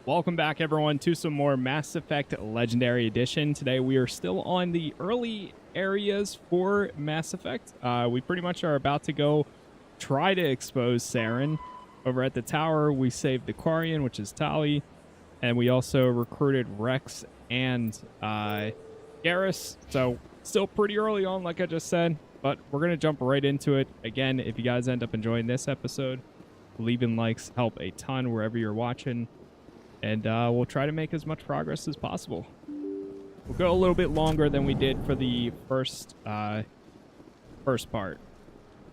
Welcome back, everyone, to some more Mass Effect Legendary Edition. Today, we are still on the early areas for Mass Effect. We pretty much are about to go try to expose Saren. Over at the tower, we saved the Quarian, which is Tali, and we also recruited Rex and Garrus. So, still pretty early on, like I just said, but we're going to jump right into it. Again, if you guys end up enjoying this episode, leaving likes help a ton wherever you're watching. And we'll try to make as much progress as possible. We'll go a little bit longer than we did for the first part.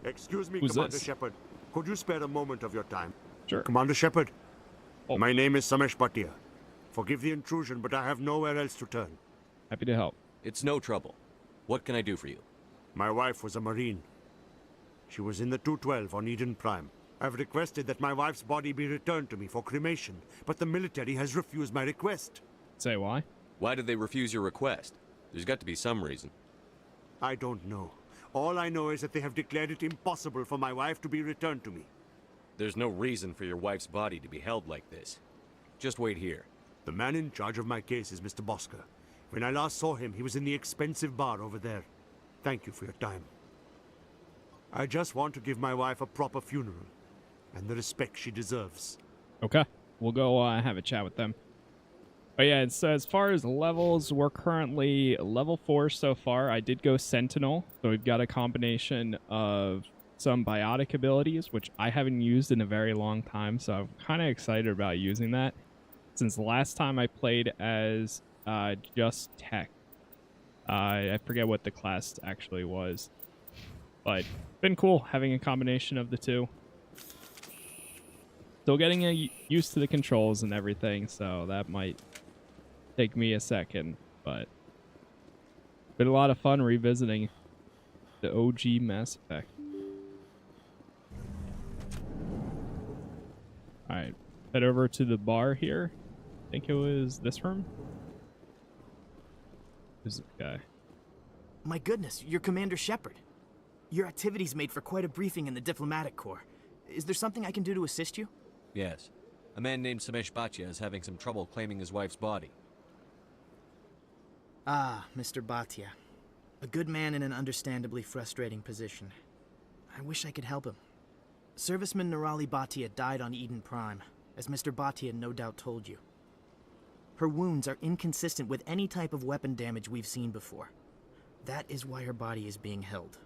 Excuse me, Who's Commander this? Shepard. Could you spare a moment of your time? Sure. Commander Shepard. Oh. My name is Samesh Bhatia. Forgive the intrusion, but I have nowhere else to turn. Happy to help. It's no trouble. What can I do for you? My wife was a Marine. She was in the 212 on Eden Prime. I've requested that my wife's body be returned to me for cremation, but the military has refused my request. Say why? Why did they refuse your request? There's got to be some reason. I don't know. All I know is that they have declared it impossible for my wife to be returned to me. There's no reason for your wife's body to be held like this. Just wait here. The man in charge of my case is Mr. Bosker. When I last saw him, he was in the expensive bar over there. Thank you for your time. I just want to give my wife a proper funeral and the respect she deserves. Okay. We'll go have a chat with them. But yeah, so as far as levels, we're currently level 4 so far. I did go Sentinel, so we've got a combination of some biotic abilities, which I haven't used in a very long time, so I'm kind of excited about using that. Since the last time I played as just Tech. I forget what the class actually was. But been cool having a combination of the two. Still getting used to the controls and everything, so that might take me a second, but been a lot of fun revisiting the OG Mass Effect. Alright, head over to the bar here. I think it was this room. Who's this guy? My goodness, you're Commander Shepard. Your activities made for quite a briefing in the Diplomatic Corps. Is there something I can do to assist you? Yes. A man named Samesh Bhatia is having some trouble claiming his wife's body. Ah, Mr. Bhatia. A good man in an understandably frustrating position. I wish I could help him. Serviceman Nirali Bhatia died on Eden Prime, as Mr. Bhatia no doubt told you. Her wounds are inconsistent with any type of weapon damage we've seen before. That is why her body is being held.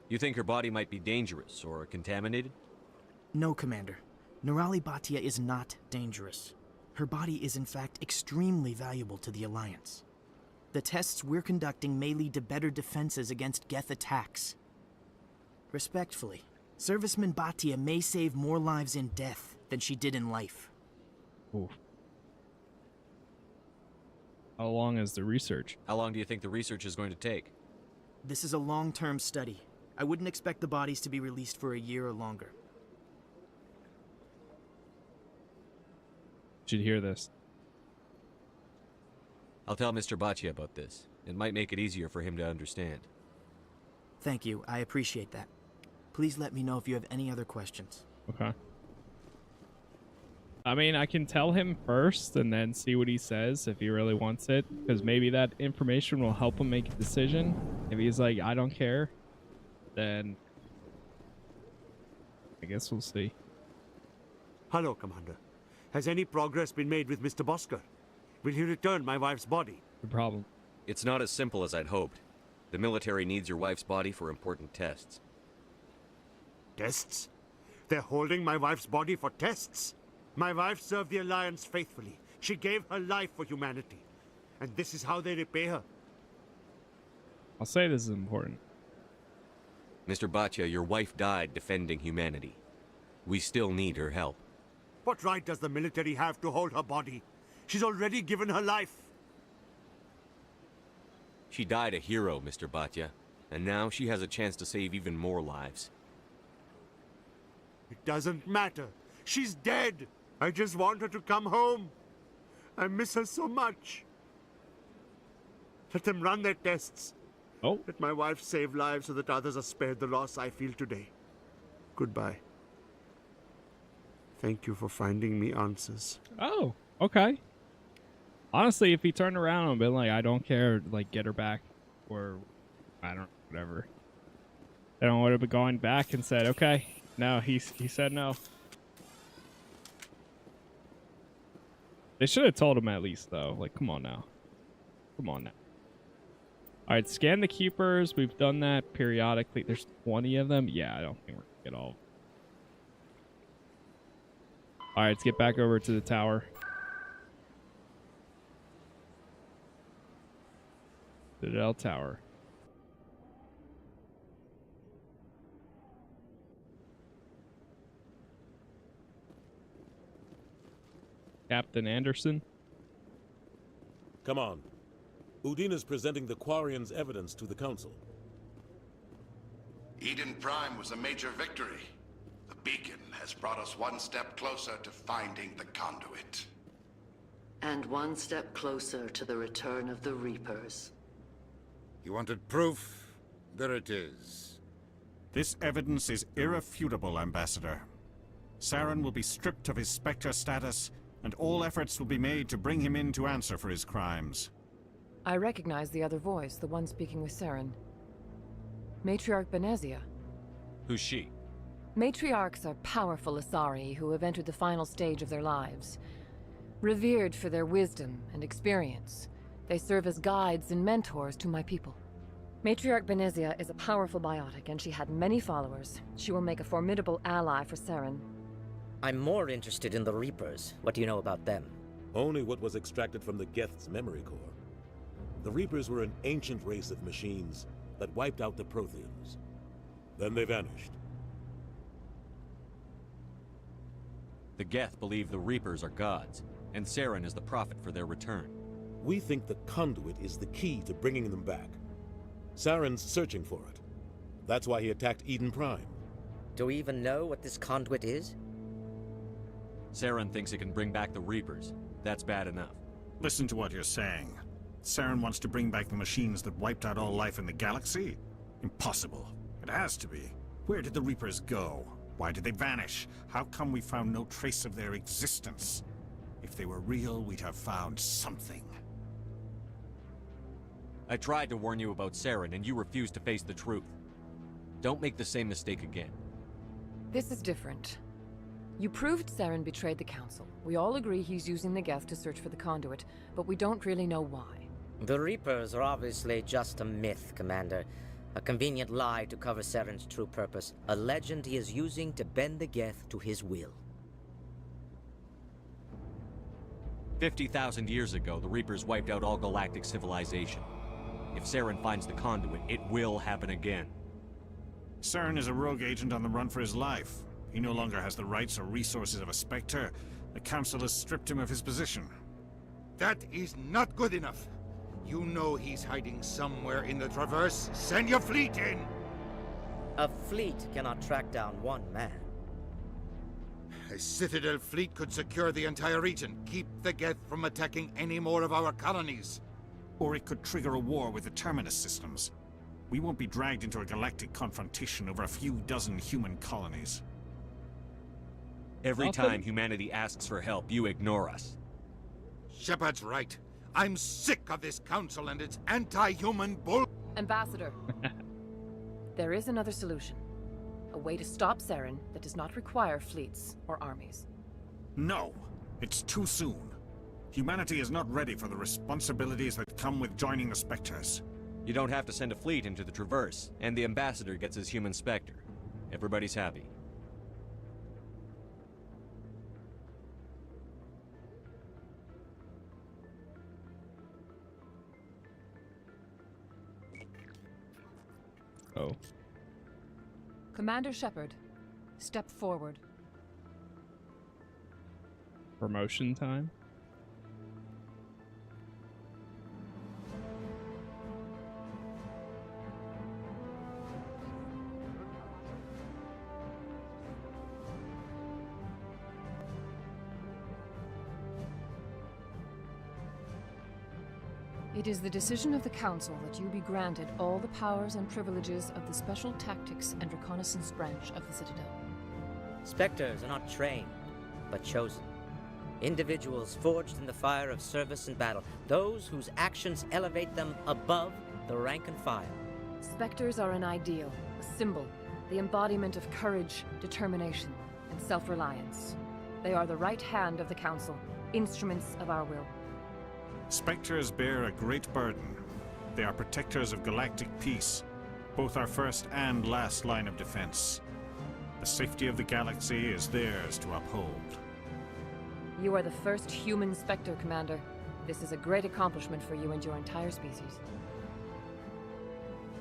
You think her body might be dangerous or contaminated? No, Commander. Nirali Bhatia is not dangerous. Her body is in fact extremely valuable to the Alliance. The tests we're conducting may lead to better defenses against Geth attacks. Respectfully, Serviceman Bhatia may save more lives in death than she did in life. Oof. How long is the research? How long do you think the research is going to take? This is a long-term study. I wouldn't expect the bodies to be released for a year or longer. Should hear this. I'll tell Mr. Bhatia about this. It might make it easier for him to understand. Thank you, I appreciate that. Please let me know if you have any other questions. Okay. I mean, I can tell him first and then see what he says if he really wants it, because maybe that information will help him make a decision. If he's like, I don't care, then I guess we'll see. Hello, Commander. Has any progress been made with Mr. Bosker? Will he return my wife's body? No problem. It's not as simple as I'd hoped. The military needs your wife's body for important tests. Tests? They're holding my wife's body for tests? My wife served the Alliance faithfully. She gave her life for humanity. And this is how they repay her. I'll say this is important. Mr. Bhatia, your wife died defending humanity. We still need her help. What right does the military have to hold her body? She's already given her life. She died a hero, Mr. Bhatia, and now she has a chance to save even more lives. It doesn't matter. She's dead. I just want her to come home. I miss her so much. Let them run their tests. Oh, Let my wife save lives so that others are spared the loss I feel today. Goodbye. Thank you for finding me answers. Oh, okay. Honestly, if he turned around and been like, I don't care, like, get her back, or I don't, whatever. Then I would have gone back and said, okay. No, he said no. They should have told him at least, though. Like, come on now. Come on now. All right, scan the keepers. We've done that periodically. There's 20 of them. Yeah, I don't think we're going to get all. All right, let's get back over to the tower. Citadel Tower. Captain Anderson. Come on. Udine is presenting the Quarians' evidence to the Council. Eden Prime was a major victory. The beacon has brought us one step closer to finding the conduit. And one step closer to the return of the Reapers. You wanted proof? There it is. This evidence is irrefutable, Ambassador. Saren will be stripped of his Spectre status, and all efforts will be made to bring him in to answer for his crimes. I recognize the other voice, the one speaking with Saren. Matriarch Benezia. Who's she? Matriarchs are powerful Asari who have entered the final stage of their lives. Revered for their wisdom and experience, they serve as guides and mentors to my people. Matriarch Benezia is a powerful biotic, and she had many followers. She will make a formidable ally for Saren. I'm more interested in the Reapers. What do you know about them? Only what was extracted from the Geth's memory core. The Reapers were an ancient race of machines that wiped out the Protheans. Then they vanished. The Geth believe the Reapers are gods, and Saren is the prophet for their return. We think the conduit is the key to bringing them back. Saren's searching for it. That's why he attacked Eden Prime. Do we even know what this conduit is? Saren thinks it can bring back the Reapers. That's bad enough. Listen to what you're saying. Saren wants to bring back the machines that wiped out all life in the galaxy? Impossible. It has to be. Where did the Reapers go? Why did they vanish? How come we found no trace of their existence? If they were real, we'd have found something. I tried to warn you about Saren, and you refused to face the truth. Don't make the same mistake again. This is different. You proved Saren betrayed the Council. We all agree he's using the Geth to search for the conduit, but we don't really know why. The Reapers are obviously just a myth, Commander. A convenient lie to cover Saren's true purpose. A legend he is using to bend the Geth to his will. 50,000 years ago, the Reapers wiped out all galactic civilization. If Saren finds the conduit, it will happen again. Saren is a rogue agent on the run for his life. He no longer has the rights or resources of a Spectre. The Council has stripped him of his position. That is not good enough. You know he's hiding somewhere in the Traverse. Send your fleet in! A fleet cannot track down one man. A Citadel fleet could secure the entire region, keep the Geth from attacking any more of our colonies. Or it could trigger a war with the Terminus systems. We won't be dragged into a galactic confrontation over a few dozen human colonies. Every time humanity asks for help, you ignore us. Shepard's right. I'm sick of this council and its anti-human bull... Ambassador. There is another solution. A way to stop Saren that does not require fleets or armies. No! It's too soon. Humanity is not ready for the responsibilities that come with joining the Spectres. You don't have to send a fleet into the Traverse, and the Ambassador gets his human Spectre. Everybody's happy. Oh. Commander Shepard, step forward. Promotion time? It is the decision of the Council that you be granted all the powers and privileges of the Special Tactics and Reconnaissance Branch of the Citadel. Spectres are not trained. but chosen. Individuals forged in the fire of service and battle, those whose actions elevate them above the rank and file. Spectres are an ideal, a symbol, the embodiment of courage, determination, and self-reliance. They are the right hand of the Council, instruments of our will. Spectres bear a great burden. They are protectors of galactic peace, both our first and last line of defense. The safety of the galaxy is theirs to uphold. You are the first human Spectre, Commander. This is a great accomplishment for you and your entire species.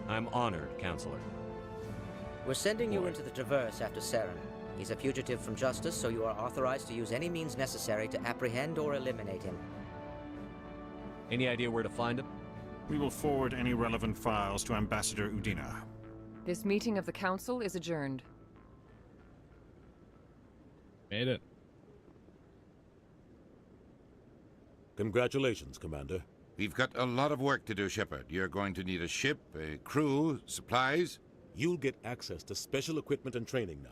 I'm honored, Counselor. We're sending you into the Traverse after Saren. He's a fugitive from justice, so you are authorized to use any means necessary to apprehend or eliminate him. Any idea where to find him? We will forward any relevant files to Ambassador Udina. This meeting of the Council is adjourned. Made it. Congratulations, Commander. We've got a lot of work to do, Shepard. You're going to need a ship, a crew, supplies. You'll get access to special equipment and training now.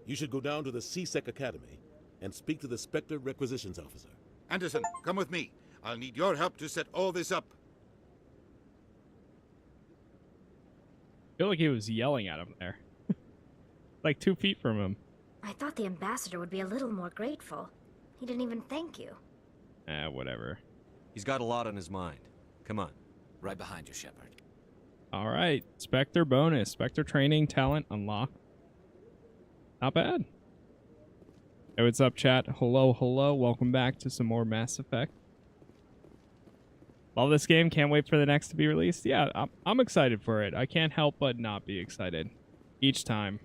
You should go down to the C-Sec Academy and speak to the Spectre Requisitions Officer. Anderson, come with me. I'll need your help to set all this up. I feel like he was yelling at him there. Like 2 feet from him. I thought the ambassador would be a little more grateful. He didn't even thank you. Whatever. He's got a lot on his mind. Come on. Right behind you, Shepard. All right. Spectre bonus. Spectre training talent unlocked. Not bad. Hey, what's up, chat? Hello, hello. Welcome back to some more Mass Effect. Love this game. Can't wait for the next to be released. Yeah, I'm excited for it. I can't help but not be excited each time.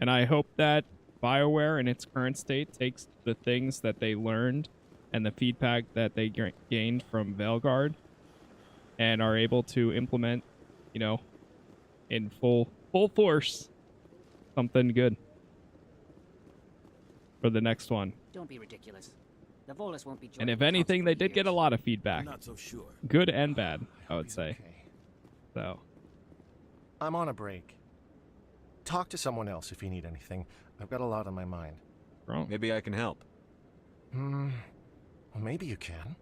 And I hope that BioWare in its current state takes the things that they learned and the feedback that they gained from Veilguard and are able to implement, you know, in full force something good for the next one. Don't be ridiculous. The Volus won't be joining. And if anything, they did get a lot of feedback. I'm not so sure. Good and bad, I would say. Okay. So. I'm on a break. Talk to someone else if you need anything. I've got a lot on my mind. Wrong. Maybe I can help. Well, maybe you can.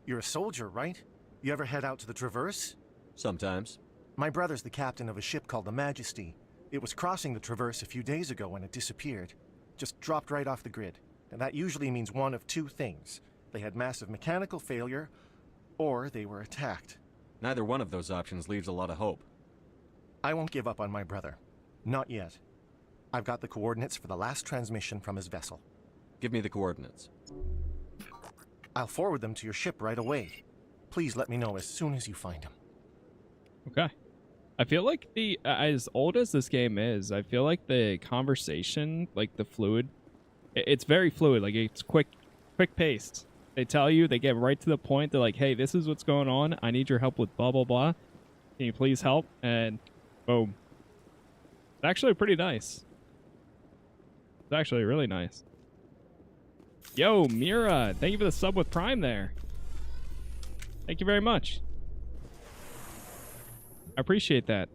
You're a soldier, right? You ever head out to the Traverse? Sometimes. My brother's the captain of a ship called the Majesty. It was crossing the Traverse a few days ago when it disappeared. Just dropped right off the grid. And that usually means one of 2 things. They had massive mechanical failure, or they were attacked. Neither one of those options leaves a lot of hope. I won't give up on my brother. Not yet. I've got the coordinates for the last transmission from his vessel. Give me the coordinates. I'll forward them to your ship right away. Please let me know as soon as you find him. Okay. I feel like as old as this game is, I feel like the conversation, like the fluid, it's very fluid. Like it's quick paced. They tell you, they get right to the point. They're like, hey, this is what's going on. I need your help with blah, blah, blah. Can you please help? And boom. It's actually pretty nice. It's actually really nice. Yo, Mira, thank you for the sub with Prime there. Thank you very much. I appreciate that.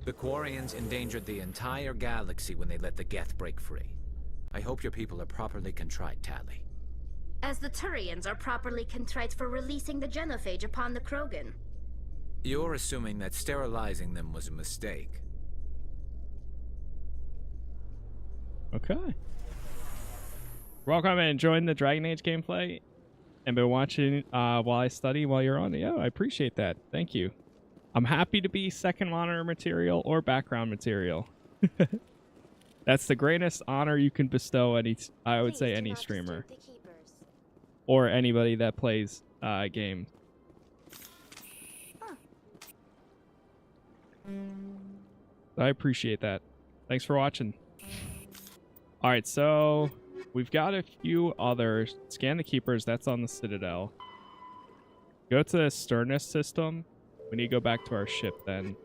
The Quarians endangered the entire galaxy when they let the Geth break free. I hope your people are properly contrite, Tali. As the Turians are properly contrite for releasing the genophage upon the Krogan. You're assuming that sterilizing them was a mistake. Okay. Welcome and join the Dragon Age gameplay and been watching while I study while you're on. Yeah, I appreciate that. Thank you. I'm happy to be second monitor material or background material. That's the greatest honor you can bestow I would say any streamer or anybody that plays games. I appreciate that. Thanks for watching. All right, so we've got a few others. Scan the Keepers. That's on the Citadel. Go to the Sternus system. We need to go back to our ship then.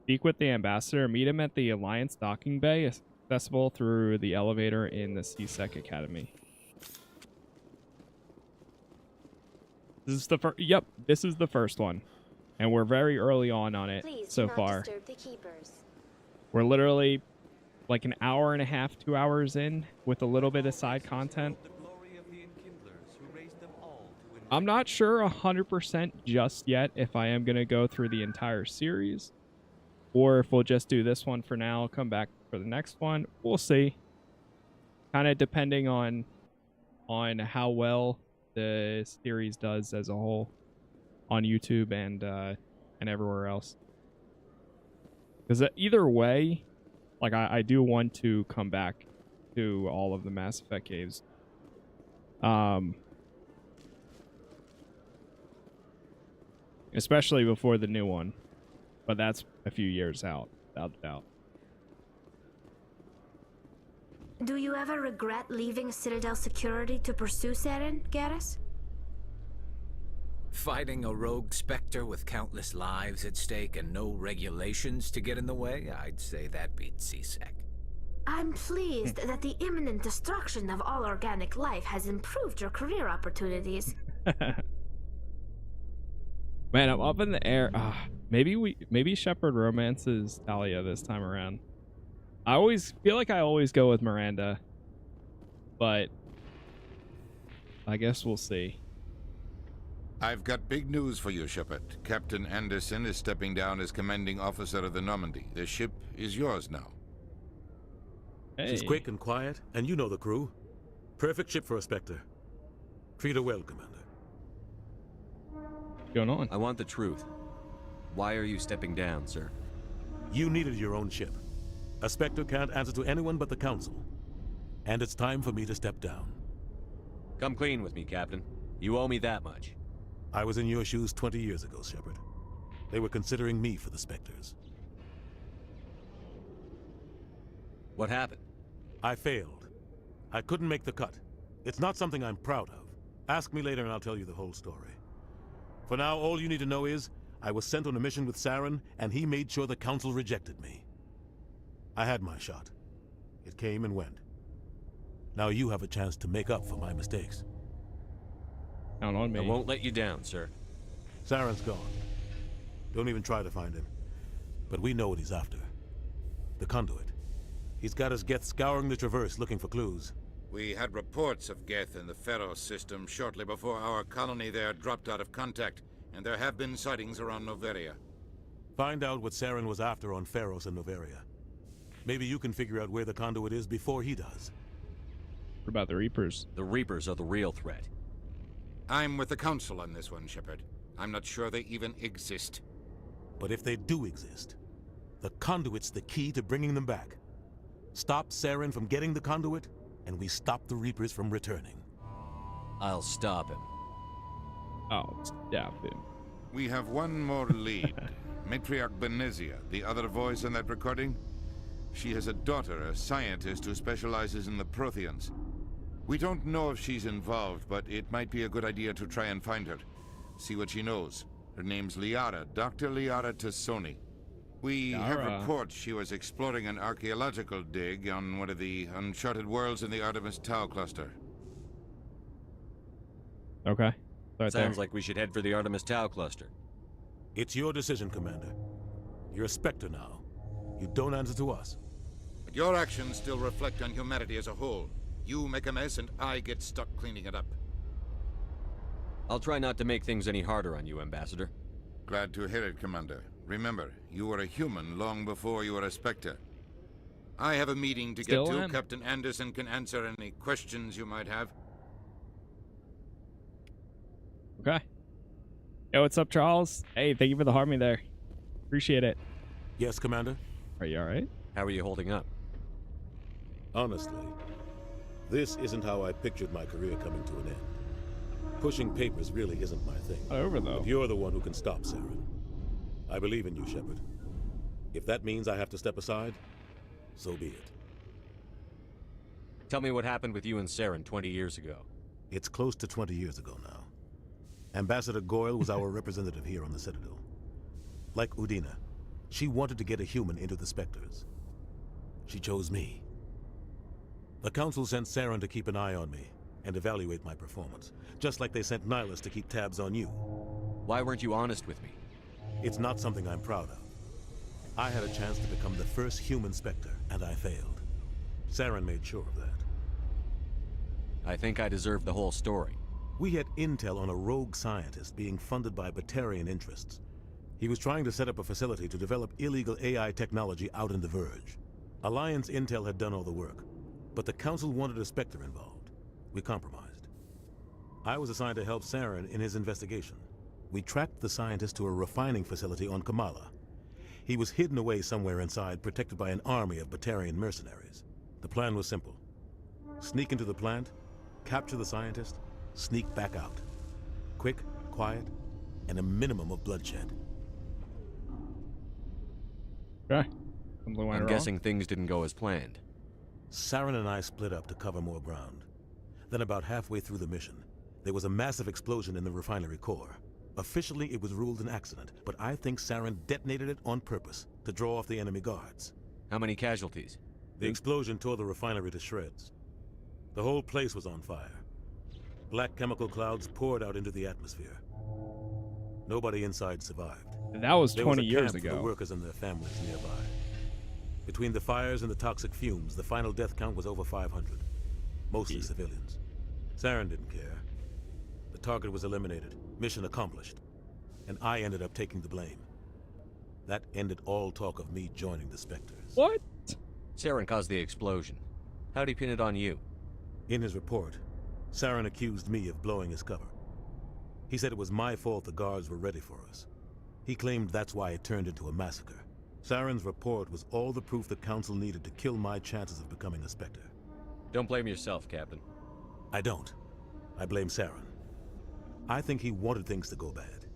Speak with the Ambassador. Meet him at the Alliance docking bay, accessible through the elevator in the C-Sec Academy. This is the first. Yep, this is the first one, and we're very early on it so far. Disturb the Keepers. We're literally like an hour and a half, 2 hours in with a little bit of side content. I'm not sure 100% just yet if I am going to go through the entire series or if we'll just do this one for now, come back for the next one. We'll see. Kind of depending on how well the series does as a whole on YouTube and everywhere else. Because either way, like I do want to come back to all of the Mass Effect games. Especially before the new one. But that's a few years out, without a doubt. Do you ever regret leaving Citadel security to pursue Saren, Garrus? Fighting a rogue Spectre with countless lives at stake and no regulations to get in the way? I'd say that beats CSEC. I'm pleased that the imminent destruction of all organic life has improved your career opportunities. Man, I'm up in the air. Maybe Shepard romances Talia this time around. I always feel like I always go with Miranda, but I guess we'll see. I've got big news for you, Shepard. Captain Anderson is stepping down as commanding officer of the Normandy. The ship is yours now. Hey. She's quick and quiet, and you know the crew. Perfect ship for a Spectre. Treat her well, Commander. What's going on? I want the truth. Why are you stepping down, sir? You needed your own ship. A Spectre can't answer to anyone but the Council. And it's time for me to step down. Come clean with me, Captain. You owe me that much. I was in your shoes 20 years ago, Shepard. They were considering me for the Spectres. What happened? I failed. I couldn't make the cut. It's not something I'm proud of. Ask me later and I'll tell you the whole story. For now, all you need to know is, I was sent on a mission with Saren, and he made sure the Council rejected me. I had my shot. It came and went. Now you have a chance to make up for my mistakes. Count on me. I won't let you down, sir. Saren's gone. Don't even try to find him. But we know what he's after. The conduit. He's got his Geth scouring the Traverse looking for clues. We had reports of Geth in the Feros system shortly before our colony there dropped out of contact, and there have been sightings around Noveria. Find out what Saren was after on Feros and Noveria. Maybe you can figure out where the conduit is before he does. What about the Reapers? The Reapers are the real threat. I'm with the Council on this one, Shepard. I'm not sure they even exist. But if they do exist, the conduit's the key to bringing them back. Stop Saren from getting the conduit, and we stop the Reapers from returning. I'll stop him. I'll stop him. We have one more lead. Matriarch Benezia, the other voice in that recording. She has a daughter, a scientist who specializes in the Protheans. We don't know if she's involved, but it might be a good idea to try and find her. See what she knows. Her name's Liara, Dr. Liara Tassoni. We have reports she was exploring an archaeological dig on one of the uncharted worlds in the Artemis Tau cluster. Okay. Sounds like we should head for the Artemis Tau cluster. It's your decision, Commander. You're a Spectre now. You don't answer to us. But your actions still reflect on humanity as a whole. You make a mess and I get stuck cleaning it up. I'll try not to make things any harder on you, Ambassador. Glad to hear it, Commander. Remember, you were a human long before you were a Spectre. I have a meeting to get to. Captain Anderson can answer any questions you might have. Okay. Yo, what's up, Charles? Hey, thank you for the harmony there. Appreciate it. Yes, Commander? Are you alright? How are you holding up? Honestly, this isn't how I pictured my career coming to an end. Pushing papers really isn't my thing. Over, though. But you're the one who can stop Saren. I believe in you, Shepard. If that means I have to step aside, so be it. Tell me what happened with you and Saren 20 years ago. It's close to 20 years ago now. Ambassador Goyle was our representative here on the Citadel. Like Udina, she wanted to get a human into the Spectres. She chose me. The Council sent Saren to keep an eye on me and evaluate my performance, just like they sent Nihilus to keep tabs on you. Why weren't you honest with me? It's not something I'm proud of. I had a chance to become the first human Spectre, and I failed. Saren made sure of that. I think I deserve the whole story. We had intel on a rogue scientist being funded by Batarian interests. He was trying to set up a facility to develop illegal AI technology out in the Verge. Alliance intel had done all the work, but the Council wanted a Spectre involved. We compromised. I was assigned to help Saren in his investigation. We tracked the scientist to a refining facility on Kamala. He was hidden away somewhere inside, protected by an army of Batarian mercenaries. The plan was simple. Sneak into the plant, capture the scientist, sneak back out. Quick, quiet, and a minimum of bloodshed. Okay. I'm guessing things didn't go as planned. Saren and I split up to cover more ground. Then about halfway through the mission, there was a massive explosion in the refinery core. Officially, it was ruled an accident, but I think Saren detonated it on purpose to draw off the enemy guards. How many casualties? The explosion tore the refinery to shreds. The whole place was on fire. Black chemical clouds poured out into the atmosphere. Nobody inside survived. That was 20 years years For ago. the workers and their families nearby. Between the fires and the toxic fumes, the final death count was over 500. Mostly civilians. Saren didn't care. The target was eliminated, mission accomplished, and I ended up taking the blame. That ended all talk of me joining the Spectres. What? Saren caused the explosion. How'd he pin it on you? In his report, Saren accused me of blowing his cover. He said it was my fault the guards were ready for us. He claimed that's why it turned into a massacre. Saren's report was all the proof the Council needed to kill my chances of becoming a Spectre. Don't blame yourself, Captain. I don't. I blame Saren. I think he wanted things to go bad.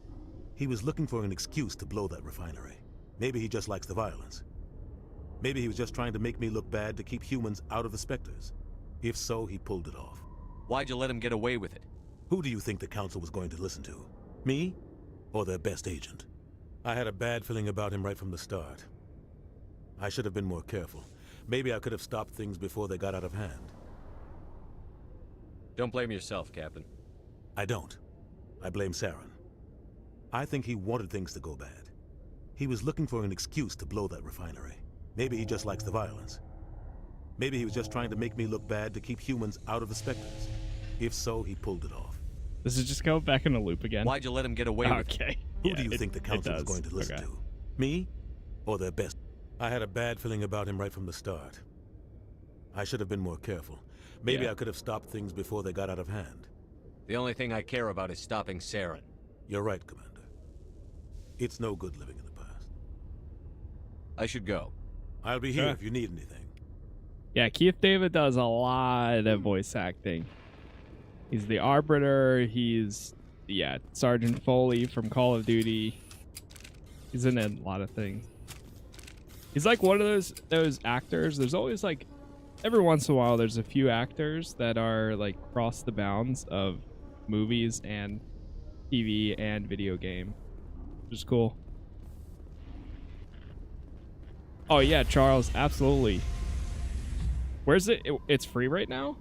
He was looking for an excuse to blow that refinery. Maybe he just likes the violence. Maybe he was just trying to make me look bad to keep humans out of the Spectres. If so, he pulled it off. Why'd you let him get away with it? Who do you think the Council was going to listen to? Me? Or their best agent? I had a bad feeling about him right from the start. I should have been more careful. Maybe I could have stopped things before they got out of hand. Don't blame yourself, Captain. I don't. I blame Saren. I think he wanted things to go bad. He was looking for an excuse to blow that refinery. Maybe he just likes the violence. Maybe he was just trying to make me look bad to keep humans out of the Spectres. If so, he pulled it off. Does it just go back in a loop again? Why'd you let him get away with it? Okay. Who do you think the Council was going to listen to? Me? Or their best? I had a bad feeling about him right from the start. I should have been more careful. Maybe I could have stopped things before they got out of hand. The only thing I care about is stopping Saren. You're right, Commander. It's no good living in the past. I should go. I'll be here if you need anything. Yeah, Keith David does a lot of voice acting. He's the Arbiter. He's, Sergeant Foley from Call of Duty. He's in a lot of things. He's like one of those actors. There's always like, every once in a while, there's a few actors that are like cross the bounds of movies and TV and video game, which is cool. Oh yeah, Charles, absolutely. Where's it? It's free right now?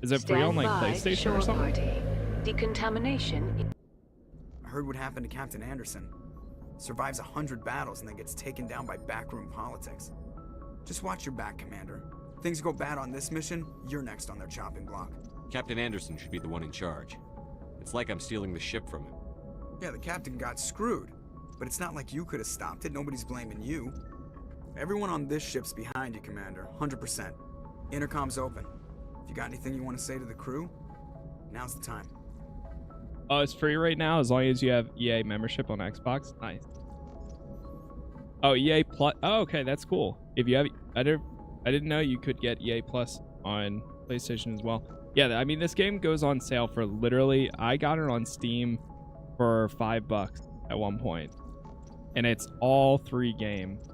Is it free on like PlayStation or something? Decontamination. I heard what happened to Captain Anderson. Survives 100 battles and then gets taken down by backroom politics. Just watch your back, Commander. Things go bad on this mission, you're next on their chopping block. Captain Anderson should be the one in charge. It's like I'm stealing the ship from him. Yeah, the captain got screwed. But it's not like you could have stopped it. Nobody's blaming you. Everyone on this ship's behind you, Commander. 100%. Intercom's open. If you got anything you want to say to the crew, now's the time. Oh, it's free right now as long as you have EA membership on Xbox. Nice. Oh, EA Plus. Oh, okay, that's cool. If you have, I didn't know you could get EA Plus on PlayStation as well. Yeah, I mean, this game goes on sale for literally, I got it on Steam for $5 at one point. And it's all 3 games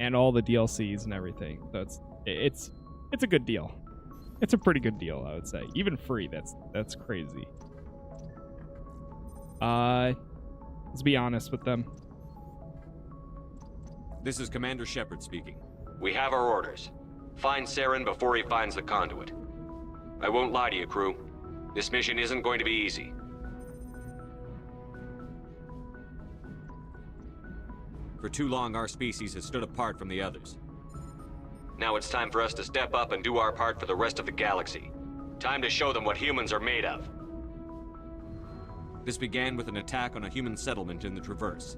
and all the DLCs and everything. So it's a good deal. It's a pretty good deal, I would say. Even free, that's crazy. Let's be honest with them. This is Commander Shepard speaking. We have our orders. Find Saren before he finds the conduit. I won't lie to you, crew. This mission isn't going to be easy. For too long, our species has stood apart from the others. Now it's time for us to step up and do our part for the rest of the galaxy. Time to show them what humans are made of. This began with an attack on a human settlement in the Traverse.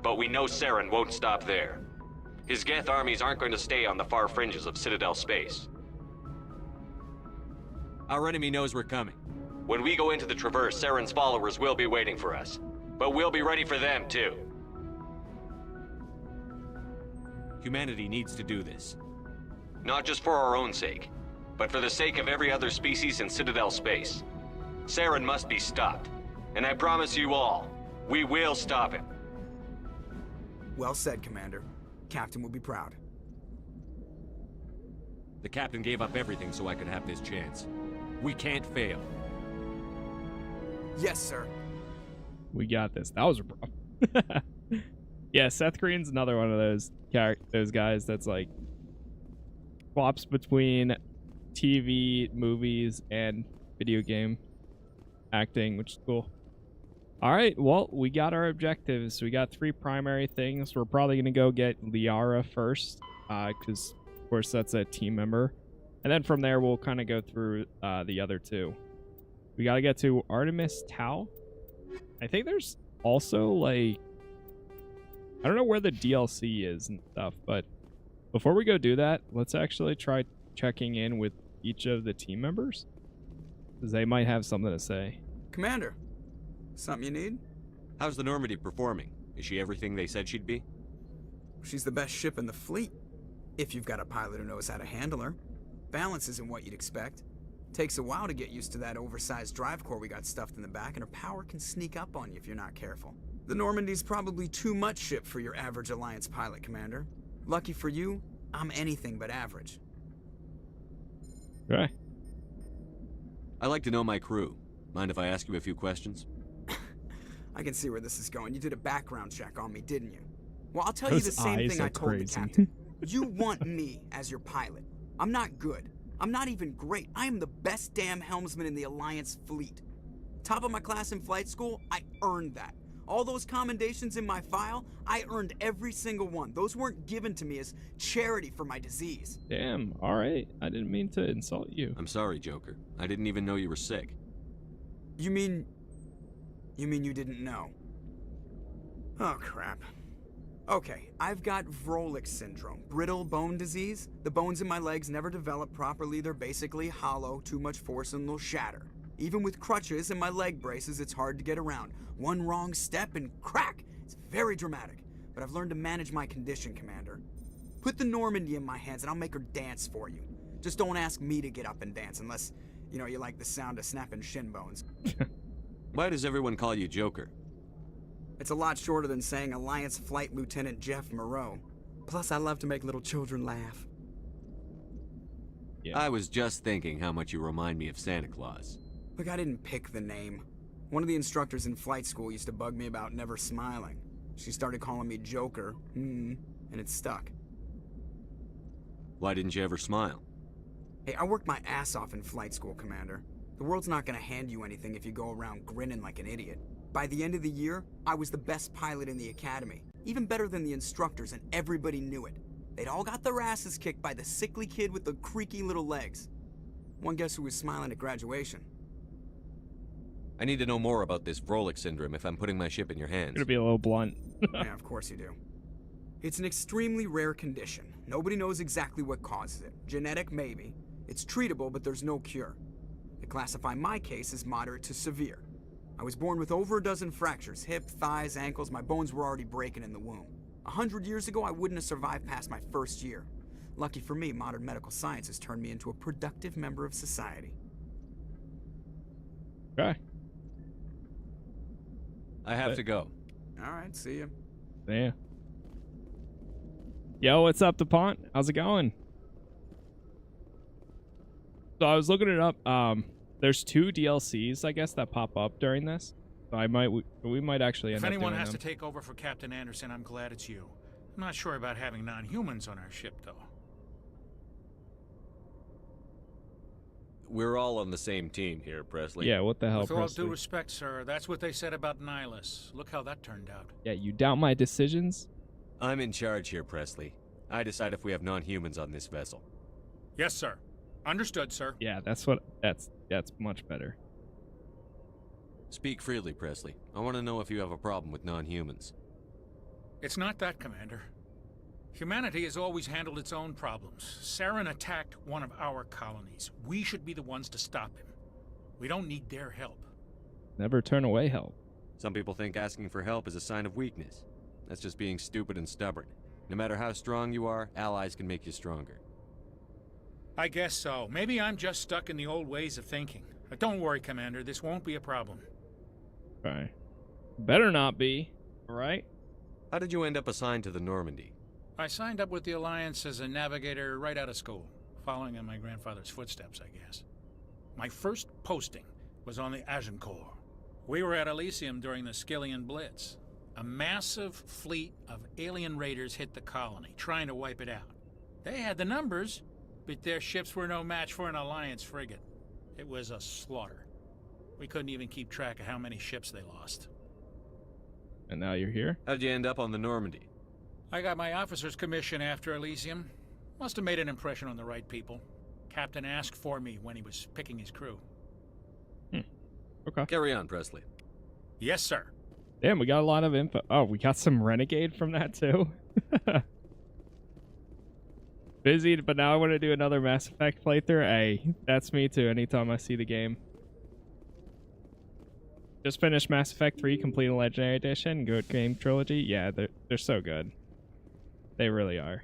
But we know Saren won't stop there. His Geth armies aren't going to stay on the far fringes of Citadel space. Our enemy knows we're coming. When we go into the Traverse, Saren's followers will be waiting for us. But we'll be ready for them, too. Humanity needs to do this. Not just for our own sake, but for the sake of every other species in Citadel space. Saren must be stopped. And I promise you all, we will stop him. Well said, Commander. Captain will be proud. The captain gave up everything so I could have this chance. We can't fail. Yes, sir. We got this. That was rough. Yeah, Seth Green's another one of those guys that's like swaps between TV, movies, and video game acting, which is cool. All right, well, we got our objectives. We got 3 primary things. We're probably going to go get Liara first, because, of course, that's a team member. And then from there, we'll kind of go through the other 2. We got to get to Artemis Tau. I think there's also, like, I don't know where the DLC is and stuff, but before we go do that, let's actually try checking in with each of the team members, because they might have something to say. Commander, something you need? How's the Normandy performing? Is she everything they said she'd be? She's the best ship in the fleet, if you've got a pilot who knows how to handle her. Balance isn't what you'd expect. Takes a while to get used to that oversized drive core we got stuffed in the back, and her power can sneak up on you if you're not careful. The Normandy's probably too much ship for your average Alliance pilot, Commander. Lucky for you, I'm anything but average. Okay. I like to know my crew. Mind if I ask you a few questions? I can see where this is going. You did a background check on me, didn't you? Well, I'll tell you the same thing I told the captain. You want me as your pilot. I'm not good. I'm not even great. I am the best damn helmsman in the Alliance fleet. Top of my class in flight school, I earned that. All those commendations in my file, I earned every single one. Those weren't given to me as charity for my disease. Damn, all right. I didn't mean to insult you. I'm sorry, Joker. I didn't even know you were sick. You mean you didn't know? Oh, crap. Okay, I've got Vrolik syndrome, brittle bone disease. The bones in my legs never develop properly. They're basically hollow, too much force and they'll shatter. Even with crutches and my leg braces, it's hard to get around. One wrong step and crack! It's very dramatic, but I've learned to manage my condition, Commander. Put the Normandy in my hands and I'll make her dance for you. Just don't ask me to get up and dance unless, you know, you like the sound of snapping shin bones. Why does everyone call you Joker? It's a lot shorter than saying Alliance Flight Lieutenant Jeff Moreau. Plus, I love to make little children laugh. Yeah. I was just thinking how much you remind me of Santa Claus. Look, I didn't pick the name. One of the instructors in flight school used to bug me about never smiling. She started calling me Joker, and it stuck. Why didn't you ever smile? Hey, I worked my ass off in flight school, Commander. The world's not gonna hand you anything if you go around grinning like an idiot. By the end of the year, I was the best pilot in the academy. Even better than the instructors, and everybody knew it. They'd all got their asses kicked by the sickly kid with the creaky little legs. One guess who was smiling at graduation? I need to know more about this Vrolik syndrome if I'm putting my ship in your hands. Gonna be a little blunt. Yeah, of course you do. It's an extremely rare condition. Nobody knows exactly what causes it. Genetic, maybe. It's treatable, but there's no cure. They classify my case as moderate to severe. I was born with over a dozen fractures, hip, thighs, ankles. My bones were already breaking in the womb. 100 years ago, I wouldn't have survived past my first year. Lucky for me, modern medical science has turned me into a productive member of society. Okay. I have to go. All right, see you. Yeah. Yo, what's up, DuPont? How's it going? So I was looking it up. There's 2 DLCs, I guess, that pop up during this. So we might actually end up doing them. If anyone has to take over for Captain Anderson, I'm glad it's you. I'm not sure about having non-humans on our ship, though. We're all on the same team here, Presley. Yeah, what the hell, With all Presley? due respect, sir, that's what they said about Nihilus. Look how that turned out. Yeah, you doubt my decisions? I'm in charge here, Presley. I decide if we have non-humans on this vessel. Yes, sir. Understood, sir. Yeah, that's much better. Speak freely, Presley. I want to know if you have a problem with non-humans. It's not that, Commander. Humanity has always handled its own problems. Saren attacked one of our colonies. We should be the ones to stop him. We don't need their help. Never turn away help. Some people think asking for help is a sign of weakness. That's just being stupid and stubborn. No matter how strong you are, allies can make you stronger. I guess so. Maybe I'm just stuck in the old ways of thinking. But don't worry, Commander. This won't be a problem. Okay. Better not be. All right? How did you end up assigned to the Normandy? I signed up with the Alliance as a navigator right out of school, following in my grandfather's footsteps, I guess. My first posting was on the Agincourt. We were at Elysium during the Skillian Blitz. A massive fleet of alien raiders hit the colony, trying to wipe it out. They had the numbers, but their ships were no match for an Alliance frigate. It was a slaughter. We couldn't even keep track of how many ships they lost. And now you're here? How'd you end up on the Normandy? I got my officer's commission after Elysium. Must have made an impression on the right people. Captain asked for me when he was picking his crew. Okay. Carry on, Presley. Yes, sir. Damn, we got a lot of info. Oh, we got some Renegade from that too. Busy, but now I want to do another Mass Effect playthrough. Hey, that's me too anytime I see the game. Just finished Mass Effect 3 Complete Legendary Edition. Good game trilogy. Yeah, they're so good. They really are.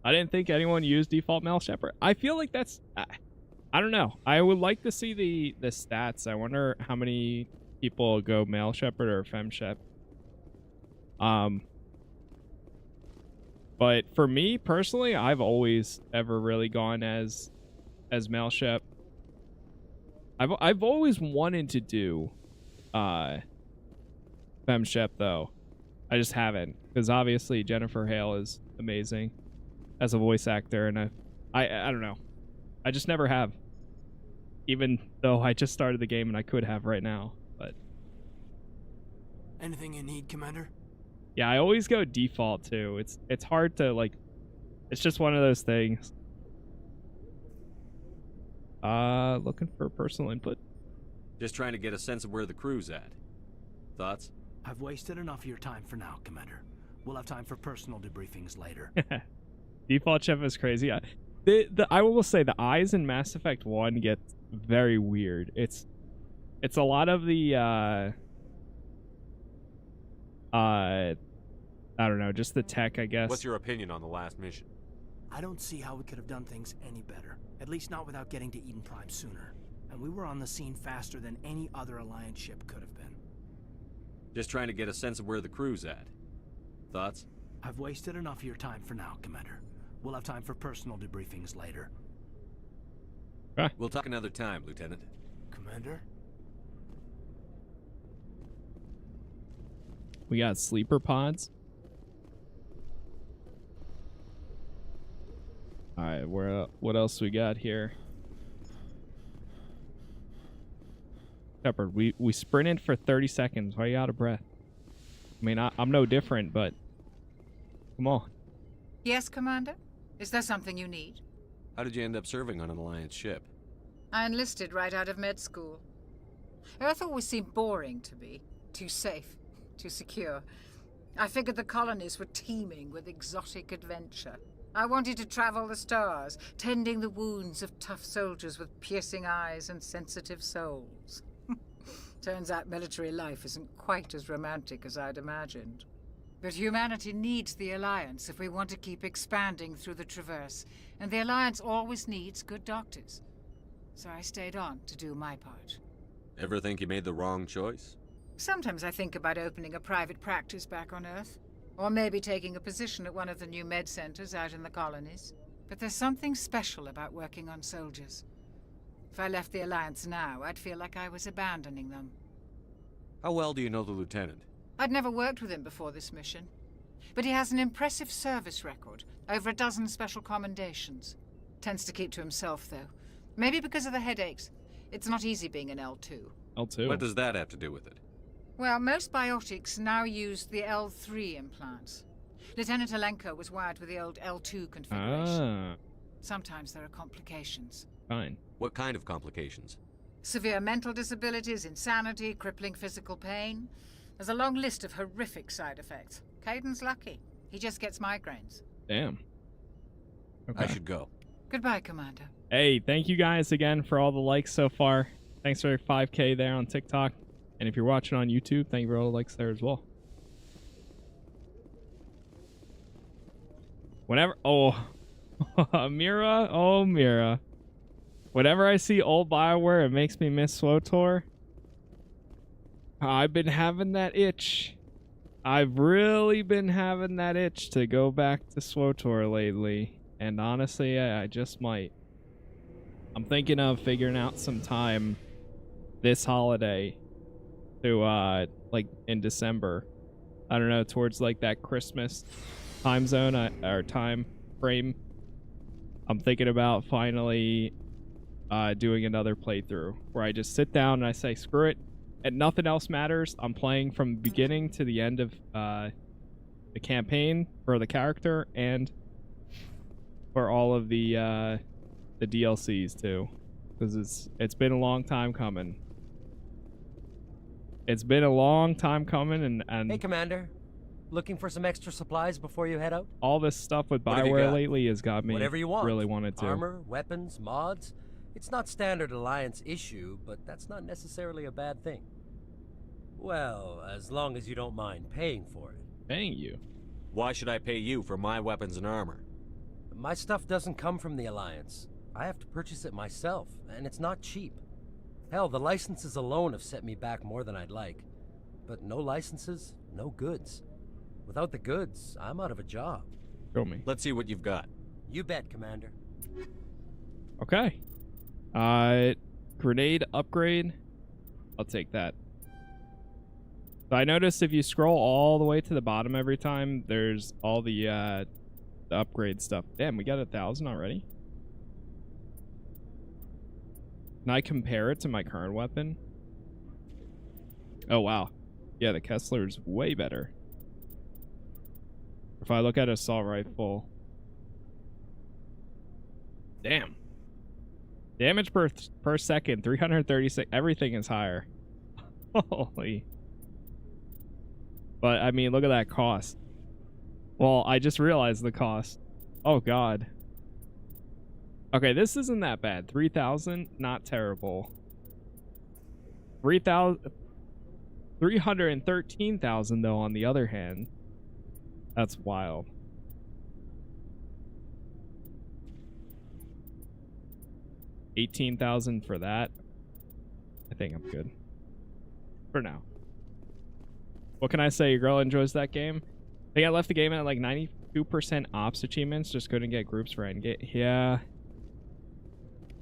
I didn't think anyone used default Mel Shepard. I feel like that's... I don't know. I would like to see the stats. I wonder how many people go Male Shepard or Fem Shep. But for me personally, I've always ever really gone as Male Shep. I've always wanted to do Fem Shep though. I just haven't, because obviously Jennifer Hale is amazing as a voice actor, and I don't know. I just never have. Even though I just started the game and I could have right now, but... Anything you need, Commander? Yeah, I always go default too. It's hard to, like... It's just one of those things. Looking for personal input. Just trying to get a sense of where the crew's at. Thoughts? I've wasted enough of your time for now, Commander. We'll have time for personal debriefings later. Default chef is crazy. I will say the eyes in Mass Effect 1 get very weird. It's a lot of the I don't know, just the tech, I guess. What's your opinion on the last mission? I don't see how we could have done things any better. At least not without getting to Eden Prime sooner. And we were on the scene faster than any other Alliance ship could have been. Just trying to get a sense of where the crew's at. Thoughts? I've wasted enough of your time for now, Commander. We'll have time for personal debriefings later. We'll talk another time, Lieutenant. Commander? We got sleeper pods. Alright, what else we got here? Shepard, we sprinted for 30 seconds. Why are you out of breath? I mean, I'm no different, but... Come on. Yes, Commander? Is there something you need? How did you end up serving on an Alliance ship? I enlisted right out of med school. Earth always seemed boring to me. Too safe, too secure. I figured the colonies were teeming with exotic adventure. I wanted to travel the stars, tending the wounds of tough soldiers with piercing eyes and sensitive souls. Turns out military life isn't quite as romantic as I'd imagined. But humanity needs the Alliance if we want to keep expanding through the Traverse, and the Alliance always needs good doctors. So I stayed on to do my part. Ever think you made the wrong choice? Sometimes I think about opening a private practice back on Earth, or maybe taking a position at one of the new med centers out in the colonies. But there's something special about working on soldiers. If I left the Alliance now, I'd feel like I was abandoning them. How well do you know the Lieutenant? I'd never worked with him before this mission. But he has an impressive service record, over a dozen special commendations. Tends to keep to himself, though. Maybe because of the headaches. It's not easy being an L2. L2? What does that have to do with it? Well, most biotics now use the L3 implants. Lieutenant Alenko was wired with the old L2 configuration. Ah. Sometimes there are complications. Fine. What kind of complications? Severe mental disabilities, insanity, crippling physical pain. There's a long list of horrific side effects. Caden's lucky. He just gets migraines. Damn. Okay. I should go. Goodbye, Commander. Hey, thank you guys again for all the likes so far. Thanks for 5K there on TikTok. And if you're watching on YouTube, thank you for all the likes there as well. Whenever... Oh. Mira. Oh, Mira. Whenever I see old BioWare, it makes me miss SWTOR. I've been having that itch. I've really been having that itch to go back to SWTOR lately. And honestly, I just might. I'm thinking of figuring out some time this holiday to, like, in December. I don't know, towards, like, that Christmas time zone, or time frame. I'm thinking about finally doing another playthrough where I just sit down and I say, screw it, and nothing else matters. I'm playing from the beginning to the end of the campaign for the character and for all of the DLCs too, because it's been a long time coming. It's been a long time coming, and Hey, Commander. Looking for some extra supplies before you head out? all this stuff with What have you BioWare got? lately has got me Whatever you want. really wanted to. Armor, weapons, mods. It's not standard Alliance issue, but that's not necessarily a bad thing. Well, as long as you don't mind paying for it. Paying you? Why should I pay you for my weapons and armor? My stuff doesn't come from the Alliance. I have to purchase it myself, and it's not cheap. Hell, the licenses alone have set me back more than I'd like. But no licenses, no goods. Without the goods, I'm out of a job. Show me. Let's see what you've got. You bet, Commander. Okay. Grenade upgrade. I'll take that. So I noticed if you scroll all the way to the bottom every time, there's all the upgrade stuff. Damn, we got 1,000 already. Can I compare it to my current weapon? Oh, wow. Yeah, the Kessler's way better. If I look at assault rifle... Damn. Damage per second, 336. Everything is higher. Holy. But, I mean, look at that cost. Well, I just realized the cost. Oh, God. Okay, this isn't that bad. 3,000, not terrible. 313,000, though, on the other hand. That's wild. $18,000 for that. I think I'm good. For now. What can I say? Your girl enjoys that game? I think I left the game at like 92% ops achievements. Just couldn't get groups for endgame. Yeah.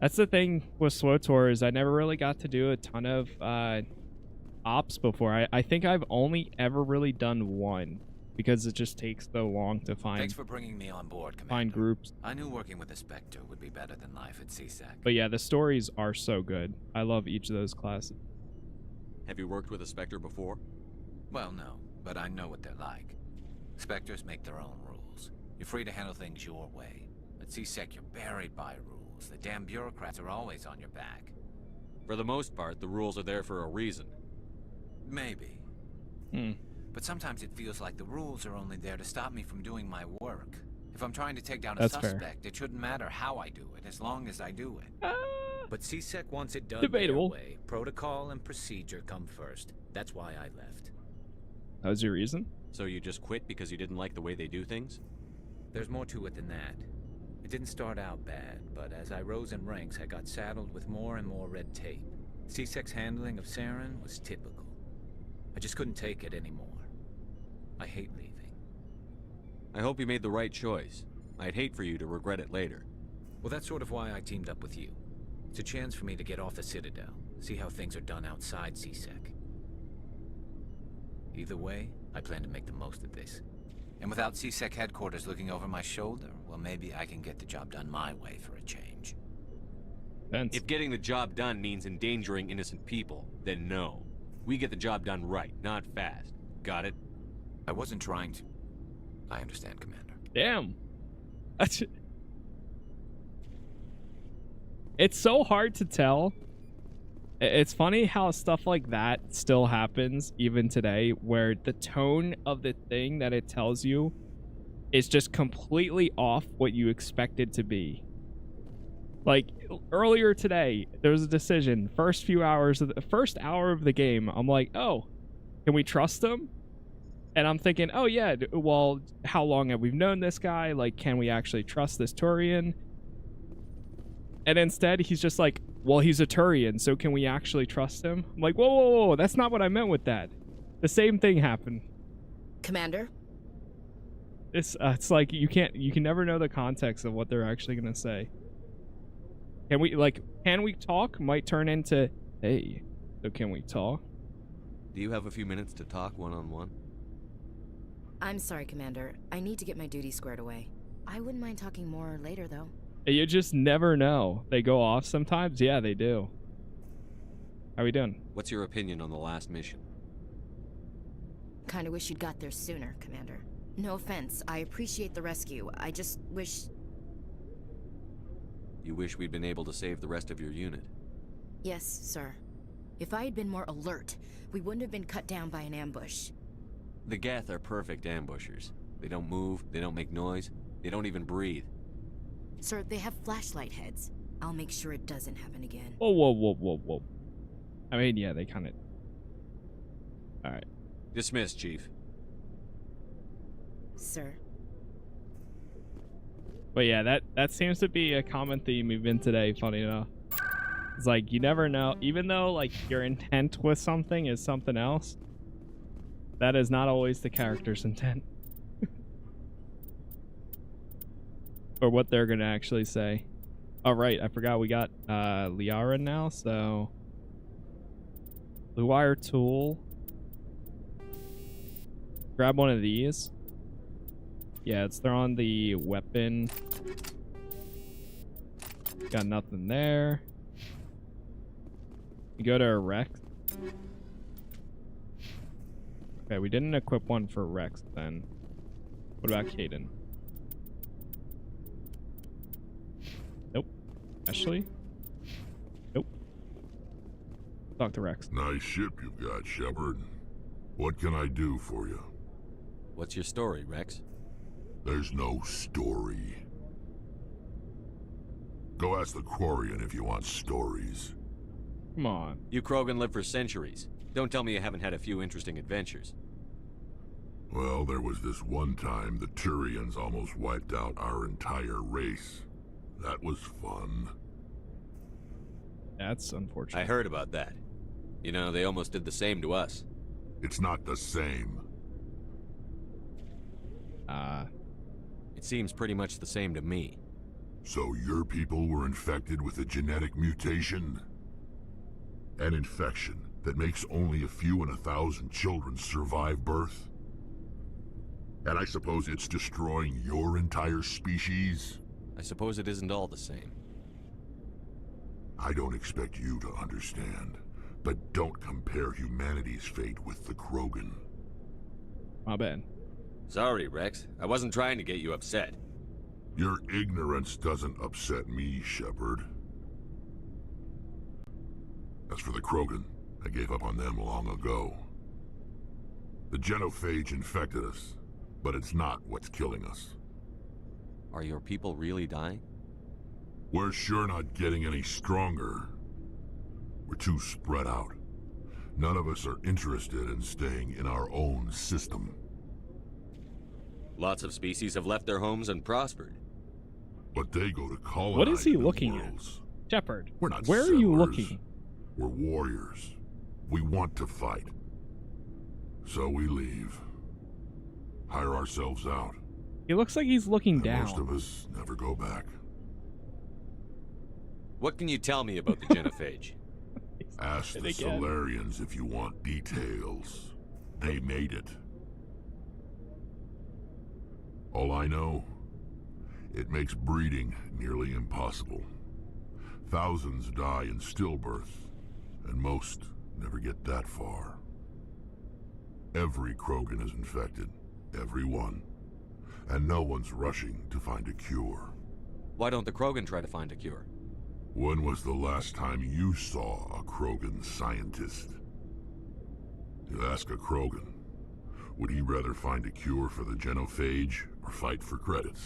That's the thing with SWTOR is I never really got to do a ton of ops before. I think I've only ever really done one because it just takes so long to find. Thanks for bringing me on board, Commander. Find groups. I knew working with the Spectre would be better than life at CSEC. But yeah, the stories are so good. I love each of those classes. Have you worked with a Spectre before? Well, no, but I know what they're like. Spectres make their own rules. You're free to handle things your way. At CSEC, you're buried by rules. The damn bureaucrats are always on your back. For the most part, the rules are there for a reason. Maybe. But sometimes it feels like the rules are only there to stop me from doing my work. If I'm trying to take down a That's fair. suspect, it shouldn't matter how I do it, as long as I do it. But CSEC wants it done Debatable. their way. Protocol and procedure come first. That's why I left. That was your reason? So you just quit because you didn't like the way they do things? There's more to it than that. It didn't start out bad, but as I rose in ranks, I got saddled with more and more red tape. CSEC's handling of Saren was typical. I just couldn't take it anymore. I hate leaving. I hope you made the right choice. I'd hate for you to regret it later. Well, that's sort of why I teamed up with you. It's a chance for me to get off the Citadel, see how things are done outside CSEC. Either way, I plan to make the most of this. And without CSEC headquarters looking over my shoulder, well, maybe I can get the job done my way for a change. If getting the job done means endangering innocent people, then no. We get the job done right, not fast. Got it? I wasn't trying to... I understand, Commander. Damn. It's so hard to tell. It's funny how stuff like that still happens even today, where the tone of the thing that it tells you is just completely off what you expect it to be. Like earlier today, there was a decision. First hour of the game, I'm like, oh, can we trust him? And I'm thinking, oh yeah, well, how long have we known this guy? Like, can we actually trust this Turian? And instead, he's just like, well, he's a Turian, so can we actually trust him? I'm like, whoa, whoa, whoa, that's not what I meant with that. The same thing happened. Commander? It's like you can never know the context of what they're actually gonna say. Can we talk? Might turn into, hey, so can we talk? Do you have a few minutes to talk one-on-one? I'm sorry, Commander. I need to get my duty squared away. I wouldn't mind talking more later, though. You just never know. They go off sometimes. Yeah, they do. How we doing? What's your opinion on the last mission? Kinda wish you'd got there sooner, Commander. No offense. I appreciate the rescue. I just wish... You wish we'd been able to save the rest of your unit? Yes, sir. If I had been more alert, we wouldn't have been cut down by an ambush. The Geth are perfect ambushers. They don't move, they don't make noise, they don't even breathe. Sir, they have flashlight heads. I'll make sure it doesn't happen again. Whoa, whoa, whoa, whoa, whoa. I mean, yeah, they kind of... Alright. Dismissed, Chief. Sir. But yeah, that seems to be a common theme we've been today, funny enough. It's like, you never know. Even though, like, your intent with something is something else, that is not always the character's intent. Or what they're gonna actually say. Oh, right, I forgot we got Liara now, so... Blue wire tool. Grab one of these. Yeah, they're on the weapon. Got nothing there. We go to Rex. Okay, we didn't equip one for Rex then. What about Caden? Nope. Ashley? Nope. Talk to Rex. Nice ship you've got, Shepard. What can I do for you? What's your story, Rex? There's no story. Go ask the Quarian if you want stories. Come on. You Krogan live for centuries. Don't tell me you haven't had a few interesting adventures. Well, there was this one time the Turians almost wiped out our entire race. That was fun. That's unfortunate. I heard about that. You know, they almost did the same to us. It's not the same. It seems pretty much the same to me. So your people were infected with a genetic mutation? An infection that makes only a few in 1,000 children survive birth? And I suppose it's destroying your entire species? I suppose it isn't all the same. I don't expect you to understand, but don't compare humanity's fate with the Krogan. My bad. Sorry, Rex. I wasn't trying to get you upset. Your ignorance doesn't upset me, Shepard. As for the Krogan, I gave up on them long ago. The genophage infected us, but it's not what's killing us. Are your people really dying? We're sure not getting any stronger. We're too spread out. None of us are interested in staying in our own system. Lots of species have left their homes and prospered. But they go to colonize. What is he new looking worlds. at? Shepard, We're not where are you settlers. looking? We're warriors. We want to fight. So we leave. Hire ourselves out. He looks like he's looking And down. most of us never go back. What can you tell me about the genophage? Ask the again. Solarians if you want details. They made it. All I know, it makes breeding nearly impossible. Thousands die in stillbirth, and most never get that far. Every Krogan is infected. Every one. And no one's rushing to find a cure. Why don't the Krogan try to find a cure? When was the last time you saw a Krogan scientist? You ask a Krogan, would he rather find a cure for the genophage or fight for credits?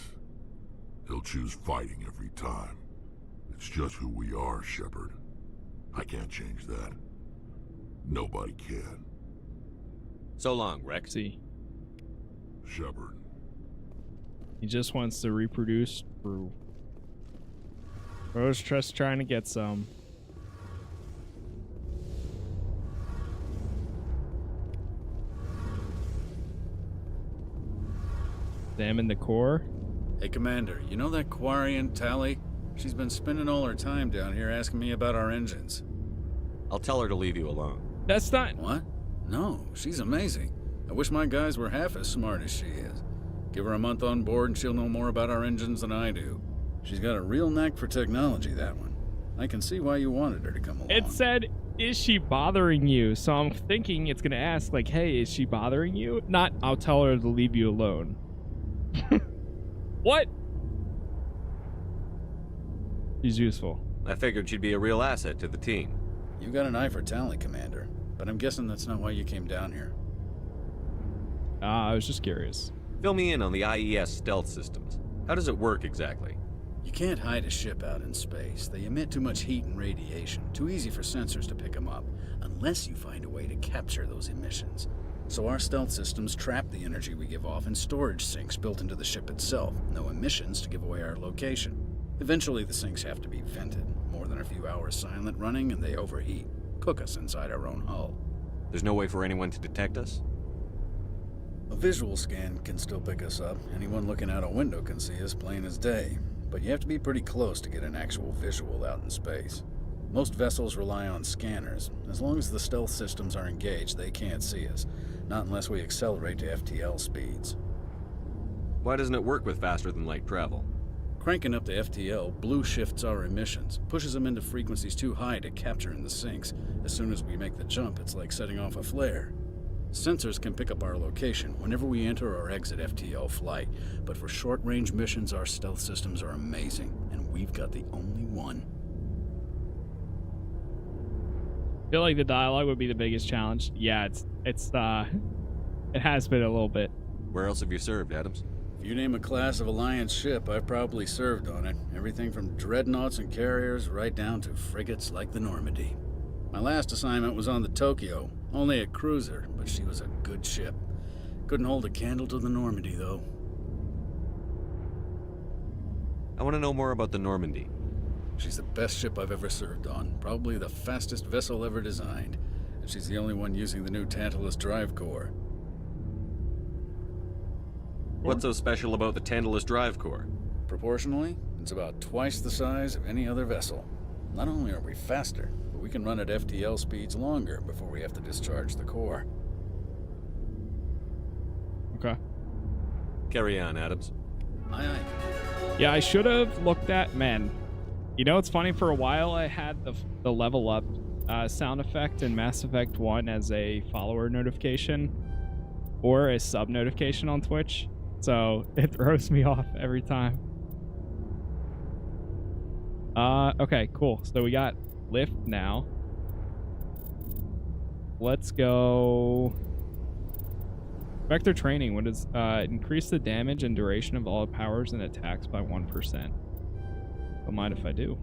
He'll choose fighting every time. It's just who we are, Shepard. I can't change that. Nobody can. So long, Rex. See. Shepard. He just wants to reproduce through. Rose just trying to get some. Examine the core. Hey, Commander, you know that Quarian Tally? She's been spending all her time down here asking me about our engines. I'll tell her to leave you alone. That's not... What? No, she's amazing. I wish my guys were half as smart as she is. Give her a month on board and she'll know more about our engines than I do. She's got a real knack for technology, that one. I can see why you wanted her to come along. It said, is she bothering you? So I'm thinking it's going to ask, like, hey, is she bothering you? Not, I'll tell her to leave you alone. What? She's useful. I figured she'd be a real asset to the team. You got an eye for talent, Commander. But I'm guessing that's not why you came down here. I was just curious. Fill me in on the IES stealth systems. How does it work exactly? You can't hide a ship out in space. They emit too much heat and radiation. Too easy for sensors to pick them up, unless you find a way to capture those emissions. So our stealth systems trap the energy we give off in storage sinks built into the ship itself. No emissions to give away our location. Eventually the sinks have to be vented. More than a few hours silent running and they overheat. Cook us inside our own hull. There's no way for anyone to detect us? A visual scan can still pick us up. Anyone looking out a window can see us plain as day. But you have to be pretty close to get an actual visual out in space. Most vessels rely on scanners. As long as the stealth systems are engaged, they can't see us. Not unless we accelerate to FTL speeds. Why doesn't it work with faster than light travel? Cranking up to FTL blue shifts our emissions, pushes them into frequencies too high to capture in the sinks. As soon as we make the jump, it's like setting off a flare. Sensors can pick up our location whenever we enter or exit FTL flight, but for short-range missions, our stealth systems are amazing, and we've got the only one. I feel like the dialogue would be the biggest challenge. Yeah, it has been a little bit. Where else have you served, Adams? If you name a class of Alliance ship, I've probably served on it. Everything from dreadnoughts and carriers right down to frigates like the Normandy. My last assignment was on the Tokyo, only a cruiser, but she was a good ship. Couldn't hold a candle to the Normandy, though. I want to know more about the Normandy. She's the best ship I've ever served on, probably the fastest vessel ever designed. And she's the only one using the new Tantalus drive core. What's so special about the Tantalus drive core? Proportionally, it's about twice the size of any other vessel. Not only are we faster, but we can run at FTL speeds longer before we have to discharge the core. Okay. Carry on, Adams. Aye, aye. Yeah, I should have looked at... Man, you know, it's funny, for a while I had the level up sound effect in Mass Effect 1 as a follower notification or a sub notification on Twitch. So it throws me off every time. Okay, cool. So we got lift now. Let's go... Spectre training. What is increase the damage and duration of all powers and attacks by 1%. Don't mind if I do.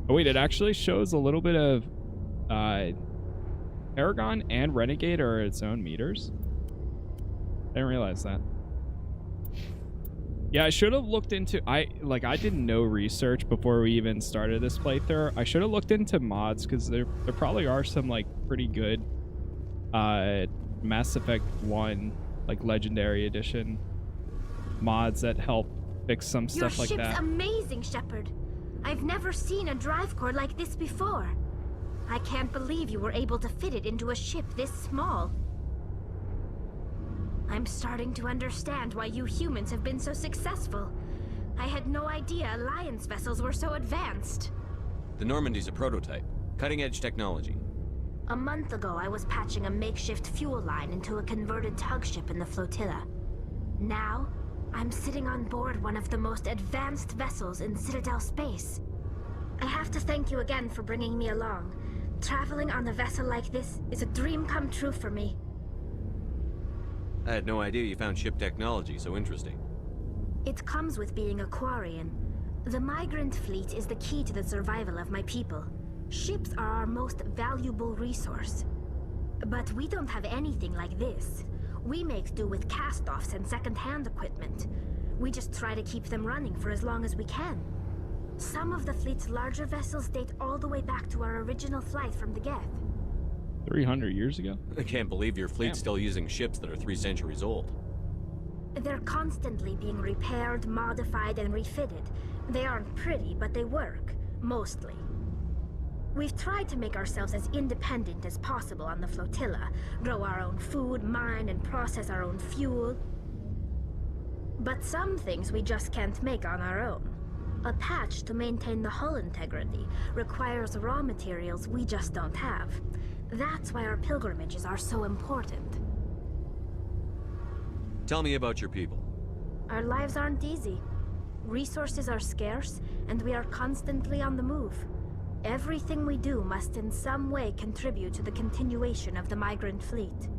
Oh wait, it actually shows a little bit of Paragon and Renegade are its own meters. I didn't realize that. Yeah, I should have looked into... I did no research before we even started this playthrough. I should have looked into mods, because there probably are some, like, pretty good Mass Effect 1, like, Legendary Edition mods that help fix some stuff like that. Your ship's amazing, Shepard. I've never seen a drive core like this before. I can't believe you were able to fit it into a ship this small. I'm starting to understand why you humans have been so successful. I had no idea Alliance vessels were so advanced. The Normandy's a prototype. Cutting-edge technology. A month ago, I was patching a makeshift fuel line into a converted tug ship in the flotilla. Now, I'm sitting on board one of the most advanced vessels in Citadel space. I have to thank you again for bringing me along. Traveling on a vessel like this is a dream come true for me. I had no idea you found ship technology so interesting. It comes with being a Quarian. The migrant fleet is the key to the survival of my people. Ships are our most valuable resource. But we don't have anything like this. We make do with cast-offs and second-hand equipment. We just try to keep them running for as long as we can. Some of the fleet's larger vessels date all the way back to our original flight from the Geth. 300 years ago? I can't believe your fleet's still using ships that are 3 centuries old. They're constantly being repaired, modified, and refitted. They aren't pretty, but they work. Mostly. We've tried to make ourselves as independent as possible on the flotilla, grow our own food, mine, and process our own fuel. But some things we just can't make on our own. A patch to maintain the hull integrity requires raw materials we just don't have. That's why our pilgrimages are so important. Tell me about your people. Our lives aren't easy. Resources are scarce, and we are constantly on the move. Everything we do must in some way contribute to the continuation of the migrant fleet.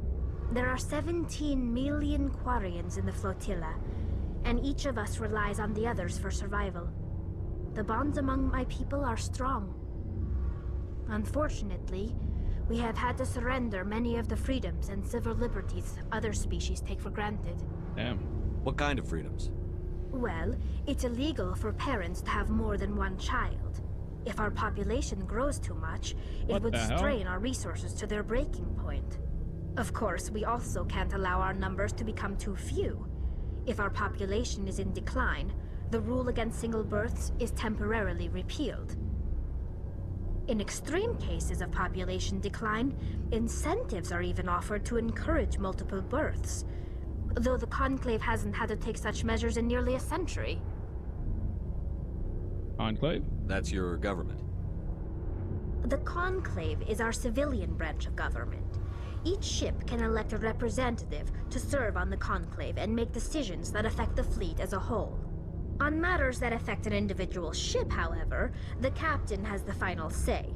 There are 17 million Quarians in the flotilla, and each of us relies on the others for survival. The bonds among my people are strong. Unfortunately, we have had to surrender many of the freedoms and civil liberties other species take for granted. Damn. What kind of freedoms? Well, it's illegal for parents to have more than one child. If our population grows too much, it would strain our resources to their breaking point. Of course, we also can't allow our numbers to become too few. If our population is in decline, the rule against single births is temporarily repealed. In extreme cases of population decline, incentives are even offered to encourage multiple births, though the Conclave hasn't had to take such measures in nearly a century. Conclave? That's your government. The Conclave is our civilian branch of government. Each ship can elect a representative to serve on the Conclave and make decisions that affect the fleet as a whole. On matters that affect an individual ship, however, the captain has the final say.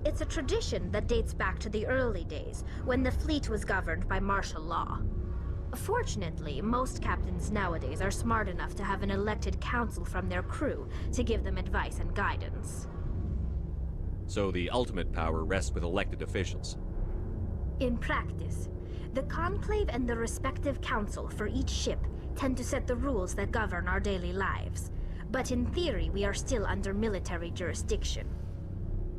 It's a tradition that dates back to the early days, when the fleet was governed by martial law. Fortunately, most captains nowadays are smart enough to have an elected council from their crew to give them advice and guidance. So the ultimate power rests with elected officials. In practice, the Conclave and the respective council for each ship tend to set the rules that govern our daily lives. But in theory, we are still under military jurisdiction.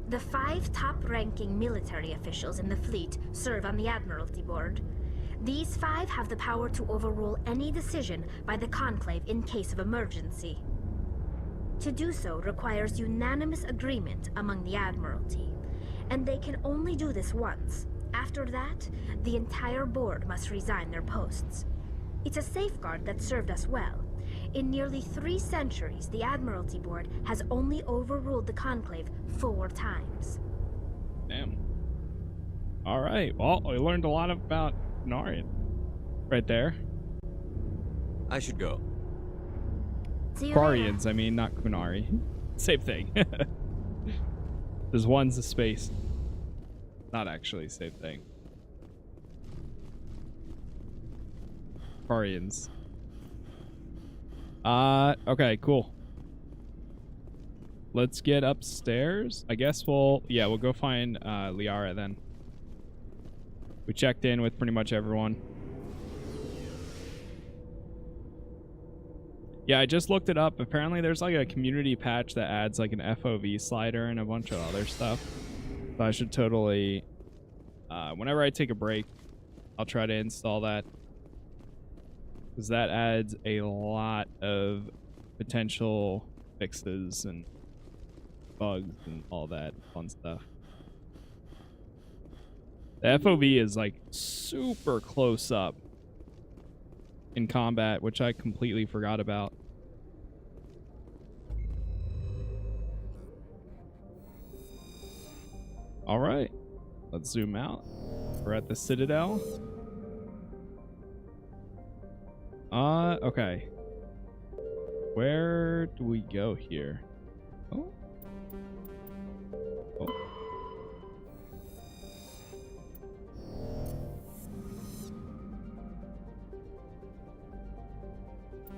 The 5 top-ranking military officials in the fleet serve on the Admiralty Board. These 5 have the power to overrule any decision by the Conclave in case of emergency. To do so requires unanimous agreement among the Admiralty, and they can only do this once. After that, the entire board must resign their posts. It's a safeguard that served us well. In nearly 3 centuries, the Admiralty Board has only overruled the Conclave 4 times. Damn. All right. Well, we learned a lot about Narian right there. I should go. Quarians, I mean, not Kunari. Same thing. There's one's a space. Not actually, same thing. Quarians. Okay, cool. Let's get upstairs. I guess we'll go find Liara then. We checked in with pretty much everyone. Yeah, I just looked it up. Apparently there's like a community patch that adds like an FOV slider and a bunch of other stuff. So I should totally, whenever I take a break, I'll try to install that. Because that adds a lot of potential fixes and bugs and all that fun stuff. The FOV is like super close up in combat, which I completely forgot about. All right, let's zoom out. We're at the Citadel. Okay. Where do we go here? Oh. Oh.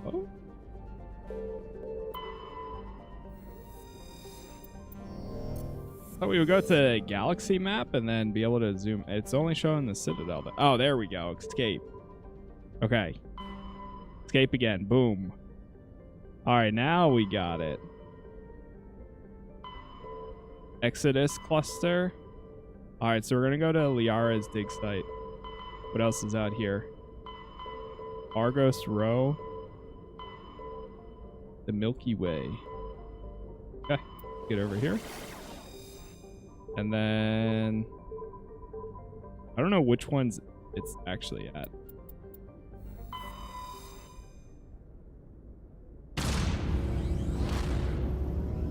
Oh. Thought we would go to the galaxy map and then be able to zoom. It's only showing the Citadel. Oh, there we go. Escape. Okay. Escape again. Boom. All right, now we got it. Exodus cluster. All right, so we're going to go to Liara's dig site. What else is out here? Argos Row. The Milky Way. Okay, get over here. And then I don't know which ones it's actually at.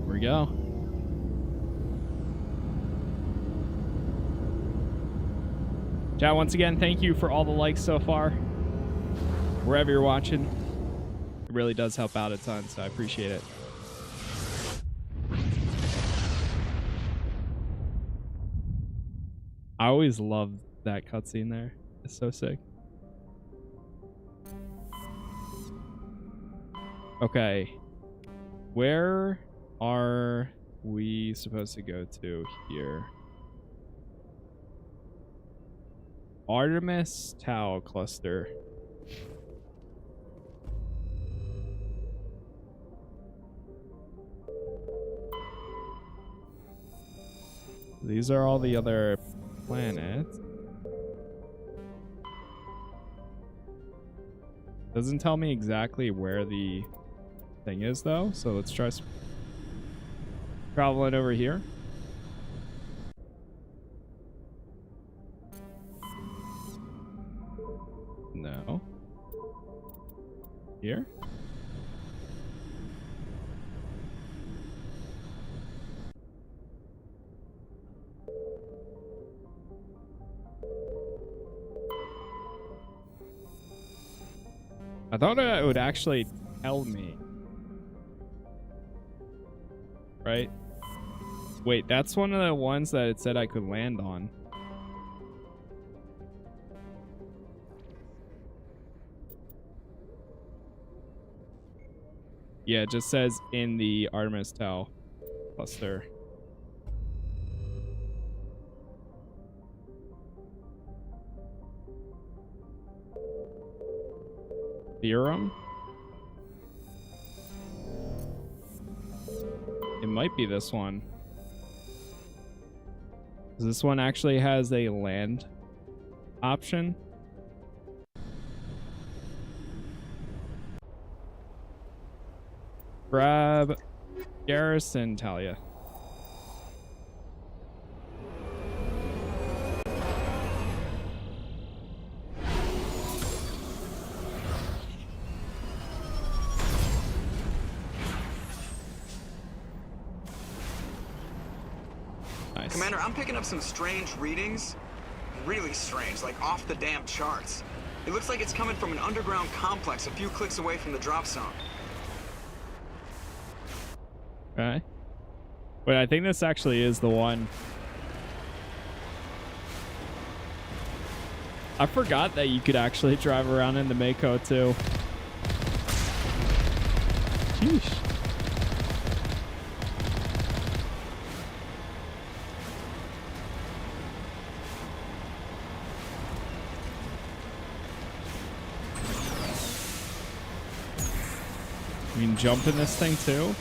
Here we go. Chat, once again, thank you for all the likes so far. Wherever you're watching, it really does help out a ton, so I appreciate it. I always loved that cutscene there. It's so sick. Okay. Where are we supposed to go to here? Artemis Tau cluster. These are all the other planets. Doesn't tell me exactly where the thing is though, so let's try traveling over here. No. Here? I thought it would actually tell me. Right? Wait, that's one of the ones that it said I could land on. Yeah, it just says in the Artemis Tau cluster. Therum? It might be this one. This one actually has a land option. Grab Garrison Talia. Nice. Commander, I'm picking up some strange readings. Really strange, like off the damn charts. It looks like it's coming from an underground complex a few clicks away from the drop zone. Okay. Wait, I think this actually is the one. I forgot that you could actually drive around in the Mako too. Sheesh. You can jump in this thing too?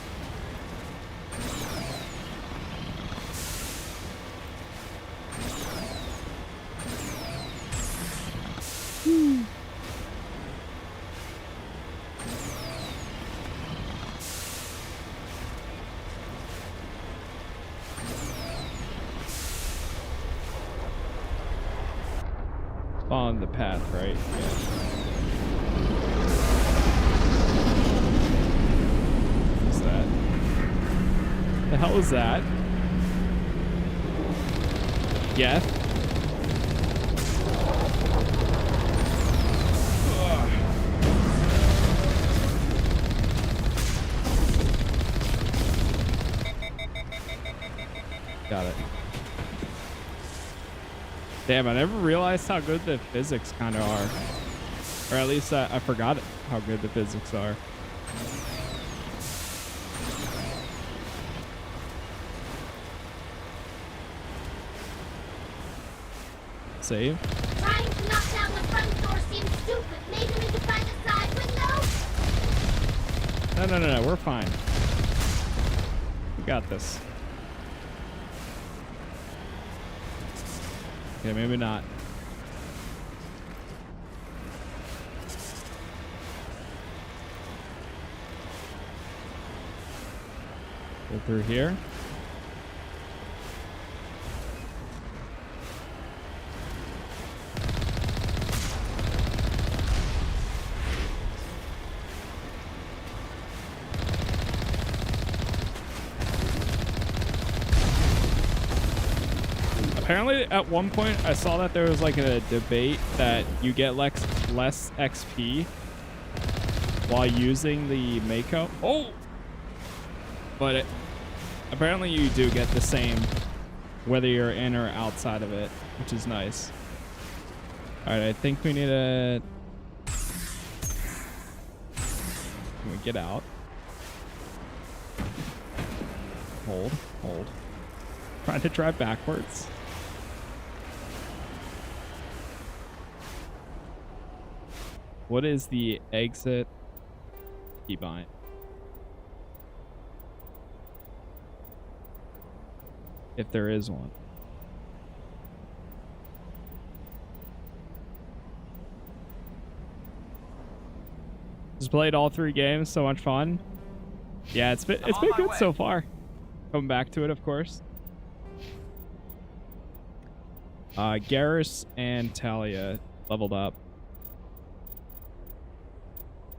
On the path, right? Yeah. What's that? The hell is that? Geth. Got it. Damn, I never realized how good the physics kind of are. Or at least I forgot how good the physics are. Save. Trying to knock down the front door seems stupid. Maybe we could find a side window? No, we're fine. We got this. Okay, maybe not. Go through here. Apparently, at one point, I saw that there was like a debate that you get less XP while using the Mako. Oh! But apparently you do get the same whether you're in or outside of it, which is nice. Alright, I think we need a... Can we get out? Hold. Trying to drive backwards. What is the exit keybind? If there is one. Just played all 3 games, so much fun. Yeah, it's been good so far. Coming back to it, of course. Garrus and Talia leveled up.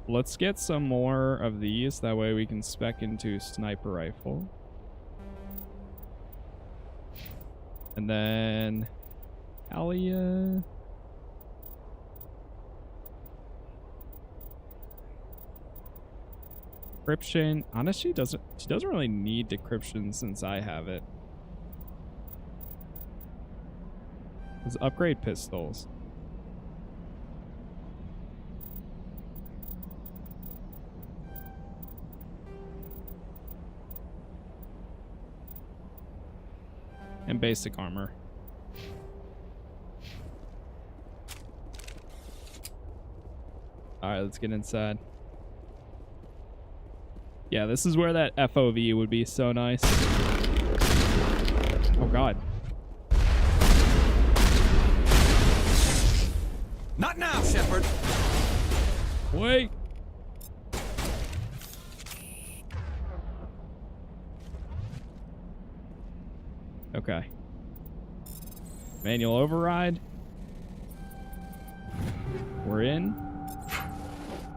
Let's get some more of these. That way we can spec into sniper rifle. And then Talia. Decryption. Honestly, she doesn't really need decryption since I have it. Let's upgrade pistols. And basic armor. Alright, let's get inside. Yeah, this is where that FOV would be so nice. Oh god. Not now, Shepard. Wait. Okay. Manual override. We're in.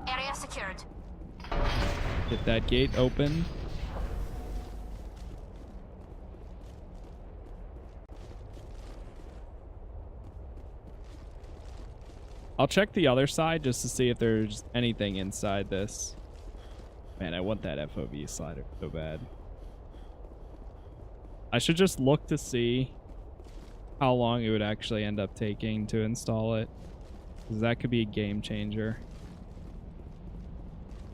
Area secured. Get that gate open. I'll check the other side just to see if there's anything inside this. Man, I want that FOV slider so bad. I should just look to see how long it would actually end up taking to install it, because that could be a game changer.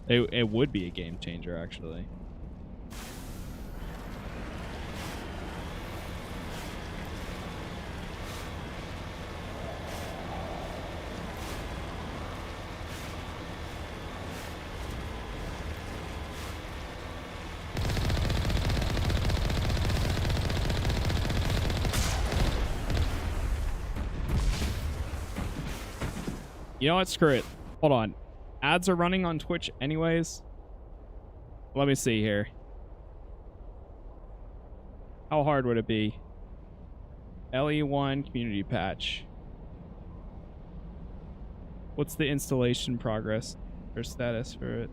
It would be a game changer, actually. You know what? Screw it. Hold on. Ads are running on Twitch anyways. Let me see here. How hard would it be? LE1 community patch. What's the installation progress or status for it?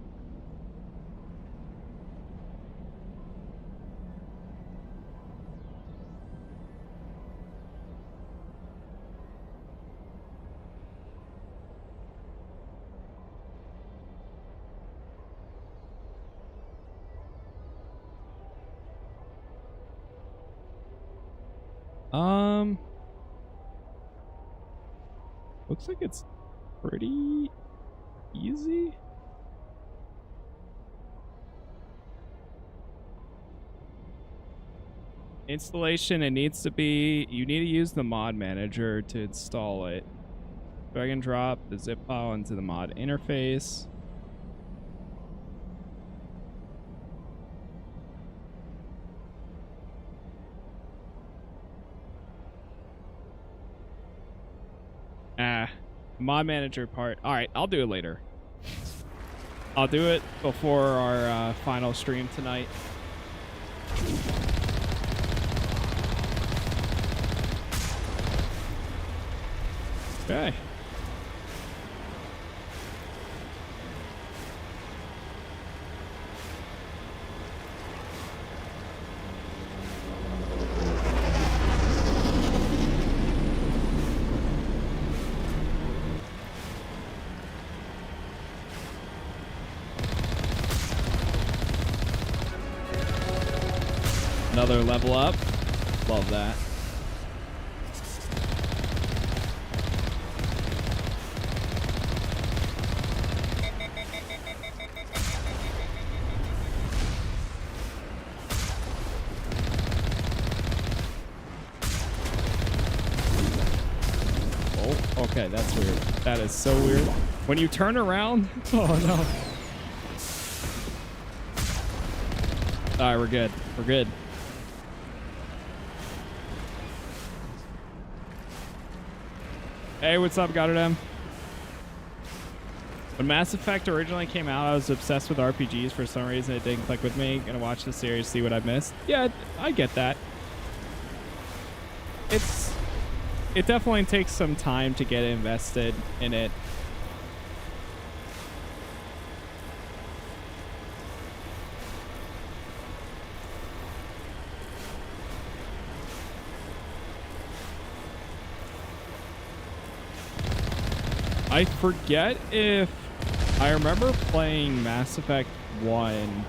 Looks like it's pretty easy. Installation, it needs to be, you need to use the mod manager to install it. Drag and drop the zip file into the mod interface. Mod manager part. All right, I'll do it later. I'll do it before our final stream tonight. Okay. Another level up. Love that. Oh, okay, that's weird. That is so weird. When you turn around, oh no. All right, we're good. We're good. Hey, what's up, Goddardem? When Mass Effect originally came out, I was obsessed with RPGs. For some reason, it didn't click with me. Gonna watch the series, see what I missed. Yeah, I get that. It definitely takes some time to get invested in it. I forget if I remember playing Mass Effect 1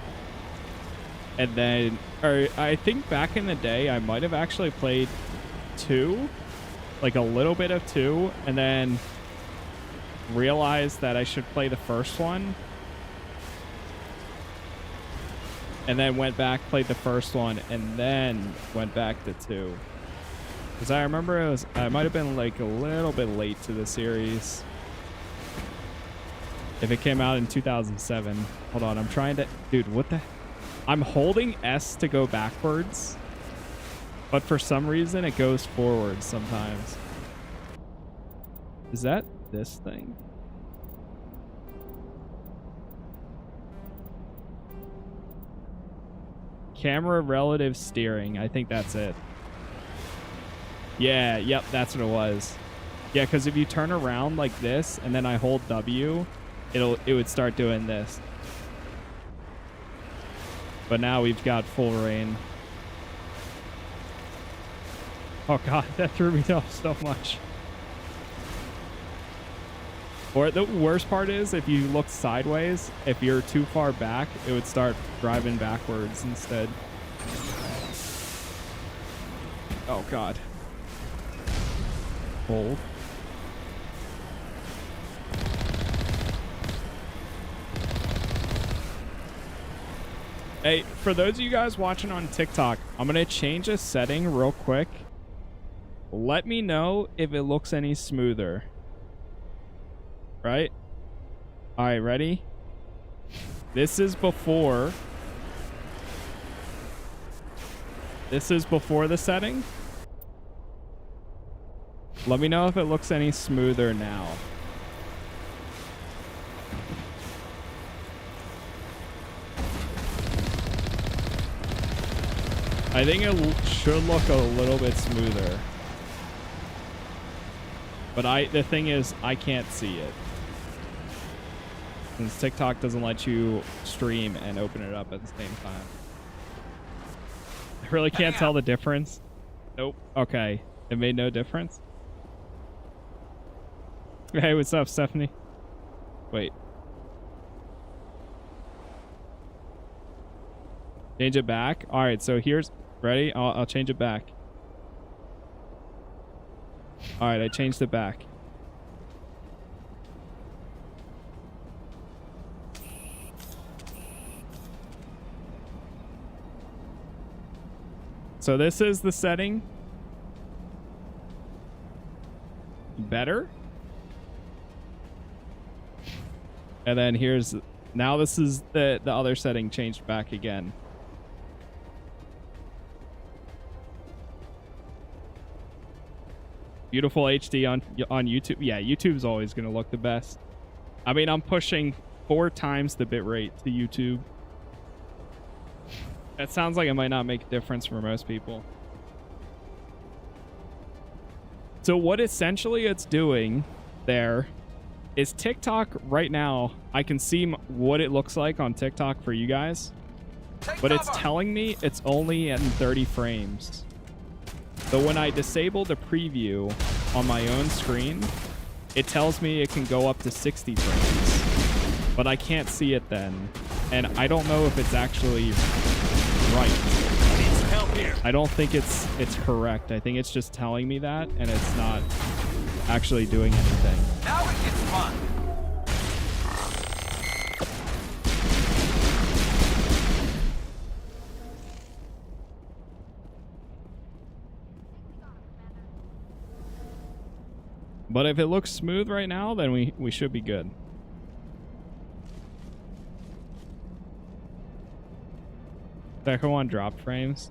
and then, or I think back in the day I might have actually played 2, like a little bit of 2, and then realized that I should play the first one, and then went back, played the first one, and then went back to 2. Because I remember I might have been like a little bit late to the series. If it came out in 2007. Hold on, I'm trying to... Dude, what the... I'm holding S to go backwards. But for some reason, it goes forward sometimes. Is that this thing? Camera relative steering. I think that's it. Yeah, yep, that's what it was. Yeah, because if you turn around like this, and then I hold W... it would start doing this. But now we've got full rain. Oh god, that threw me off so much. Or the worst part is, if you look sideways, if you're too far back, it would start driving backwards instead. Oh god. Hold. Hey, for those of you guys watching on TikTok, I'm going to change a setting real quick. Let me know if it looks any smoother. Right? All right, ready? This is before. This is before the setting. Let me know if it looks any smoother now. I think it should look a little bit smoother. But the thing is, I can't see it. Since TikTok doesn't let you stream and open it up at the same time. I really can't tell the difference. Nope. Okay. It made no difference. Hey, what's up, Stephanie? Wait. Change it back? Alright, so here's... Ready? I'll change it back. All right, I changed it back. So this is the setting. Better. And then here's, now this is the other setting changed back again. Beautiful HD on YouTube. Yeah, YouTube's always going to look the best. I mean, I'm pushing 4 times the bitrate to YouTube. That sounds like it might not make a difference for most people. So what essentially it's doing there is TikTok right now, I can see what it looks like on TikTok for you guys, but it's telling me it's only at 30 frames. So when I disable the preview on my own screen, it tells me it can go up to 60 frames, but I can't see it then. And I don't know if it's actually right. I need some help here. I don't think it's correct. I think it's just telling me that, and it's not actually doing anything. Now it gets fun. But if it looks smooth right now, then we should be good. Second one drop frames.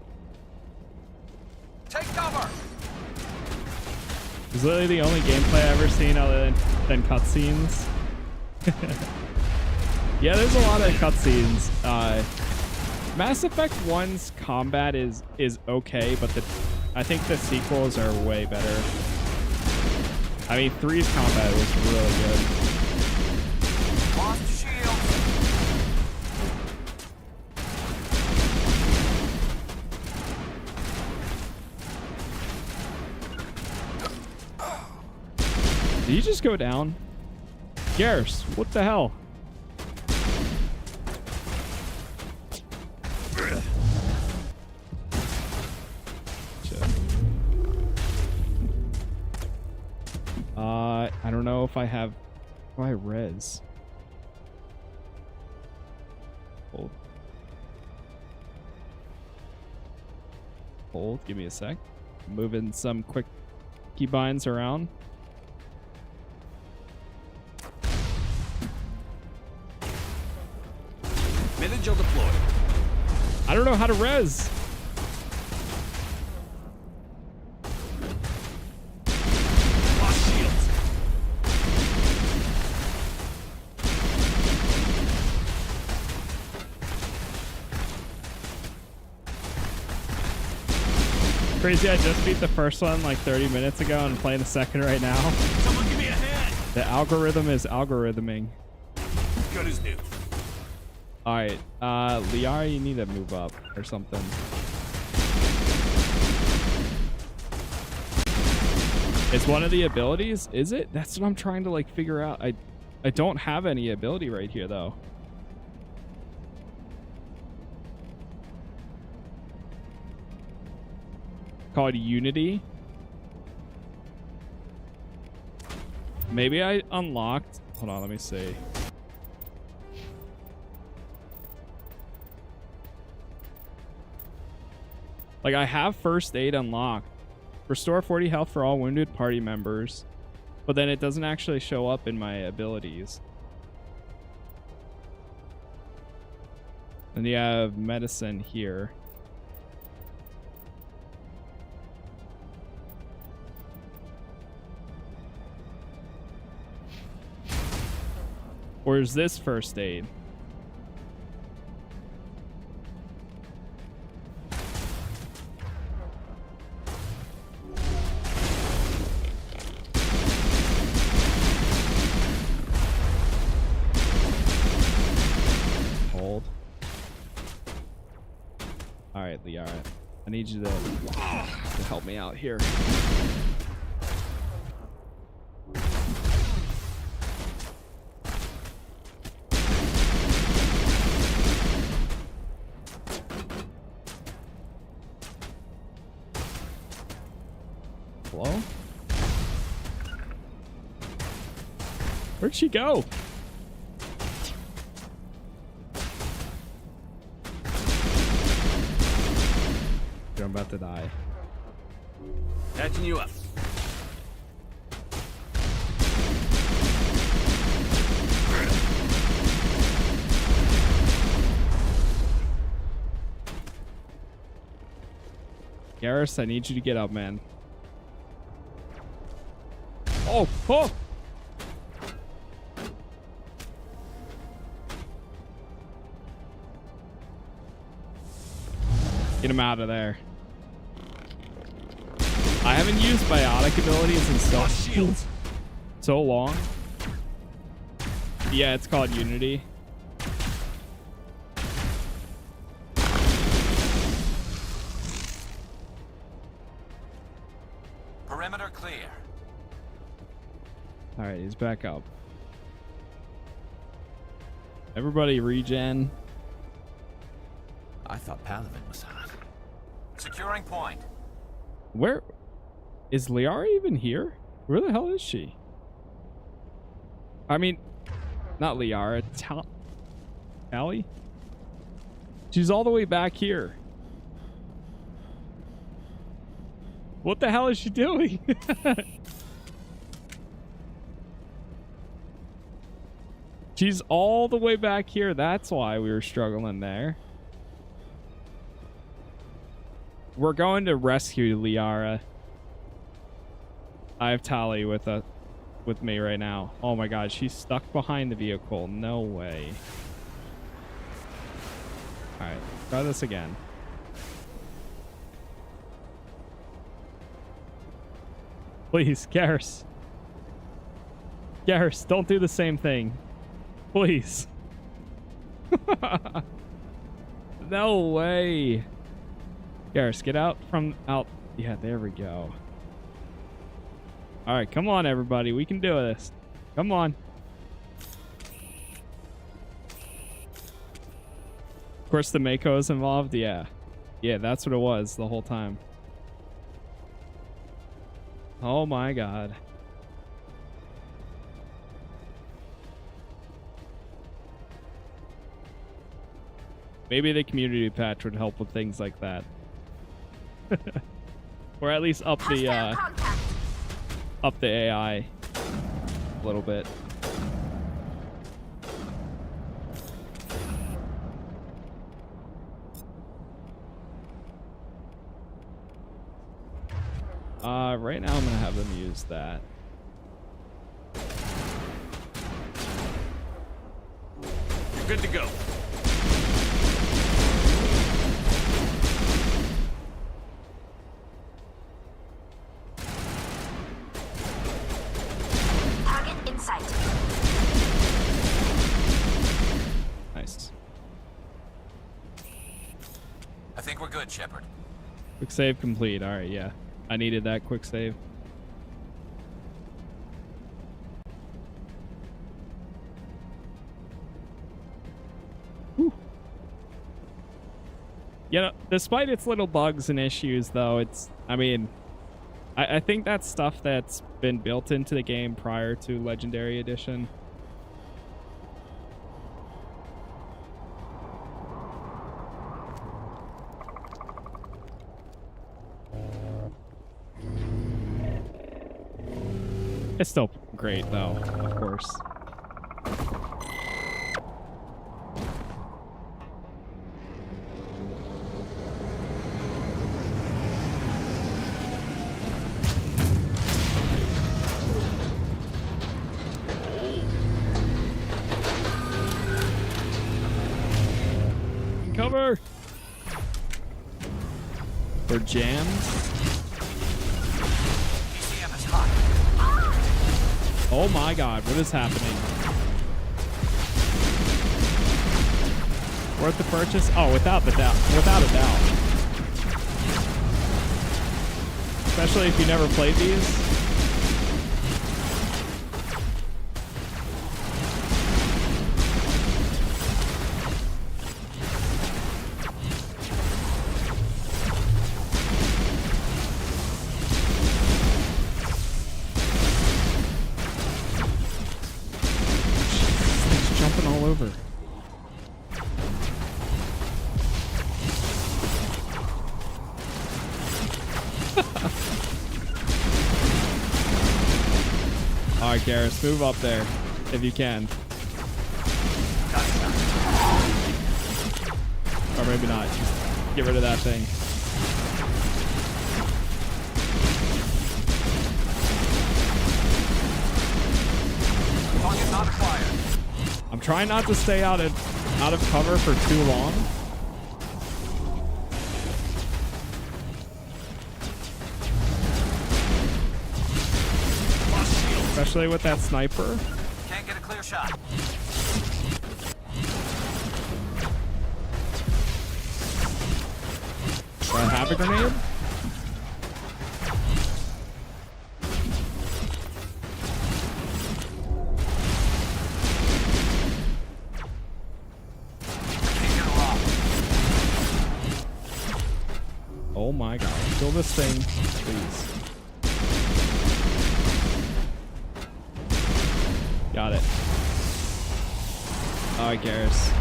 Take cover. It's literally the only gameplay I've ever seen other than cutscenes. Yeah, there's a lot of cutscenes. Mass Effect 1's combat is okay, but I think the sequels are way better. I mean, 3's combat was really good. Lost shield. Did you just go down? Garrus, what the hell? I don't know if I have... Oh, I res. Hold. Hold, give me a sec. Moving some quick keybinds around. Minigel deployed. I don't know how to res. Lost shields. Crazy, I just beat the first one like 30 minutes ago and I'm playing the second right now. Someone give me a hand. The algorithm is algorithming. Good as new. Alright, Liara, you need to move up or something. It's one of the abilities, is it? That's what I'm trying to like figure out. I don't have any ability right here though. Called Unity. Maybe I unlocked. Hold on, let me see. Like, I have first aid unlocked. Restore 40 health for all wounded party members. But then it doesn't actually show up in my abilities. And you have medicine here. Or is this first aid? Hold. All right, Liara. I need you to help me out here. Hello? Where'd she go? I'm about to die. Catching you up. Garrus, I need you to get up, man. Oh, oh! Get him out of there. I haven't used biotic abilities in so long. Yeah, it's called Unity. Perimeter clear. All right, he's back up. Everybody regen. I thought Paladin was on. Securing point. Where is Liara even here? Where the hell is she? I mean, not Liara, Tally? She's all the way back here. What the hell is she doing? She's all the way back here. That's why we were struggling there. We're going to rescue Liara. I have Tali with me right now. Oh my god, she's stuck behind the vehicle. No way. Alright, try this again. Please, Garrus. Garrus, don't do the same thing. Please. No way. Garrus, get out. Yeah, there we go. All right, come on, everybody. We can do this. Come on. Of course, the Mako is involved. Yeah. Yeah, that's what it was the whole time. Oh, my God. Maybe the community patch would help with things like that. Or at least up the AI a little bit. Right now I'm gonna have them use that. You're good to go. Target in sight. Nice. I think we're good, Shepard. Quick save complete. All right, yeah. I needed that quick save. Whew. You know, despite its little bugs and issues, though, I think that's stuff that's been built into the game prior to Legendary Edition. It's still great, though, of course. Cover! For jams? Oh my god, what is happening? Worth the purchase? Oh, without a doubt. Especially if you never played these. Garrus, move up there if you can. Or maybe not. Just get rid of that thing. I'm trying not to stay out of cover for too long. Especially with that sniper. Can't get a clear shot. Do I have a grenade? Oh my god. Kill this thing, please. Got it. Alright, Garrus.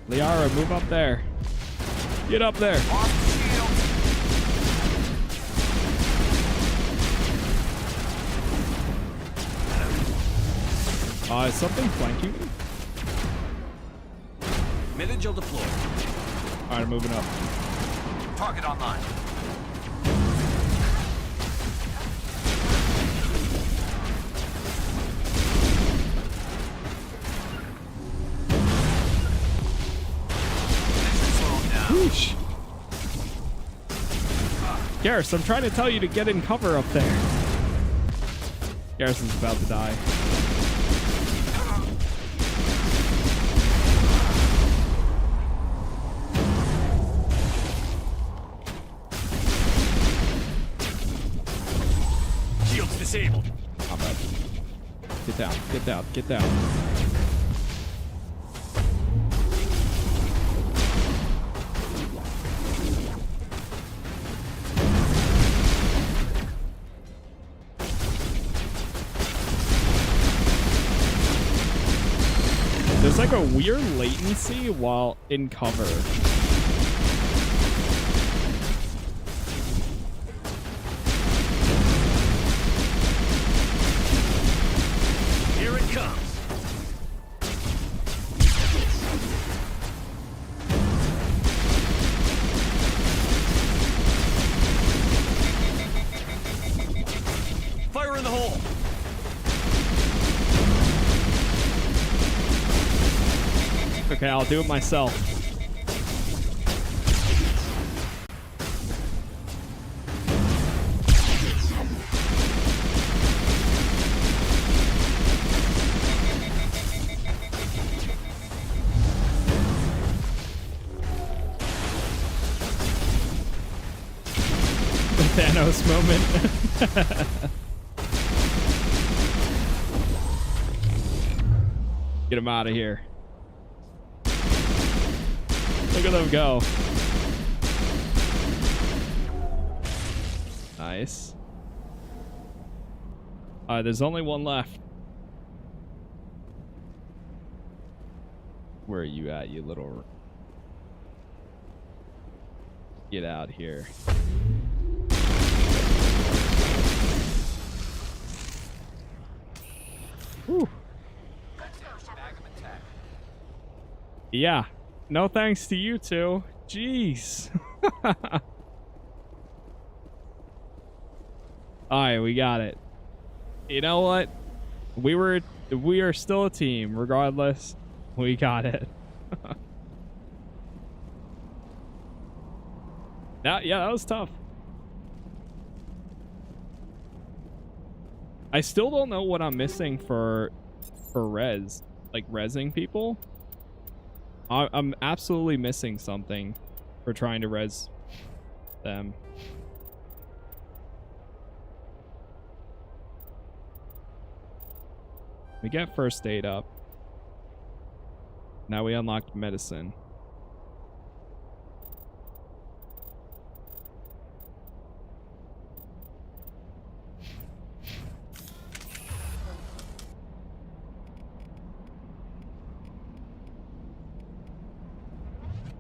Liara, move up there. Get up there. Is something flanking me? Mitigil deployed. Alright, I'm moving up. Target online. Whoosh. Garrus, I'm trying to tell you to get in cover up there. Garrus is about to die. Shield's disabled. How bad? Get down, get down, get down. There's like a weird latency while in cover. Here it comes. Fire in the hole. Okay, I'll do it myself. The Thanos moment. Get him out of here. Look at them go. Nice. There's only one left. Where are you at, you little... Get out here. Whew. Yeah. No thanks to you two. Jeez. Alright, we got it. You know what? We are still a team, regardless. We got it. Yeah, that was tough. I still don't know what I'm missing for res. Like, resing people. I'm absolutely missing something for trying to res them. We get first aid up. Now we unlocked medicine.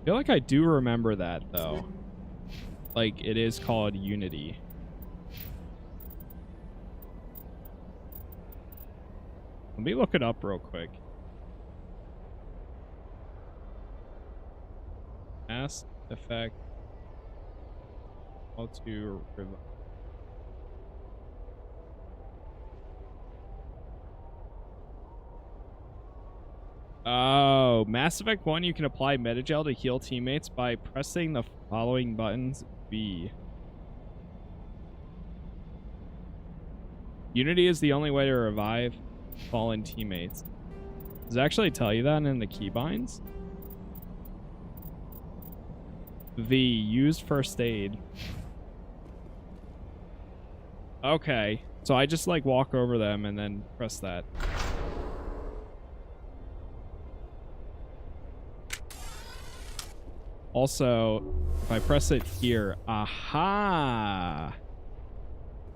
feel like I do remember that, though. Like, it is called Unity. Let me look it up real quick. Mass Effect. How to revive. Oh, Mass Effect 1, you can apply Metagel to heal teammates by pressing the following buttons. B. Unity is the only way to revive fallen teammates. Does it actually tell you that in the keybinds? V. Used first aid. Okay. So I just like walk over them and then press that. Also, if I press it here, aha!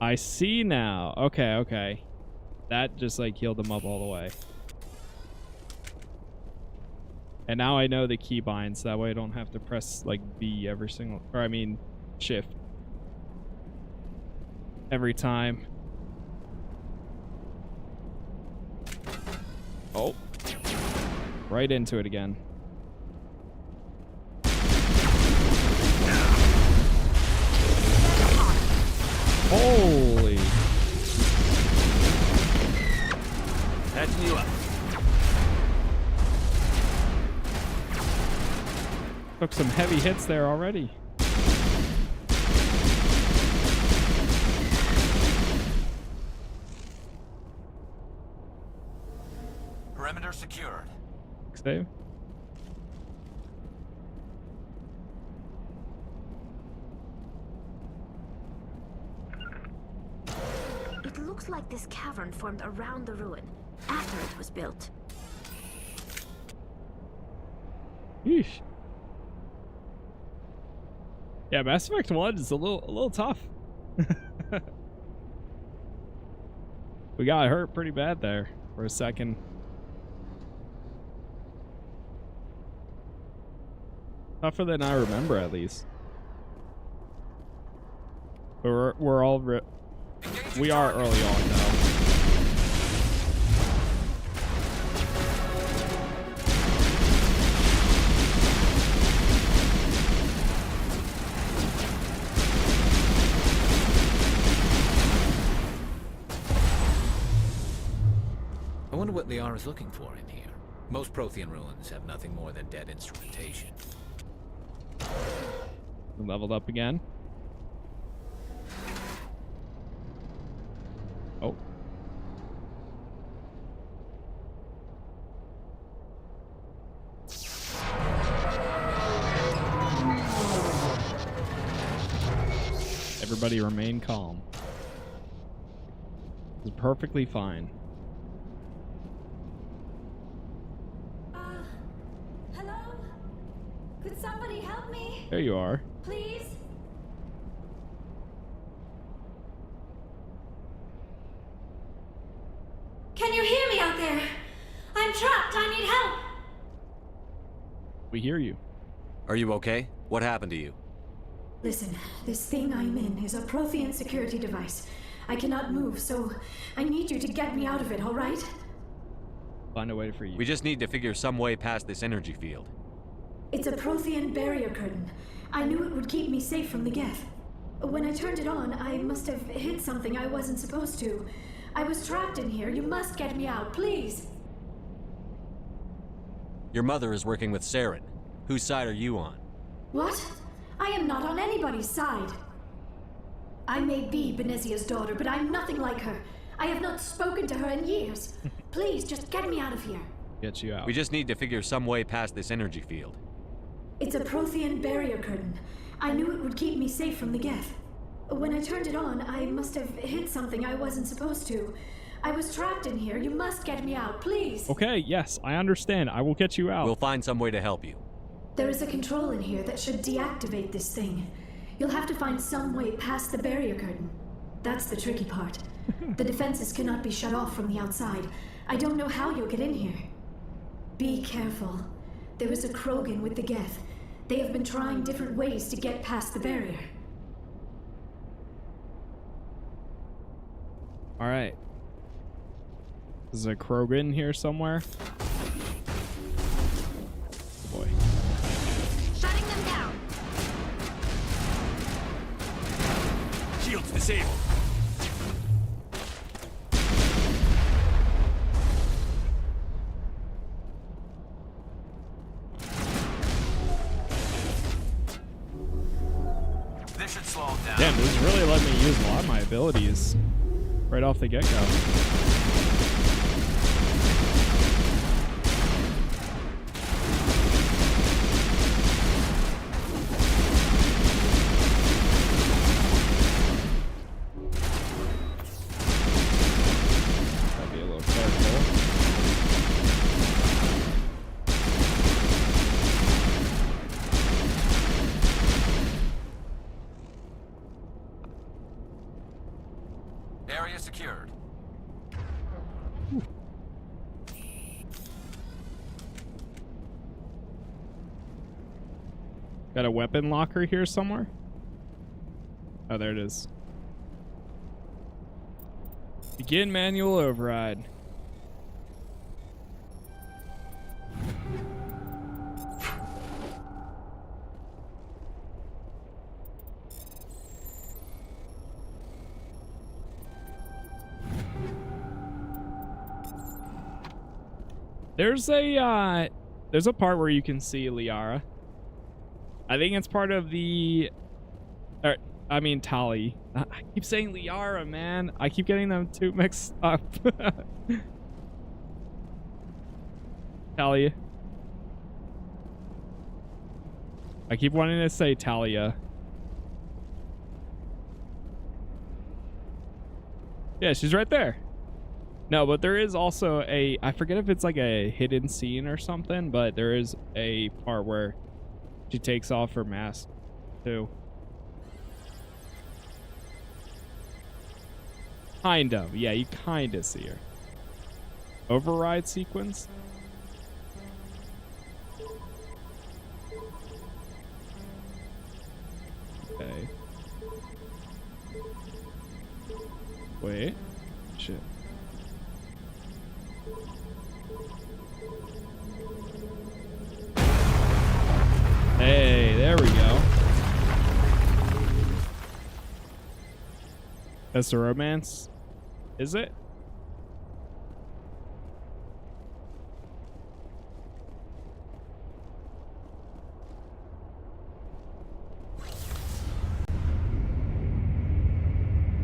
I see now. Okay, okay. That just like healed them up all the way. And now I know the keybinds, so that way I don't have to press like B every single, or I mean shift every time. Oh. Right into it again. Holy. Patching you up. Took some heavy hits there already. Perimeter secured. Save. It looks like this cavern formed around the ruin, after it was built. Yeesh. Yeah, Mass Effect 1 is a little tough. We got hurt pretty bad there for a second. Tougher than I remember, at least. But we're all we are early on now. I wonder what Liara's looking for in here. Most Prothean ruins have nothing more than dead instrumentation. Leveled up again. Oh. Everybody remain calm. It's perfectly fine. Hello? Could somebody help me? There you are. Please? Can you hear me out there? I'm trapped. I need help. We hear you. Are you okay? What happened to you? Listen, this thing I'm in is a Prothean security device. I cannot move, so I need you to get me out of it, all right? Find a way for you. We just need to figure some way past this energy field. It's a Prothean barrier curtain. I knew it would keep me safe from the Geth. When I turned it on, I must have hit something I wasn't supposed to. I was trapped in here. You must get me out, please. Your mother is working with Saren. Whose side are you on? What? I am not on anybody's side. I may be Benezia's daughter, but I'm nothing like her. I have not spoken to her in years. Please, just get me out of here. Get you out. We just need to figure some way past this energy field. It's a Prothean barrier curtain. I knew it would keep me safe from the Geth. When I turned it on, I must have hit something I wasn't supposed to. I was trapped in here. You must get me out, please. Okay, yes, I understand. I will get you out. We'll find some way to help you. There is a control in here that should deactivate this thing. You'll have to find some way past the barrier curtain. That's the tricky part. The defenses cannot be shut off from the outside. I don't know how you'll get in here. Be careful. There is a Krogan with the Geth. They have been trying different ways to get past the barrier. All right. Is a Krogan here somewhere? Boy. Shutting them down. Shields disabled. This should slow them down. Damn, this is really letting me use a lot of my abilities right off the get-go. Area secured. Got a weapon locker here somewhere? Oh, there it is. Begin manual override. There's a part where you can see Liara. I think it's part of the, I mean Tali. I keep saying Liara, man. I keep getting them two mixed up. Talia. I keep wanting to say Talia. Yeah, she's right there. No, but there is also a, I forget if it's like a hidden scene or something, but there is a part where she takes off her mask too. Kind of. Yeah, you kind of see her. Override sequence? Okay. Wait. Shit. Hey, there we go. That's the romance? Is it?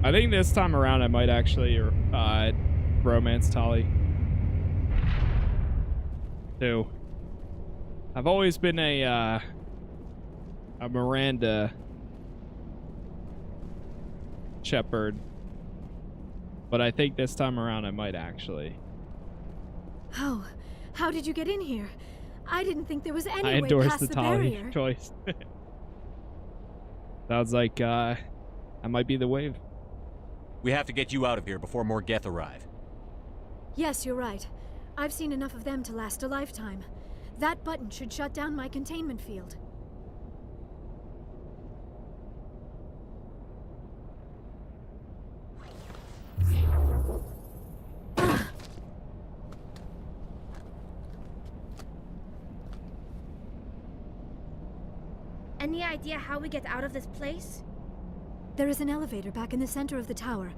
I think this time around I might actually romance Tali. Too. I've always been a Miranda shepherd, but I think this time around I might actually. How did you get in here? I didn't think there was any I way endorse past the the Tali barrier. choice. Sounds like I might be the wave. We have to get you out of here before more Geth arrive. Yes, you're right. I've seen enough of them to last a lifetime. That button should shut down my containment field. Any idea how we get out of this place? There is an elevator back in the center of the tower.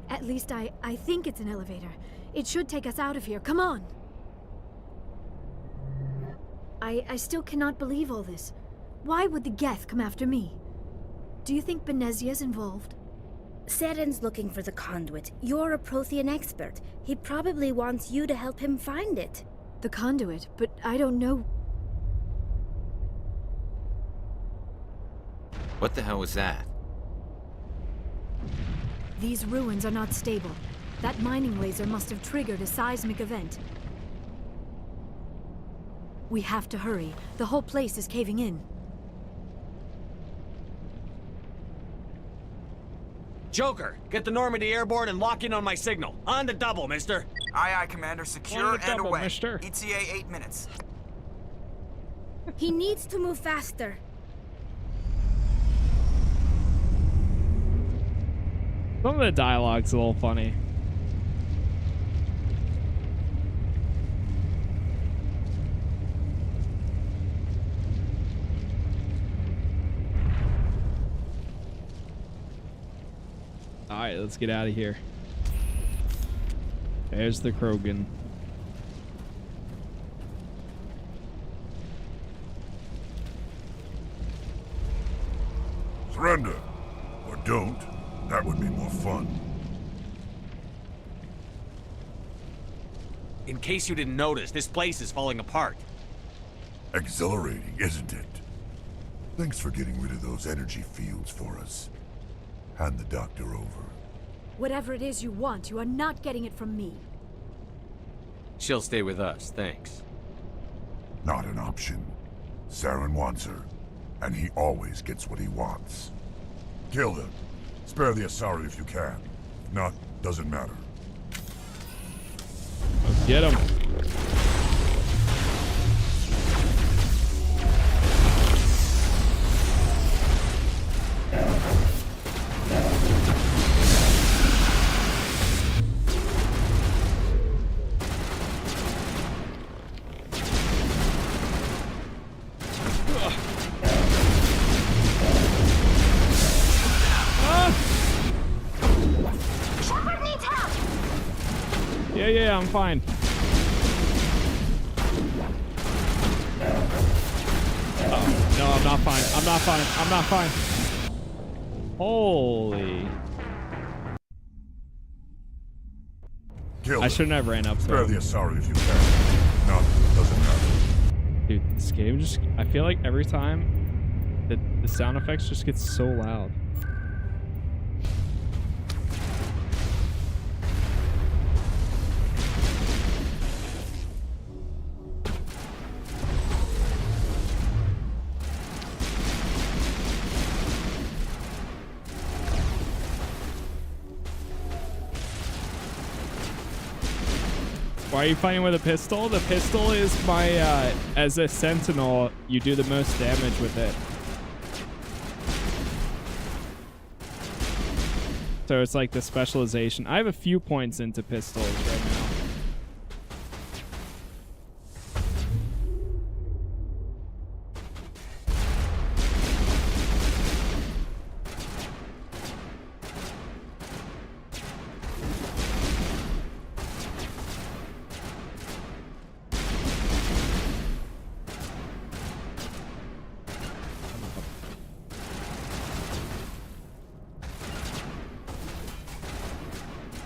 At least I think it's an elevator. It should take us out of here. Come on! I still cannot believe all this. Why would the Geth come after me? Do you think Benezia's involved? Saren's looking for the conduit. You're a Prothean expert. He probably wants you to help him find it. The conduit? But I don't know. What the hell was that? These ruins are not stable. That mining laser must have triggered a seismic event. We have to hurry. The whole place is caving in. Joker, get the Normandy airborne and lock in on my signal. On the double, mister. Aye, aye, Commander. Secure On the and double, away. mister. ETA 8 minutes. He needs to move faster. Some of the dialogue's a little funny. All right, let's get out of here. There's the Krogan. Surrender. Or don't. That would be more fun. In case you didn't notice, this place is falling apart. Exhilarating, isn't it? Thanks for getting rid of those energy fields for us. Hand the doctor over. Whatever it is you want, you are not getting it from me. She'll stay with us, thanks. Not an option. Saren wants her, and he always gets what he wants. Kill him. Spare the Asari if you can. If not, doesn't matter. Let's get him. Yeah, I'm fine. Oh, no, I'm not fine. I'm not fine. I'm not fine. Holy. Kill I shouldn't have ran up Spare there. the Asari if you can. No, doesn't matter. Dude, this game just... I feel like every time the sound effects just get so loud. Why are you fighting with a pistol? The pistol is my, as a sentinel, you do the most damage with it. So it's like the specialization. I have a few points into pistols right now.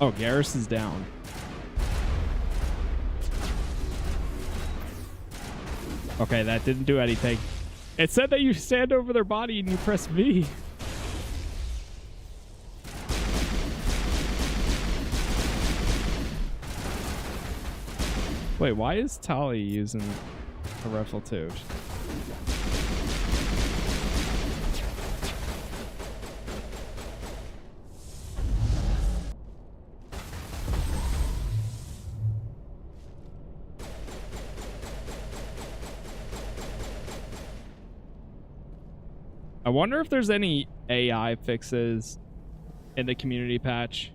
Oh, Garrus is down. Okay, that didn't do anything. It said that you stand over their body and you press V. Wait, why is Tali using a rifle too? I wonder if there's any AI fixes in the community patch.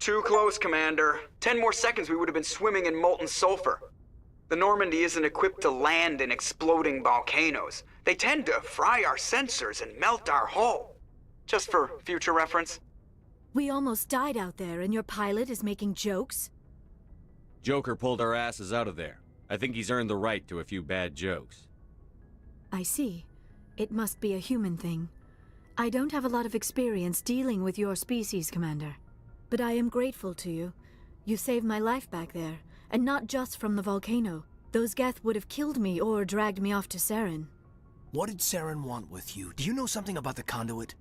Too close, Commander. 10 more seconds we would have been swimming in molten sulfur. The Normandy isn't equipped to land in exploding volcanoes. They tend to fry our sensors and melt our hull. Just for future reference. We almost died out there, and your pilot is making jokes? Joker pulled our asses out of there. I think he's earned the right to a few bad jokes. I see. It must be a human thing. I don't have a lot of experience dealing with your species, Commander. But I am grateful to you. You saved my life back there, and not just from the volcano. Those Geth would have killed me or dragged me off to Saren. What did Saren want with you? Do you know something about the conduit?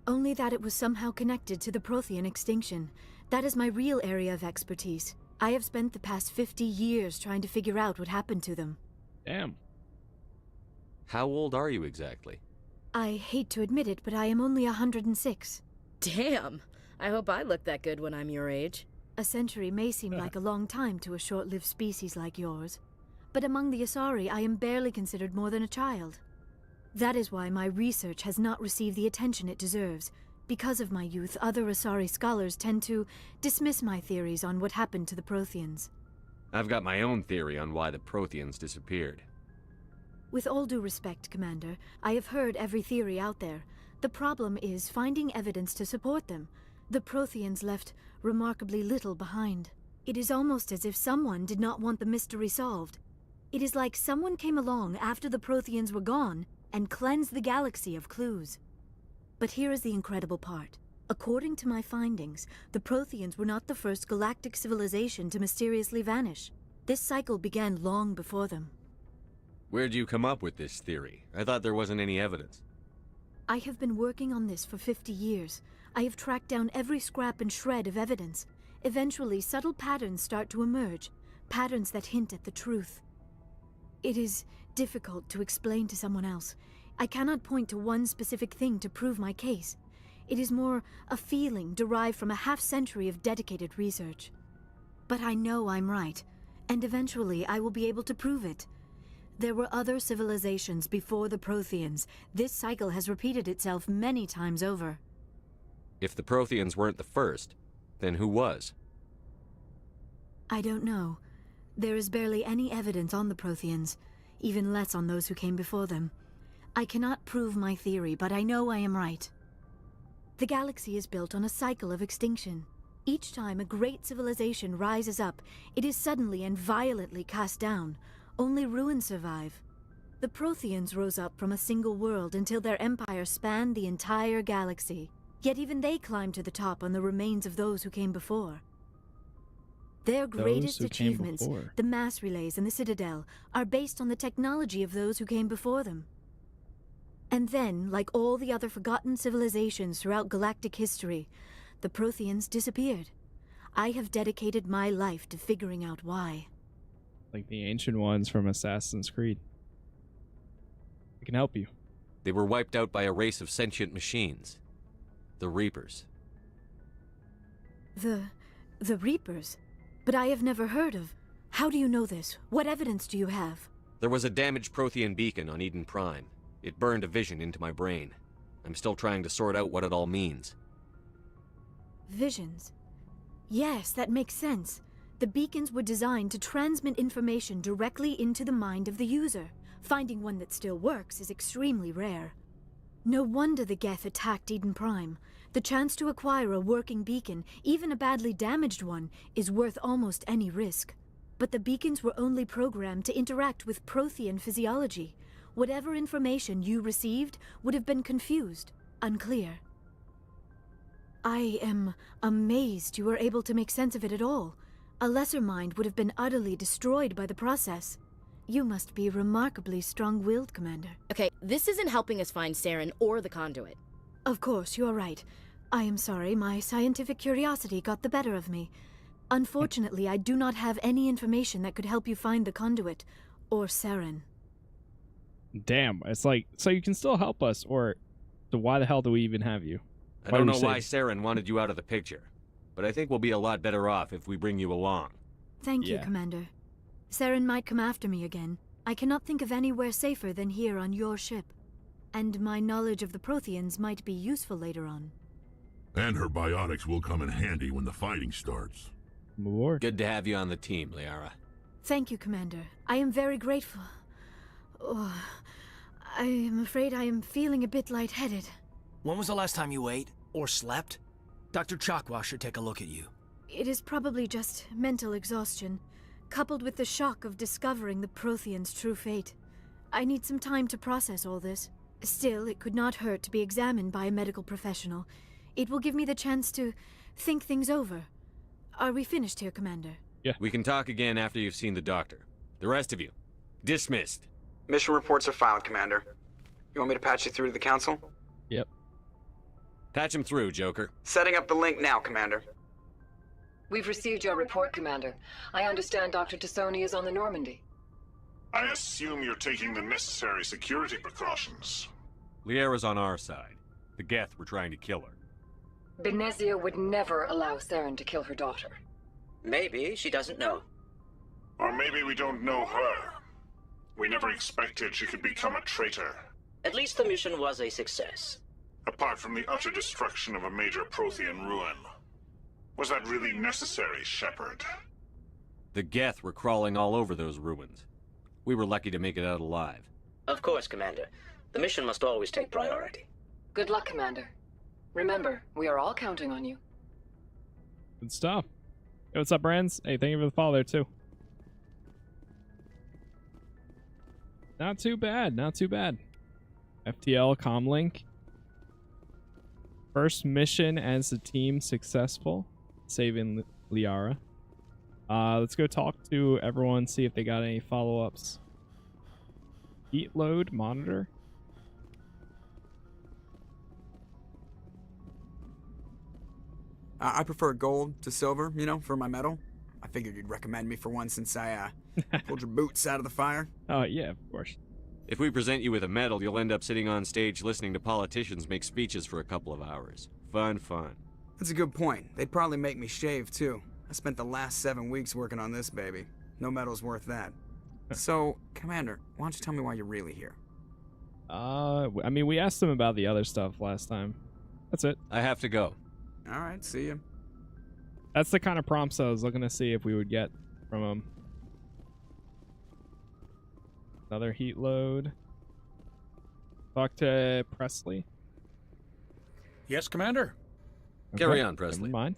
Only that it was somehow connected to the Prothean extinction. That is my real area of expertise. I have spent the past 50 years trying to figure out what happened to them. Damn. How old are you exactly? I hate to admit it, but I am only 106. Damn! I hope I look that good when I'm your age. A century may seem like a long time to a short-lived species like yours, but among the Asari I am barely considered more than a child. That is why my research has not received the attention it deserves. Because of my youth, other Asari scholars tend to dismiss my theories on what happened to the Protheans. I've got my own theory on why the Protheans disappeared. With all due respect, Commander, I have heard every theory out there. The problem is finding evidence to support them. The Protheans left remarkably little behind. It is almost as if someone did not want the mystery solved. It is like someone came along after the Protheans were gone and cleansed the galaxy of clues. But here is the incredible part. According to my findings, the Protheans were not the first galactic civilization to mysteriously vanish. This cycle began long before them. Where'd you come up with this theory? I thought there wasn't any evidence. I have been working on this for 50 years. I have tracked down every scrap and shred of evidence. Eventually, subtle patterns start to emerge, patterns that hint at the truth. It is difficult to explain to someone else. I cannot point to one specific thing to prove my case. It is more a feeling derived from a half-century of dedicated research. But I know I'm right, and eventually I will be able to prove it. There were other civilizations before the Protheans. This cycle has repeated itself many times over. If the Protheans weren't the first, then who was? I don't know. There is barely any evidence on the Protheans, even less on those who came before them. I cannot prove my theory, but I know I am right. The galaxy is built on a cycle of extinction. Each time a great civilization rises up, it is suddenly and violently cast down. Only ruins survive. The Protheans rose up from a single world until their empire spanned the entire galaxy. Yet even they climbed to the top on the remains of those who came before. Their greatest achievements, the mass relays and the Citadel, are based on the technology of those who came before them. And then, like all the other forgotten civilizations throughout galactic history, the Protheans disappeared. I have dedicated my life to figuring out why. Like the ancient ones from Assassin's Creed. I can help you. They were wiped out by a race of sentient machines. The Reapers. The Reapers? But I have never heard of. How do you know this? What evidence do you have? There was a damaged Prothean beacon on Eden Prime. It burned a vision into my brain. I'm still trying to sort out what it all means. Visions? Yes, that makes sense. The beacons were designed to transmit information directly into the mind of the user. Finding one that still works is extremely rare. No wonder the Geth attacked Eden Prime. The chance to acquire a working beacon, even a badly damaged one, is worth almost any risk. But the beacons were only programmed to interact with Prothean physiology. Whatever information you received would have been confused, unclear. I am amazed you were able to make sense of it at all. A lesser mind would have been utterly destroyed by the process. You must be remarkably strong-willed, Commander. Okay, this isn't helping us find Saren or the conduit. Of course, you are right. I am sorry, my scientific curiosity got the better of me. Unfortunately, I do not have any information that could help you find the conduit, or Saren. Damn, it's like, so you can still help us, or so why the hell do we even have you? I don't know why Saren wanted you out of the picture, but I think we'll be a lot better off if we bring you along. Thank you, Commander. Saren might come after me again. I cannot think of anywhere safer than here on your ship. And my knowledge of the Protheans might be useful later on. And her biotics will come in handy when the fighting starts. More. Good to have you on the team, Liara. Thank you, Commander. I am very grateful. Oh, I am afraid I am feeling a bit lightheaded. When was the last time you ate or slept? Dr. Chakwa should take a look at you. It is probably just mental exhaustion, coupled with the shock of discovering the Protheans' true fate. I need some time to process all this. Still, it could not hurt to be examined by a medical professional. It will give me the chance to think things over. Are we finished here, Commander? Yeah. We can talk again after you've seen the doctor. The rest of you, dismissed. Mission reports are filed, Commander. You want me to patch you through to the Council? Yep. Patch him through, Joker. Setting up the link now, Commander. We've received your report, Commander. I understand Dr. Tassoni is on the Normandy. I assume you're taking the necessary security precautions. Liara's on our side. The Geth were trying to kill her. Benezia would never allow Saren to kill her daughter. Maybe she doesn't know. Or maybe we don't know her. We never expected she could become a traitor. At least the mission was a success. Apart from the utter destruction of a major Prothean ruin. Was that really necessary, Shepard? The Geth were crawling all over those ruins. We were lucky to make it out alive. Of course, Commander. The mission must always take priority. Good luck, Commander. Remember, we are all counting on you. Good stuff. Hey, what's up, Brands? Hey, thank you for the follow there, too. Not too bad, not too bad. FTL Comlink. First mission as a team successful. Saving Liara. Let's go talk to everyone, see if they got any follow-ups. Heat load monitor. I prefer gold to silver, you know, for my medal. I figured you'd recommend me for one since I pulled your boots out of the fire. Oh, yeah, of course. If we present you with a medal, you'll end up sitting on stage listening to politicians make speeches for a couple of hours. Fun, fun. That's a good point. They'd probably make me shave, too. I spent the last 7 weeks working on this baby. No medal's worth that. So, Commander, why don't you tell me why you're really here? I mean, we asked them about the other stuff last time. That's it. I have to go. All right, see ya. That's the kind of prompts I was looking to see if we would get from them. Another heat load. Talk to Presley. Yes, Commander. Okay. Carry on, Presley. Never mind.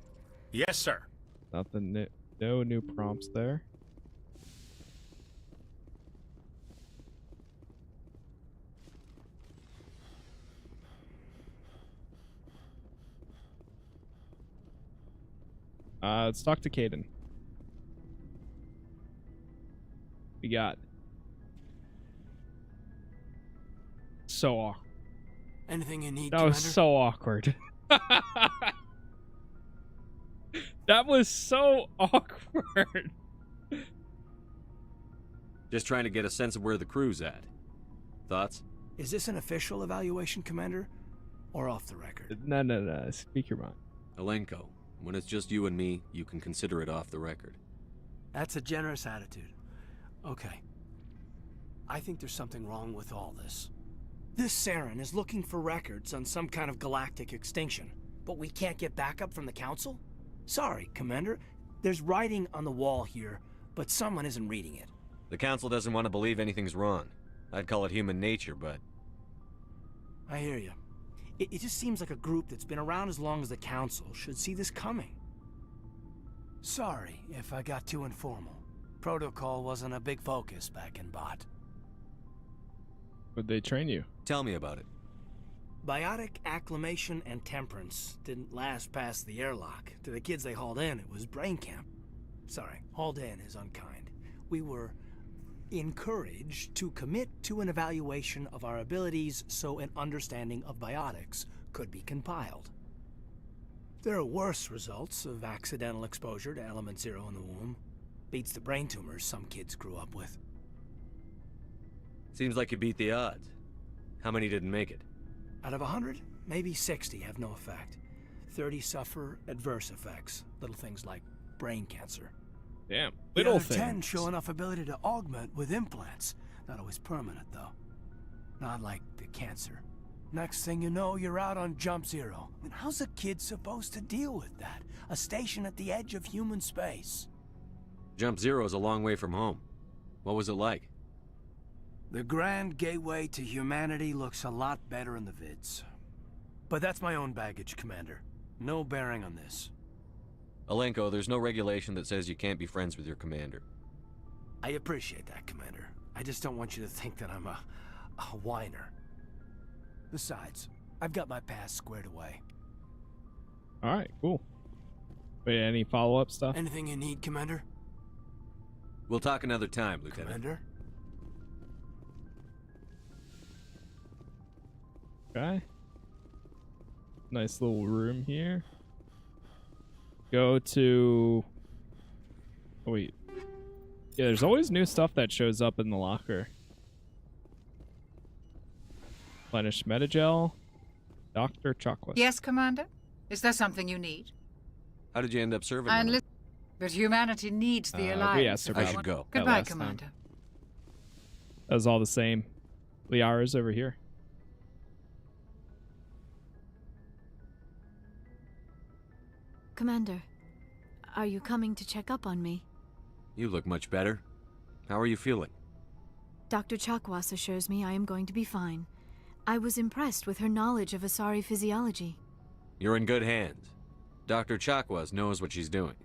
Yes, sir. Nothing new. No new prompts there. Let's talk to Caden. We got so awkward. Anything you need, That Commander? was so awkward. That was so awkward. Just trying to get a sense of where the crew's at. Thoughts? Is this an official evaluation, Commander? Or off the record? No. Speak your mind. Alenko, when it's just you and me, you can consider it off the record. That's a generous attitude. Okay. I think there's something wrong with all this. This Saren is looking for records on some kind of galactic extinction, but we can't get backup from the Council? Sorry, Commander. There's writing on the wall here, but someone isn't reading it. The Council doesn't want to believe anything's wrong. I'd call it human nature, but... I hear you. It just seems like a group that's been around as long as the Council should see this coming. Sorry if I got too informal. Protocol wasn't a big focus back in Bot. Would they train you? Tell me about it. Biotic acclimation and temperance didn't last past the airlock. To the kids they hauled in, it was brain camp. Sorry, hauled in is unkind. We were encouraged to commit to an evaluation of our abilities so an understanding of biotics could be compiled. There are worse results of accidental exposure to element 0 in the womb. Beats the brain tumors some kids grew up with. Seems like you beat the odds. How many didn't make it? Out of 100, maybe 60 have no effect. 30 suffer adverse effects, little things like brain cancer. Damn, The little other things. 10 show enough ability to augment with implants. Not always permanent, though. Not like the cancer. Next thing you know, you're out on Jump Zero. And how's a kid supposed to deal with that? A station at the edge of human space. Jump Zero is a long way from home. What was it like? The grand gateway to humanity looks a lot better in the vids. But that's my own baggage, Commander. No bearing on this. Alenko, there's no regulation that says you can't be friends with your commander. I appreciate that, Commander. I just don't want you to think that I'm a whiner. Besides, I've got my past squared away. All right, cool. Wait, any follow-up stuff? Anything you need, Commander? We'll talk another time, Lieutenant. Commander? Okay. Nice little room here. Go to... Oh, wait. Yeah, there's always new stuff that shows up in the locker. Replenish Metagel. Dr. Chocolate. Yes, Commander? Is there something you need? How did you end up serving? But humanity needs the Alliance. We asked her I about should go. Goodbye, Commander. That was all the same. Liara's over here. Commander, are you coming to check up on me? You look much better. How are you feeling? Dr. Chakwas assures me I am going to be fine. I was impressed with her knowledge of Asari physiology. You're in good hands. Dr. Chakwas knows what she's doing.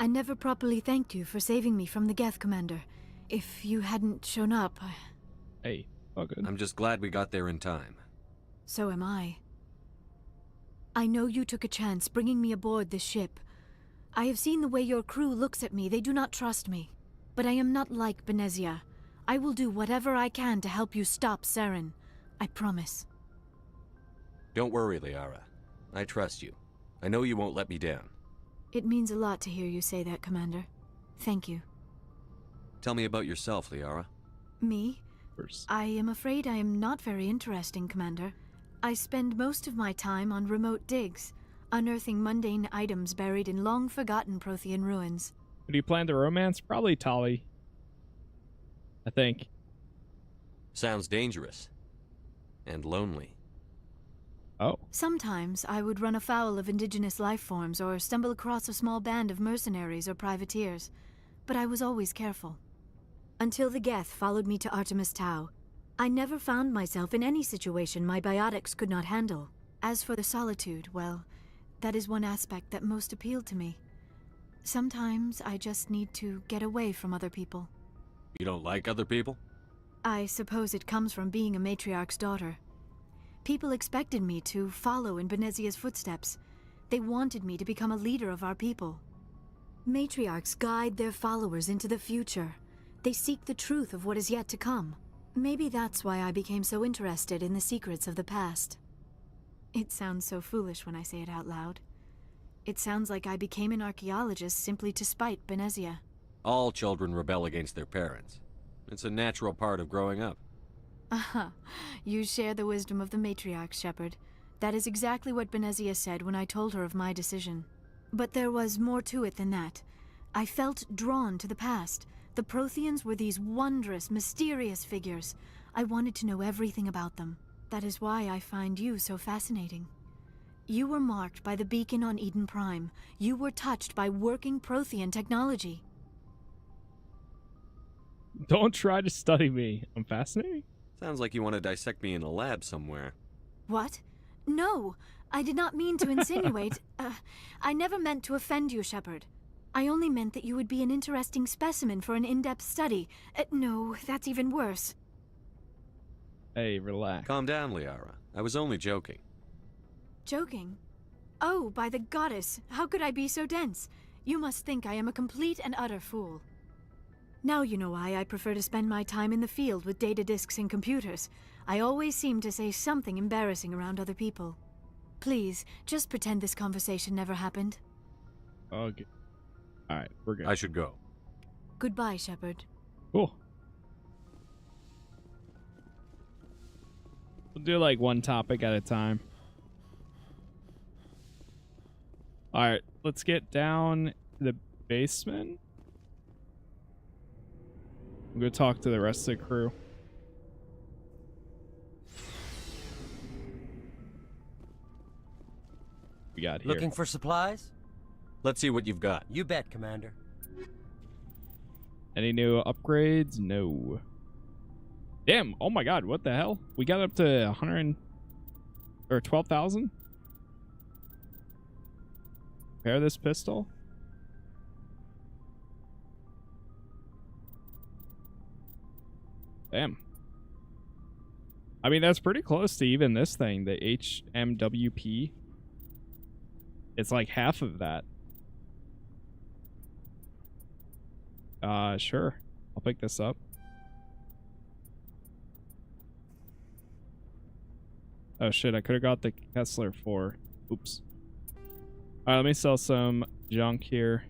I never properly thanked you for saving me from the Geth, Commander. If you hadn't shown up, Hey, all good. I'm just glad we got there in time. So am I. I know you took a chance bringing me aboard this ship. I have seen the way your crew looks at me. They do not trust me. But I am not like Benezia. I will do whatever I can to help you stop Saren. I promise. Don't worry, Liara. I trust you. I know you won't let me down. It means a lot to hear you say that, Commander. Thank you. Tell me about yourself, Liara. Me? I am afraid I am not very interesting, Commander. I spend most of my time on remote digs, unearthing mundane items buried in long-forgotten Prothean ruins. Who do you plan to romance? Probably Tali. I think. Sounds dangerous. And lonely. Oh. Sometimes I would run afoul of indigenous life forms or stumble across a small band of mercenaries or privateers, but I was always careful. Until the Geth followed me to Artemis Tau, I never found myself in any situation my biotics could not handle. As for the solitude, well, that is one aspect that most appealed to me. Sometimes I just need to get away from other people. You don't like other people? I suppose it comes from being a matriarch's daughter. People expected me to follow in Benezia's footsteps. They wanted me to become a leader of our people. Matriarchs guide their followers into the future. They seek the truth of what is yet to come. Maybe that's why I became so interested in the secrets of the past. It sounds so foolish when I say it out loud. It sounds like I became an archaeologist simply to spite Benezia. All children rebel against their parents. It's a natural part of growing up. Aha, you share the wisdom of the matriarch, Shepard. That is exactly what Benezia said when I told her of my decision. But there was more to it than that. I felt drawn to the past. The Protheans were these wondrous, mysterious figures. I wanted to know everything about them. That is why I find you so fascinating. You were marked by the beacon on Eden Prime. You were touched by working Prothean technology. Don't try to study me. I'm fascinating. Sounds like you want to dissect me in a lab somewhere. What? No, I did not mean to insinuate. I never meant to offend you, Shepard. I only meant that you would be an interesting specimen for an in-depth study. No, that's even worse. Hey, relax. Calm down, Liara. I was only joking. Joking? Oh, by the goddess, how could I be so dense? You must think I am a complete and utter fool. Now you know why I prefer to spend my time in the field with data disks and computers. I always seem to say something embarrassing around other people. Please, just pretend this conversation never happened. Okay. Alright, we're good. I should go. Goodbye, Shepard. Cool. We'll do like one topic at a time. Alright, let's get down to the basement. I'm gonna talk to the rest of the crew. got here? Looking for supplies? Let's see what you've got. You bet, Commander. Any new upgrades? No. Damn, oh my god, what the hell? We got up to 100 or 12,000? Repair this pistol? Damn. I mean, that's pretty close to even this thing, the HMWP. It's like half of that. Sure. I'll pick this up. Oh shit, I could have got the Kessler 4. Oops. Alright, let me sell some junk here.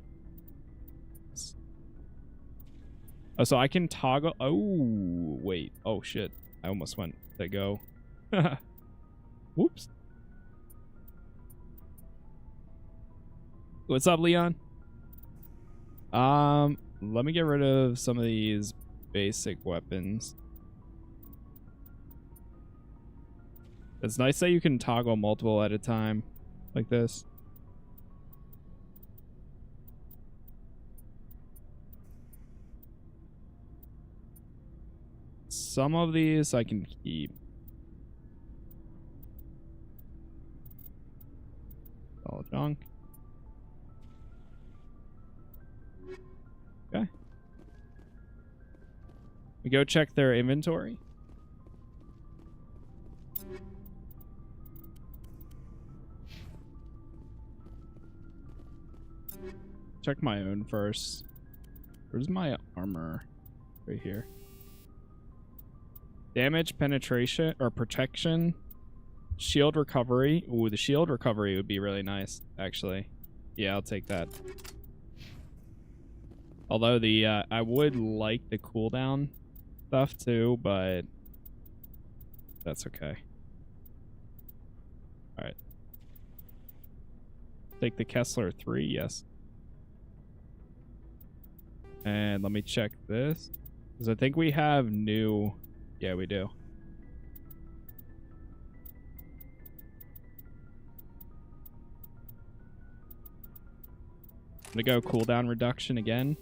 Oh, so I can toggle. Oh, wait. Oh shit. I almost went to go. Whoops. What's up, Leon? Let me get rid of some of these basic weapons. It's nice that you can toggle multiple at a time like this. Some of these I can keep. All junk. Okay. We go check their inventory. Check my own first. Where's my armor? Right here. Damage, penetration, or protection. Shield recovery. Ooh, the shield recovery would be really nice, actually. Yeah, I'll take that. Although the I would like the cooldown stuff too, but that's okay. All right. Take the Kessler 3, yes. And let me check this, because I think we have new. Yeah, we do. I'm gonna go cooldown reduction again.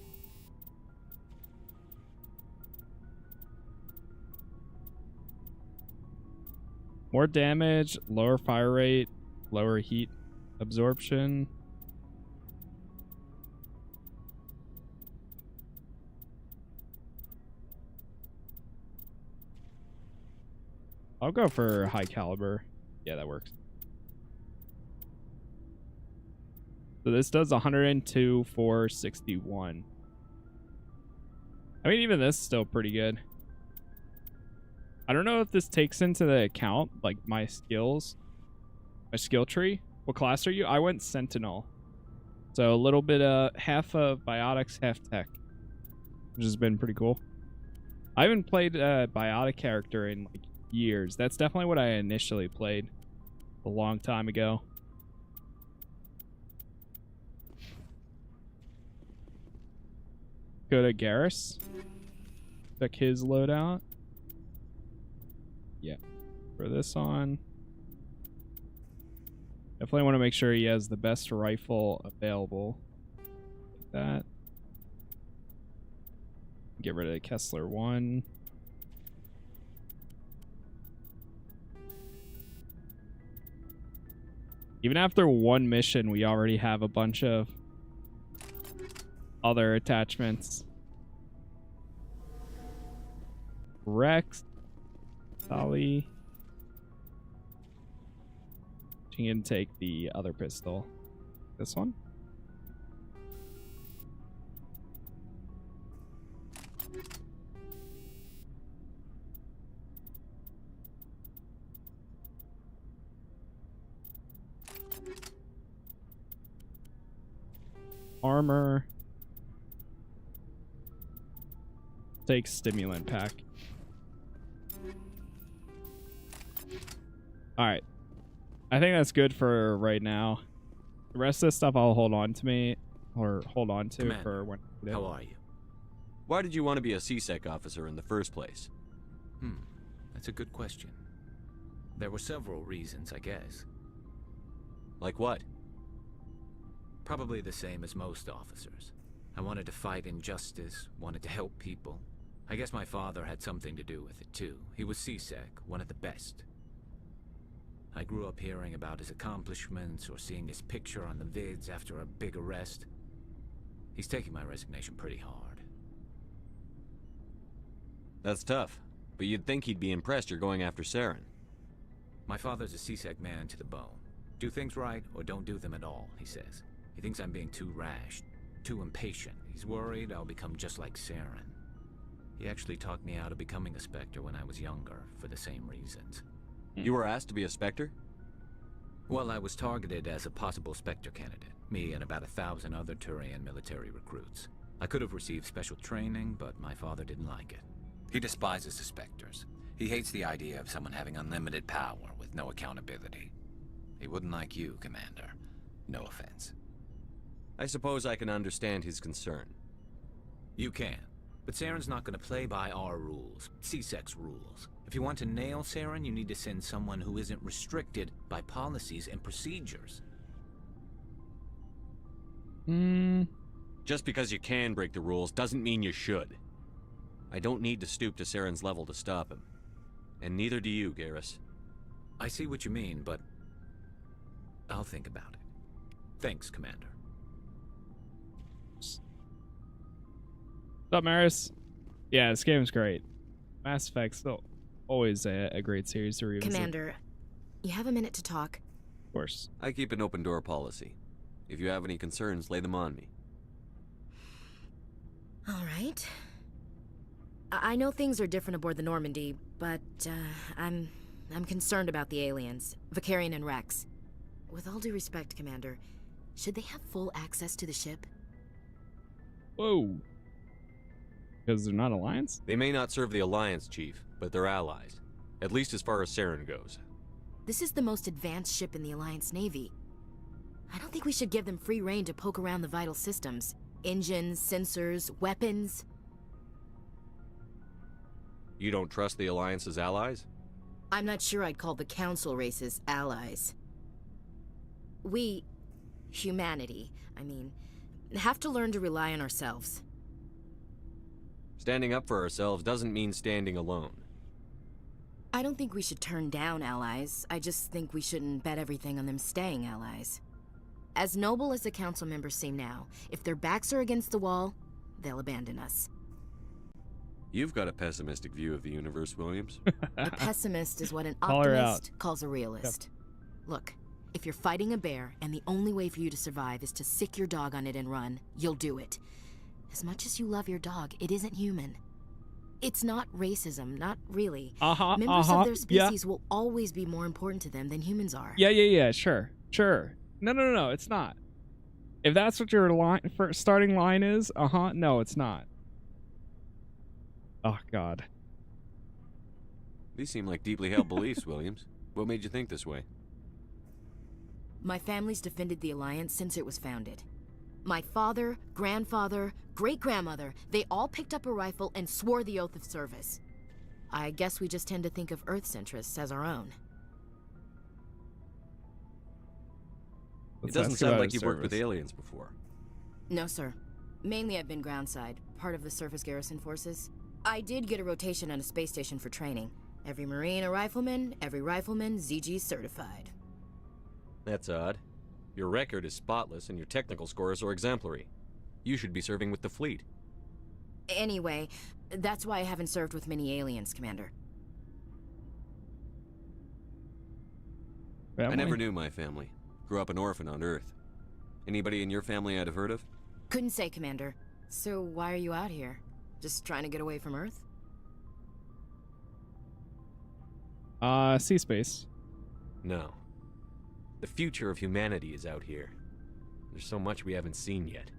More damage, lower fire rate, lower heat absorption. I'll go for high caliber. Yeah, that works. So this does 102, 461. I mean, even this is still pretty good. I don't know if this takes into the account, like, my skills. My skill tree. What class are you? I went Sentinel. So a little bit of half of biotics, half tech. Which has been pretty cool. I haven't played a biotic character in, like, years. That's definitely what I initially played a long time ago. Go to Garrus. Check his loadout. Yeah. Throw this on. Definitely want to make sure he has the best rifle available. Like that. Get rid of the Kessler 1. Even after one mission, we already have a bunch of other attachments. Rex. Sally. She can take the other pistol. This one. Armor. Take stimulant pack. Alright. I think that's good for right now. The rest of this stuff I'll hold on to Commander, for when. How are you? Why did you want to be a CSEC officer in the first place? That's a good question. There were several reasons, I guess. Like what? Probably the same as most officers. I wanted to fight injustice, wanted to help people. I guess my father had something to do with it too. He was C-Sec, one of the best. I grew up hearing about his accomplishments or seeing his picture on the vids after a big arrest. He's taking my resignation pretty hard. That's tough, but you'd think he'd be impressed you're going after Saren. My father's a C-Sec man to the bone. Do things right or don't do them at all, he says. He thinks I'm being too rash, too impatient. He's worried I'll become just like Saren. He actually talked me out of becoming a Spectre when I was younger, for the same reasons. You were asked to be a Spectre? Well, I was targeted as a possible Spectre candidate. Me and about 1,000 other Turian military recruits. I could have received special training, but my father didn't like it. He despises the Spectres. He hates the idea of someone having unlimited power with no accountability. He wouldn't like you, Commander. No offense. I suppose I can understand his concern. You can. But Saren's not going to play by our rules, C-Sec's rules. If you want to nail Saren, you need to send someone who isn't restricted by policies and procedures. Just because you can break the rules doesn't mean you should. I don't need to stoop to Saren's level to stop him. And neither do you, Garrus. I see what you mean, but I'll think about it. Thanks, Commander. What's up, Maris? Yeah, this game's great. Mass Effect's still always a great series to revisit. Commander, you have a minute to talk? Of course. I keep an open door policy. If you have any concerns, lay them on me. All right. I know things are different aboard the Normandy, but I'm concerned about the aliens, Vicarian and Rex. With all due respect, Commander, should they have full access to the ship? Whoa. Because they're not Alliance? They may not serve the Alliance, Chief, but they're allies. At least as far as Saren goes. This is the most advanced ship in the Alliance Navy. I don't think we should give them free rein to poke around the vital systems. Engines, sensors, weapons. You don't trust the Alliance's allies? I'm not sure I'd call the Council races allies. We, humanity, I mean, have to learn to rely on ourselves. Standing up for ourselves doesn't mean standing alone. I don't think we should turn down allies. I just think we shouldn't bet everything on them staying allies. As noble as the Council members seem now, if their backs are against the wall, they'll abandon us. You've got a pessimistic view of the universe, Williams. A pessimist is what an Call her out. optimist calls a realist. Look, if you're fighting a bear and the only way for you to survive is to sick your dog on it and run, you'll do it. As much as you love your dog, it isn't human. It's not racism, not really. Members of their species will always be more important to them than humans are. Yeah, sure. No, it's not. If that's what your starting line is, no, it's not. Oh, God. These seem like deeply held beliefs, Williams. What made you think this way? My family's defended the Alliance since it was founded. My father, grandfather, great-grandmother, they all picked up a rifle and swore the oath of service. I guess we just tend to think of Earth's interests as our own. It doesn't sound like you've worked with aliens before. No, sir. Mainly I've been groundside, part of the surface garrison forces. I did get a rotation on a space station for training. Every Marine a rifleman, every rifleman ZG certified. That's odd. Your record is spotless and your technical scores are exemplary. You should be serving with the fleet. Anyway, that's why I haven't served with many aliens, Commander. I never knew my family. Grew up an orphan on Earth. Anybody in your family I'd have heard of? Couldn't say, Commander. So why are you out here? Just trying to get away from Earth? Sea space. No. The future of humanity is out here. There's so much we haven't seen yet.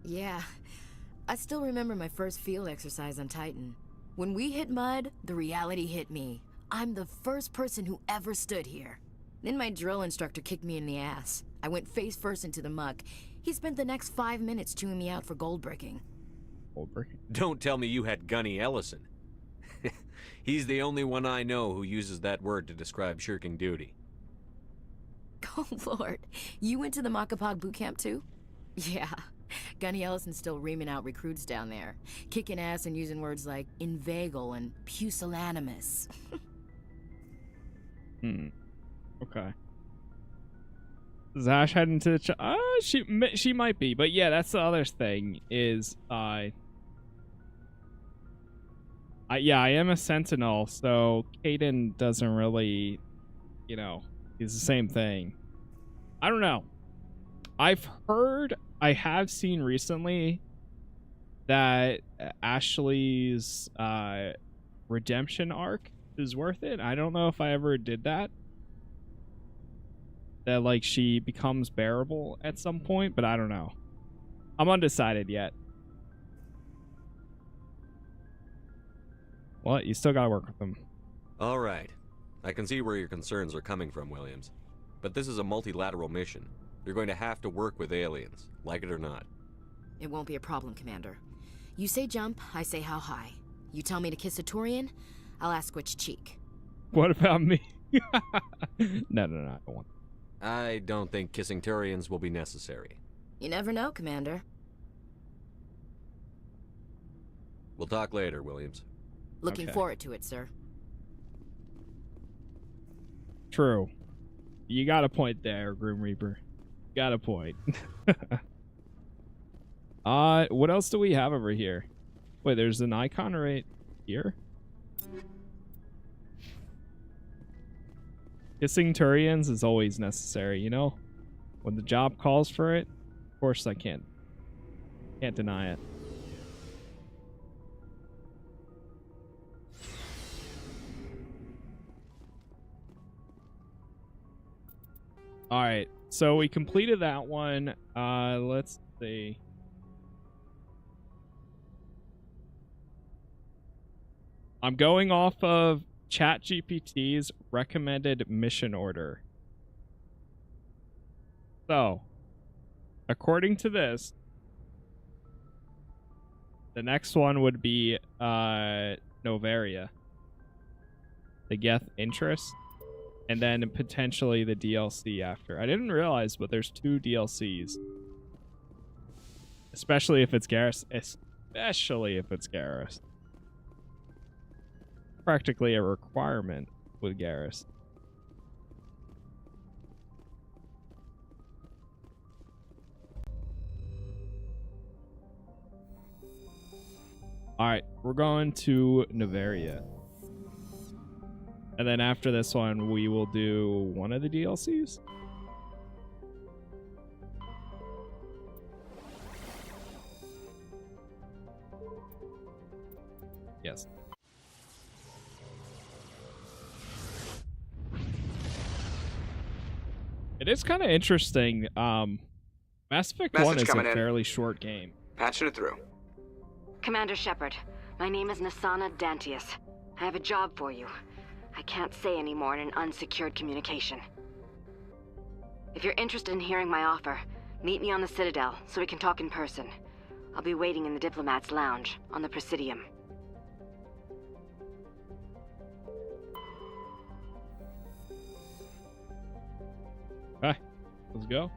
Yeah. I still remember my first field exercise on Titan. When we hit mud, the reality hit me. I'm the first person who ever stood here. Then my drill instructor kicked me in the ass. I went face first into the muck. He spent the next 5 minutes chewing me out for gold bricking. Don't tell me you had Gunny Ellison. He's the only one I know who uses that word to describe shirking duty. Oh, Lord. You went to the Makapog boot camp, too? Yeah. Gunny Ellison's still reaming out recruits down there, kicking ass and using words like inveigle and pusillanimous. Okay. Is Ash heading to the she might be, but yeah, that's the other thing is yeah, I am a sentinel, so Caden doesn't really, you know, he's the same thing. I don't know. I have seen recently that Ashley's redemption arc is worth it. I don't know if I ever did that. That like she becomes bearable at some point, but I don't know. I'm undecided yet. What? You still gotta work with them. All right. I can see where your concerns are coming from, Williams. But this is a multilateral mission. You're going to have to work with aliens, like it or not. It won't be a problem, Commander. You say jump, I say how high. You tell me to kiss a Turian, I'll ask which cheek. What about me? No, I don't want. I don't think kissing Turians will be necessary. You never know, Commander. We'll talk later, Williams. Looking forward to it, sir. True. You got a point there, Grim Reaper. Got a point. What else do we have over here? Wait, there's an icon right here? Kissing Turians is always necessary, you know? When the job calls for it, of course I can't deny it. Alright, so we completed that one. Let's see. I'm going off of ChatGPT's recommended mission order. So, according to this, the next one would be Novaria. The Geth Interest. And then potentially the DLC after. I didn't realize, but there's 2 DLCs. Especially if it's Garrus. Especially if it's Garrus. Practically a requirement with Garrus. Alright, we're going to Novaria. And then after this one, we will do one of the DLCs. Yes. It is kind of interesting. Mass Effect 1 is a fairly short game. Patching it through. Commander Shepard, my name is Nasana Dantius. I have a job for you. I can't say any more in an unsecured communication. If you're interested in hearing my offer, meet me on the Citadel so we can talk in person. I'll be waiting in the Diplomat's Lounge on the Presidium. Okay, let's go.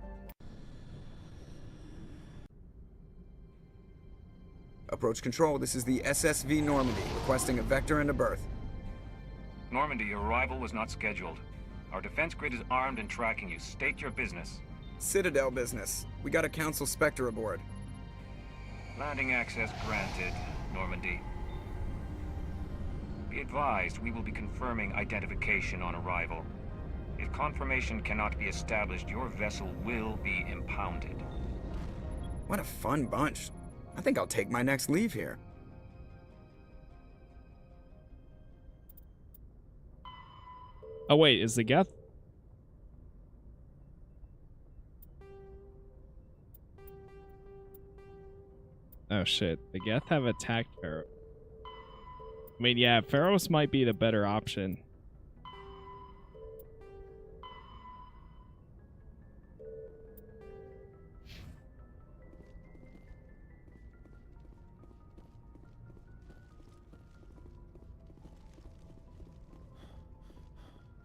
Approach control, this is the SSV Normandy, requesting a vector and a berth. Normandy, your arrival was not scheduled. Our defense grid is armed and tracking you. State your business. Citadel business. We got a Council Spectre aboard. Landing access granted, Normandy. Be advised, we will be confirming identification on arrival. If confirmation cannot be established, your vessel will be impounded. What a fun bunch. I think I'll take my next leave here. Oh wait, is the Geth? Oh shit, the Geth have attacked Feros. I mean, yeah, Feros might be the better option.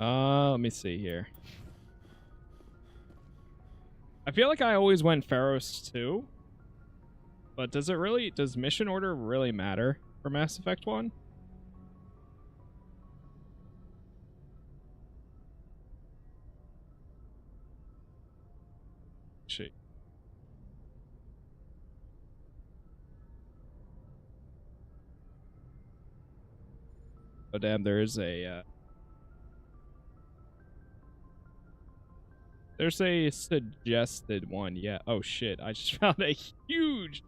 Let me see here. I feel like I always went Feros too. But does mission order really matter for Mass Effect 1? Shit. Oh damn, there's a there's a suggested one. Yeah. Oh shit, I just found a huge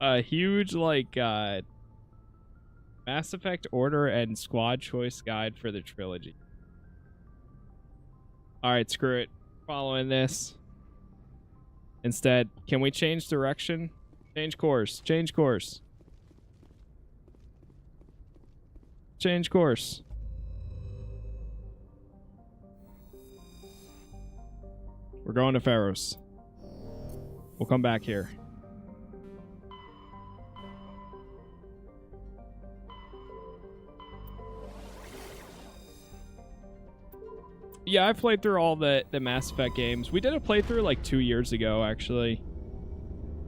a huge like Mass Effect order and squad choice guide for the trilogy. Alright, screw it. Following this. Instead, can we change direction? Change course. Change course. Change course. We're going to Feros. We'll come back here. Yeah, I've played through all the Mass Effect games. We did a playthrough like 2 years ago, actually.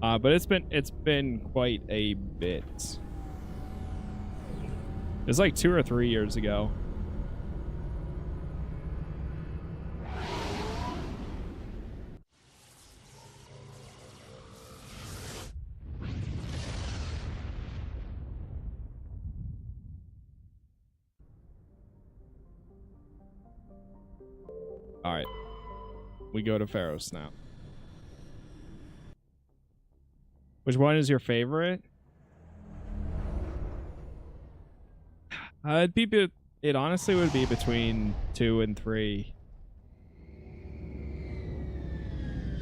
But it's been quite a bit. It's like 2 or 3 years ago. Alright. We go to Feros now. Which one is your favorite? It honestly would be between 2 and 3.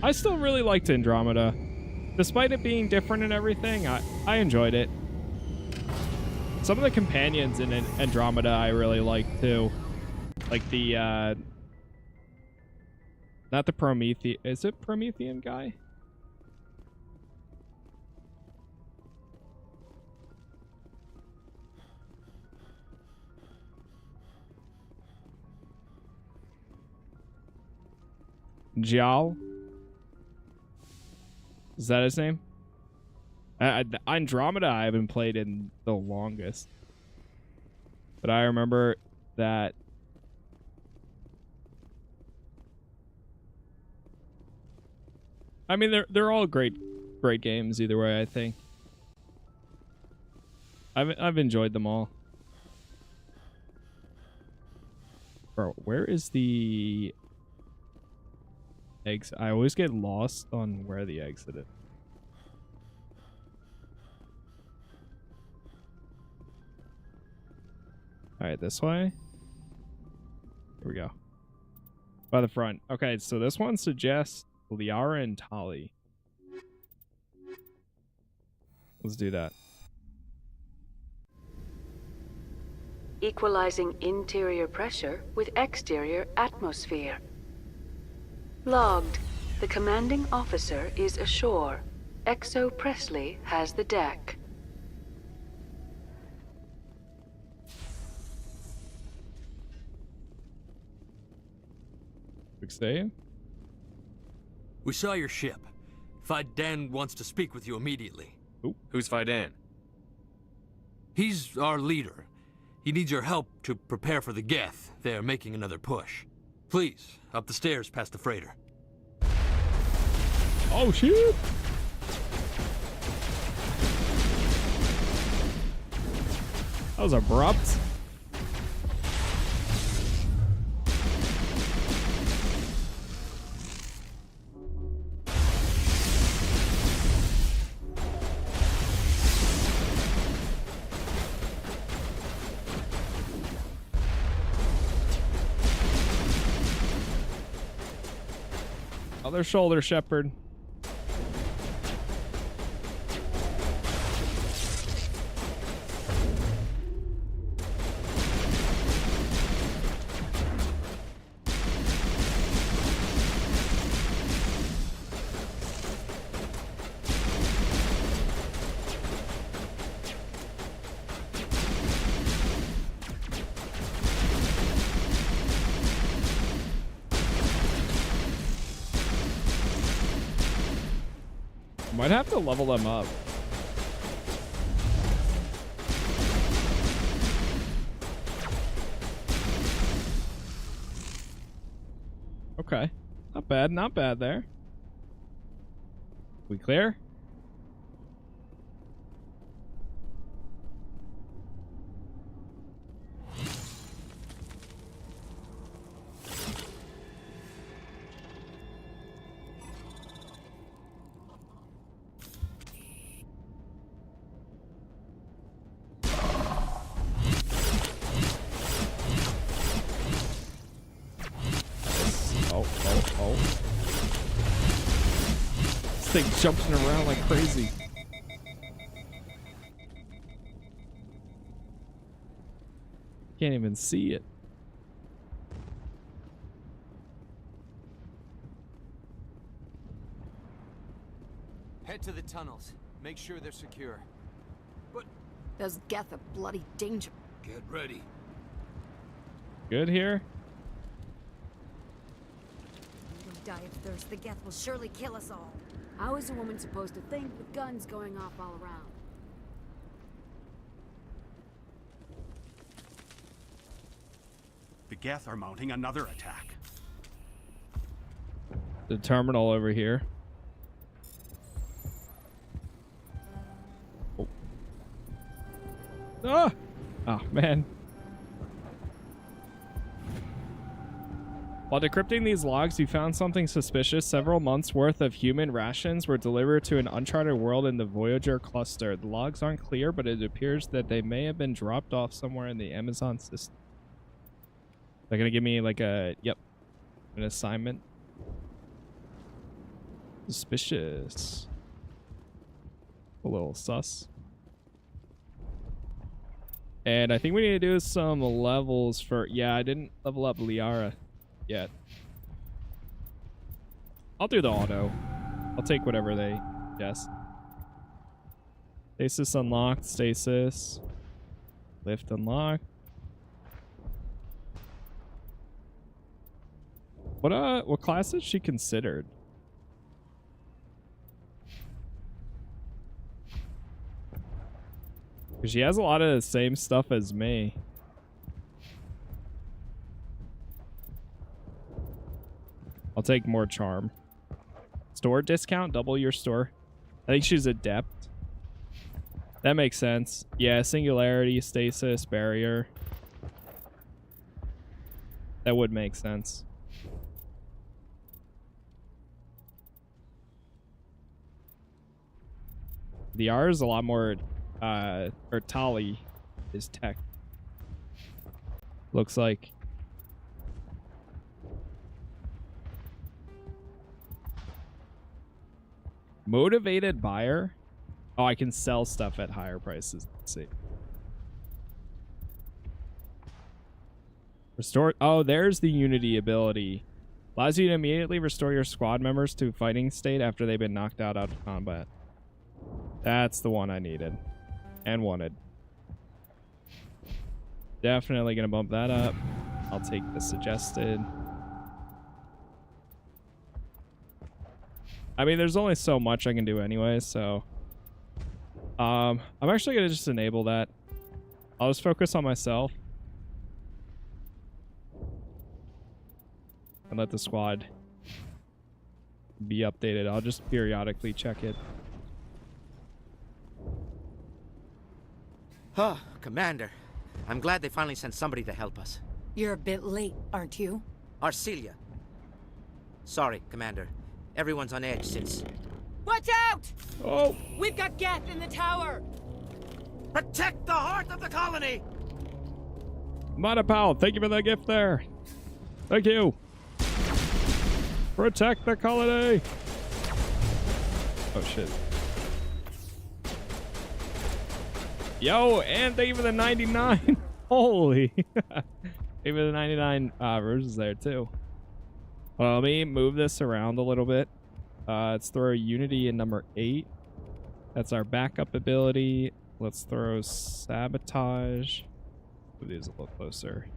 I still really liked Andromeda. Despite it being different and everything, I enjoyed it. Some of the companions in Andromeda I really liked too. Like the not the Promethean. Is it Promethean guy? Jiao? Is that his name? Andromeda I haven't played in the longest. But I remember that I mean they're all great games either way, I think. I've enjoyed them all. Bro, where is the exit? I always get lost on where the exit is. Alright, this way. Here we go. By the front. Okay, so this one suggests Liara and Tali. Let's do that. Equalizing interior pressure with exterior atmosphere. Logged. The commanding officer is ashore. Exo Presley has the deck. Quick save. We saw your ship. Fidan wants to speak with you immediately. Ooh. Who's Fidan? He's our leader. He needs your help to prepare for the Geth. They're making another push. Please, up the stairs past the freighter. Oh, shit! That was abrupt. Other shoulder, Shepard. Might have to level them up. Okay. Not bad, not bad there. We clear? Thing jumping around like crazy. Can't even see it. Head to the tunnels. Make sure they're secure. But Those Geth are bloody danger. get ready. Good here. We'll die of thirst. The Geth will surely kill us all. How is a woman supposed to think with guns going off all around? The Geth are mounting another attack. The terminal over here. Oh. Ah! Oh, man. While decrypting these logs, we found something suspicious. Several months' worth of human rations were delivered to an uncharted world in the Voyager cluster. The logs aren't clear, but it appears that they may have been dropped off somewhere in the Amazon system. They're gonna give me like an assignment. Suspicious. A little sus. And I think we need to do some levels for... Yeah, I didn't level up Liara yet. I'll do the auto. I'll take whatever they guess. Stasis unlocked. Stasis. Lift unlocked. What class is she considered? Because she has a lot of the same stuff as me. I'll take more charm. Store discount, double your store. I think she's adept. That makes sense. Yeah, singularity, stasis, barrier. That would make sense. The R is a lot more, or Tali is tech. Looks like. Motivated buyer? Oh, I can sell stuff at higher prices. Let's see. Restore. Oh, there's the Unity ability. Allows you to immediately restore your squad members to fighting state after they've been knocked out of combat. That's the one I needed and wanted. Definitely gonna bump that up. I'll take the suggested. I mean, there's only so much I can do anyway, so I'm actually gonna just enable that. I'll just focus on myself and let the squad be updated. I'll just periodically check it. Huh, Commander. I'm glad they finally sent somebody to help us. You're a bit late, aren't you? Arcelia. Sorry, Commander. Everyone's on edge since... Watch out! Oh! We've got Geth in the tower! Protect the heart of the colony! Pal, thank you for that gift there. Thank you. Protect the colony. Oh, shit. Yo, and thank you for the 99. Holy. Thank you for the 99 roses there, too. Well, let me move this around a little bit. Let's throw Unity in number 8. That's our backup ability. Let's throw Sabotage. Move these a little closer.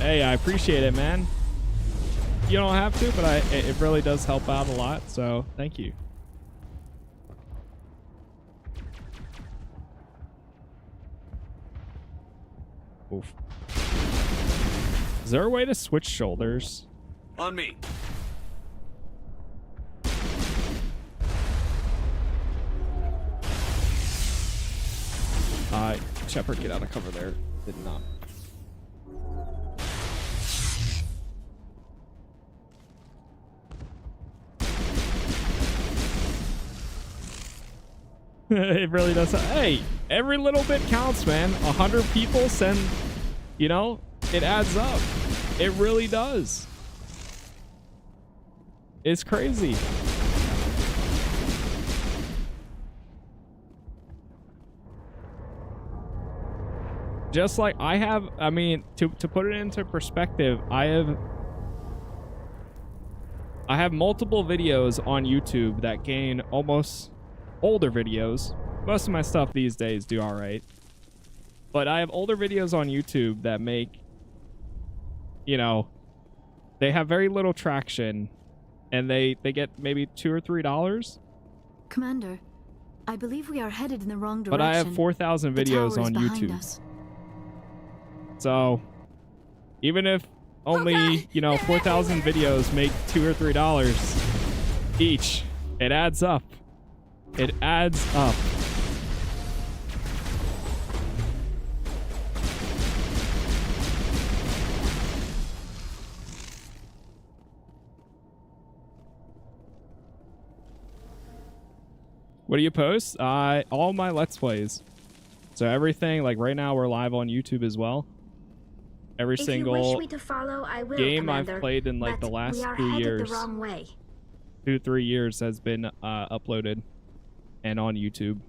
Hey, I appreciate it, man. You don't have to, but it really does help out a lot, so thank you. Oof. Is there a way to switch shoulders? On me. Shepard, get out of cover there. Did not. It really does. Hey, every little bit counts, man. 100 people send, you know, it adds up. It really does. It's crazy. Just like I have, I mean, to put it into perspective, I have multiple videos on YouTube that gain almost older videos. Most of my stuff these days do all right. But I have older videos on YouTube that make, you know, they have very little traction and they get maybe $2 or $3. Commander, I believe we are headed in the wrong direction. But I have 4,000 videos on YouTube. So, even if only, you know, 4,000 videos make $2 or $3 each, it adds up. It adds up. What do you post? All my Let's Plays. So everything, like right now we're live on YouTube as well. Every single game I've played in like the last 2 years, 2-3 years has been uploaded and on YouTube.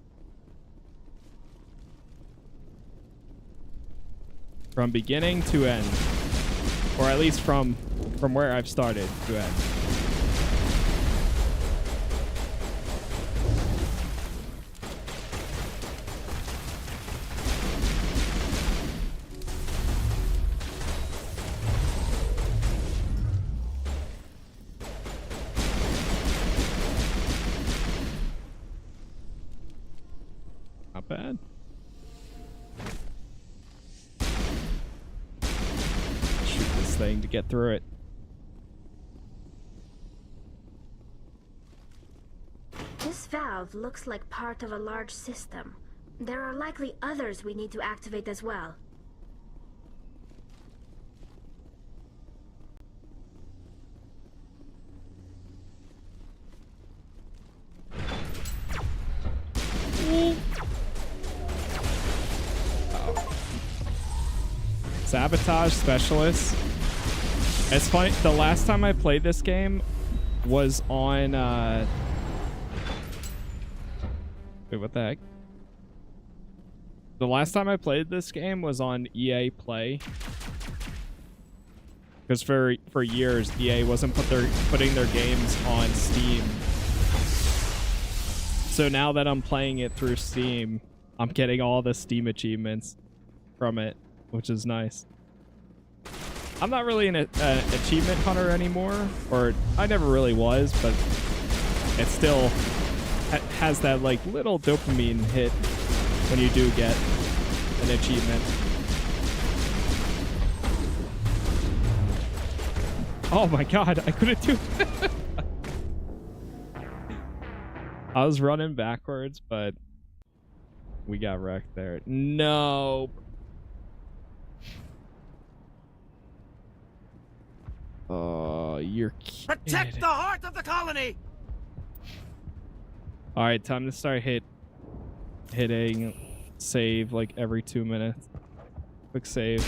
From beginning to end. Or at least from where I've started to end. Not bad. Shoot this thing to get through it. This valve looks like part of a large system. There are likely others we need to activate as well. Sabotage specialist. It's funny, the last time I played this game was on wait, what the heck? The last time I played this game was on EA Play. Because for years EA wasn't putting their games on Steam. So now that I'm playing it through Steam, I'm getting all the Steam achievements from it, which is nice. I'm not really an achievement hunter anymore, or I never really was, but it still has that like little dopamine hit when you do get an achievement. Oh my god, I couldn't do it. I was running backwards, but we got wrecked there. No. Oh, you're kidding. Protect the heart of the colony. All right, time to start hitting save like every 2 minutes. Quick save.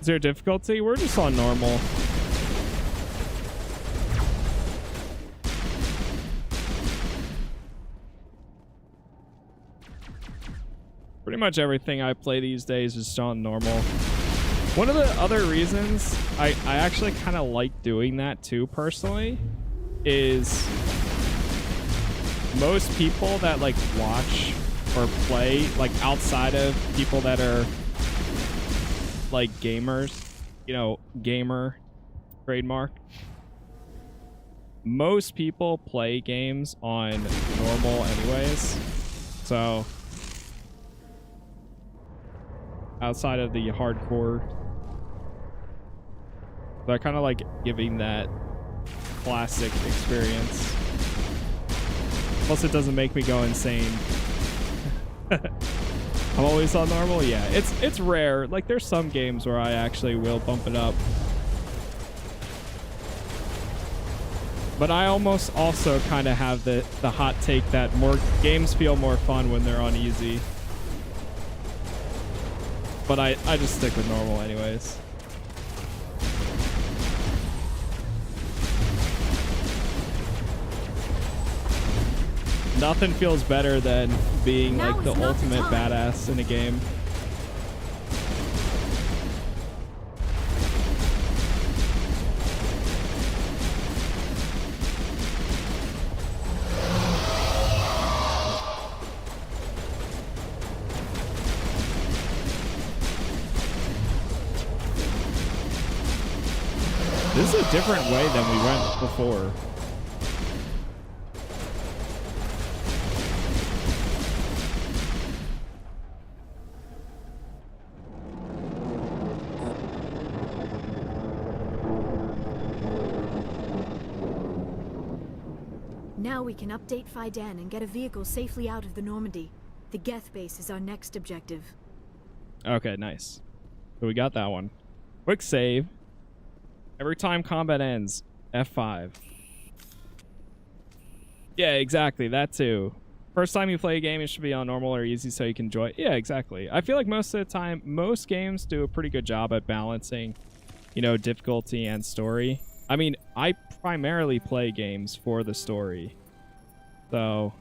Is there a difficulty? We're just on normal. Pretty much everything I play these days is just on normal. One of the other reasons I actually kind of like doing that too, personally, is most people that like watch or play, like outside of people that are like gamers, you know, gamer trademark. Most people play games on normal anyways. So outside of the hardcore, they're kind of like giving that classic experience. Plus it doesn't make me go insane. I'm always on normal. Yeah, it's rare. Like there's some games where I actually will bump it up. But I almost also kind of have the hot take that more games feel more fun when they're on easy. But I just stick with normal anyways. Nothing feels better than being like the ultimate badass in a game. This is a different way than we went before. Now we can update Fidan and get a vehicle safely out of the Normandy. The Geth base is our next objective. Okay, nice. So we got that one. Quick save. Every time combat ends, F5. Yeah, exactly. That too. First time you play a game, it should be on normal or easy so you can enjoy it. Yeah, exactly. I feel like most of the time, most games do a pretty good job at balancing, you know, difficulty and story. I mean, I primarily play games for the story. So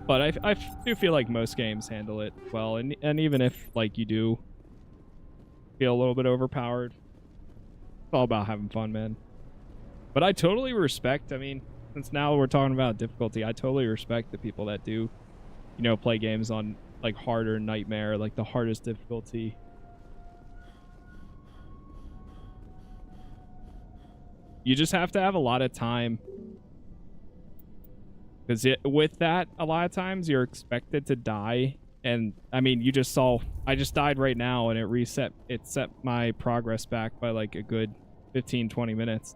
but I do feel like most games handle it well, and even if like you do feel a little bit overpowered, it's all about having fun, man. But I totally respect, I mean, since now we're talking about difficulty, I totally respect the people that do, you know, play games on like harder nightmare, like the hardest difficulty. You just have to have a lot of time, because with that, a lot of times you're expected to die. And I mean, you just saw, I just died right now and it set my progress back by like a good 15-20 minutes.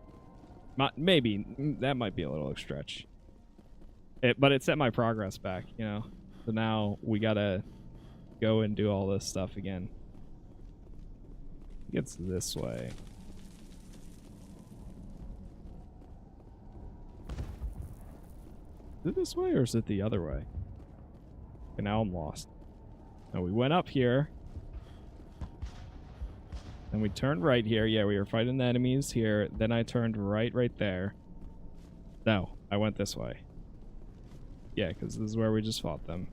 Maybe that might be a little stretch, but it set my progress back, you know. So now we gotta go and do all this stuff again. It's this way. Is it this way or is it the other way? Okay, now I'm lost. Now we went up here. And we turned right here. Yeah, we were fighting the enemies here. Then I turned right there. No, I went this way. Yeah, because this is where we just fought them.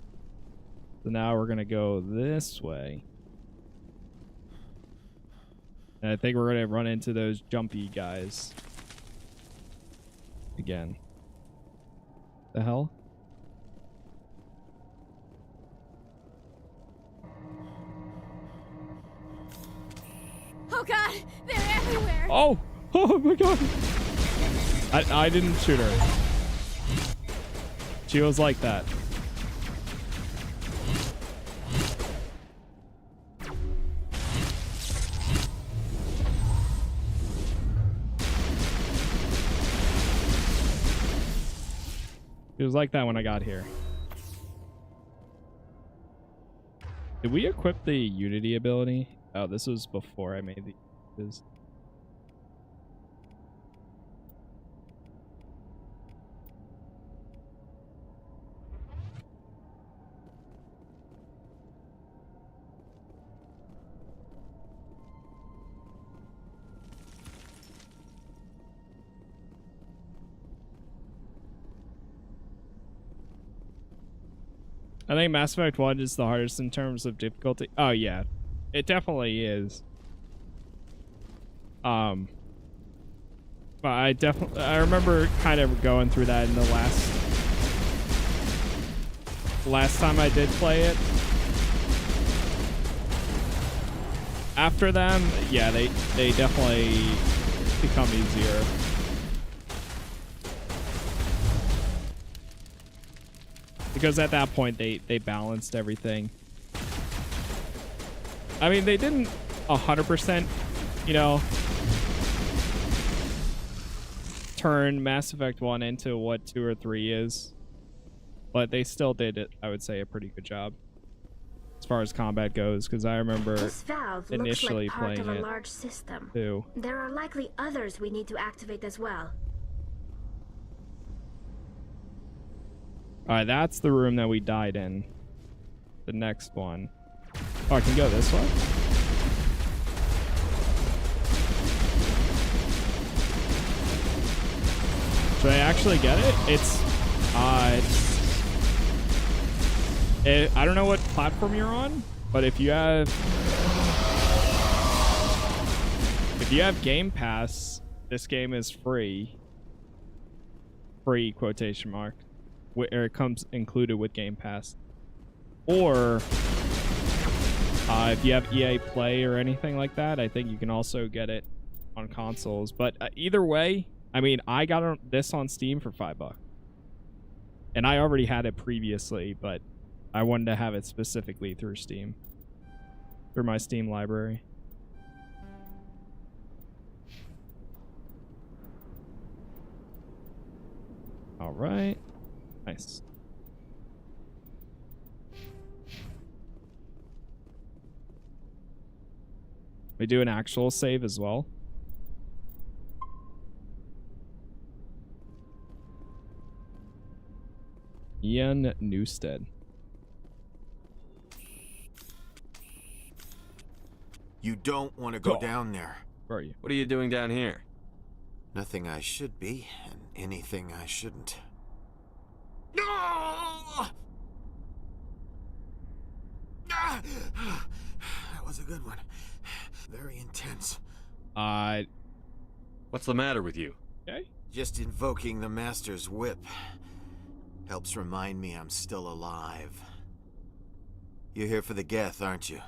So now we're going to go this way. And I think we're going to run into those jumpy guys. Again. The hell? Oh god, they're everywhere. Oh! Oh my god! I didn't shoot her. She was like that. It was like that when I got here. Did we equip the Unity ability? Oh, this was before I made the... I think Mass Effect 1 is the hardest in terms of difficulty. Oh, yeah. It definitely is. But I remember kind of going through that in the last time I did play it. After them, yeah, they definitely become easier. Because at that point, they balanced everything. I mean, they didn't 100%, you know, turn Mass Effect 1 into what 2 or 3 is. But they still did it, I would say, a pretty good job as far as combat goes, because I remember This valve initially looks like part playing of a it large system. too. There are likely others we need to activate as well. Alright, that's the room that we died in. The next one. Oh, I can go this way? Should I actually get it? I don't know what platform you're on, but if you have Game Pass, this game is free. Free quotation mark. Or it comes included with Game Pass. Or if you have EA Play or anything like that, I think you can also get it on consoles. But either way, I mean, I got this on Steam for $5. And I already had it previously, but I wanted to have it specifically through Steam. Through my Steam library. All right. Nice. We do an actual save as well. Ian Newstead. You don't want to go down there. Where are you? What are you doing down here? Nothing I should be, and anything I shouldn't. No! That was a good one. Very intense. What's the matter with you? Okay. Just invoking the Master's whip helps remind me I'm still alive. You're here for the Geth, aren't you?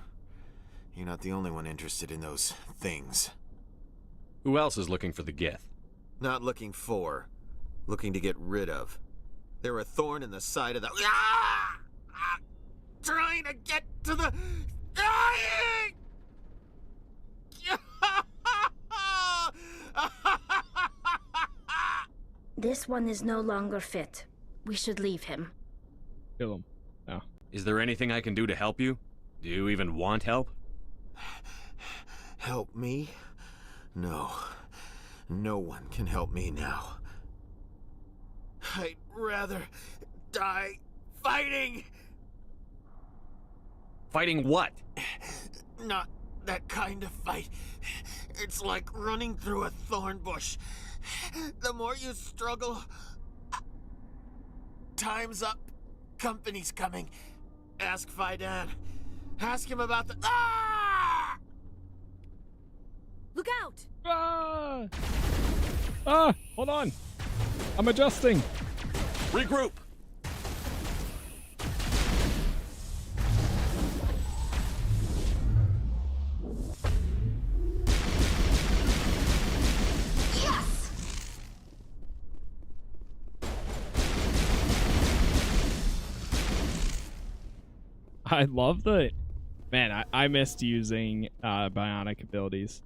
You're not the only one interested in those things. Who else is looking for the Geth? Not looking for. Looking to get rid of. They're a thorn in the side of the... Trying to get to the... This one is no longer fit. We should leave him. Kill him. No. Is there anything I can do to help you? Do you even want help? Help me? No. No one can help me now. I'd rather die fighting! Fighting what? Not that kind of fight. It's like running through a thorn bush. The more you struggle... Time's up. Company's coming. Ask Fidan. Ask him about the... Ah! Look out! Ah! Ah! Hold on. I'm adjusting. Regroup. Yes! I love the... Man, I missed using bionic abilities.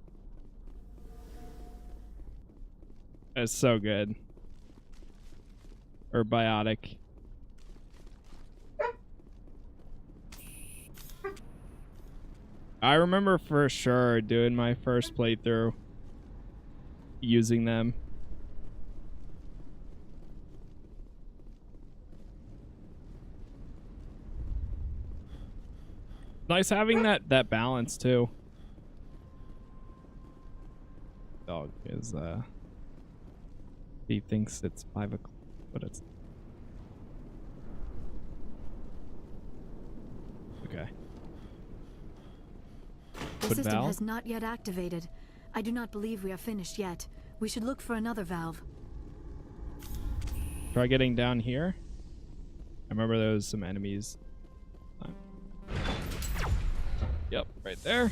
It's so good. Or biotic. I remember for sure doing my first playthrough using them. Nice having that balance too. Dog is he thinks it's 5 o'clock, but it's okay. The system has not yet activated, I do not believe we are finished yet. We should look for another valve. Try getting down here. I remember there was some enemies. Yep, right there.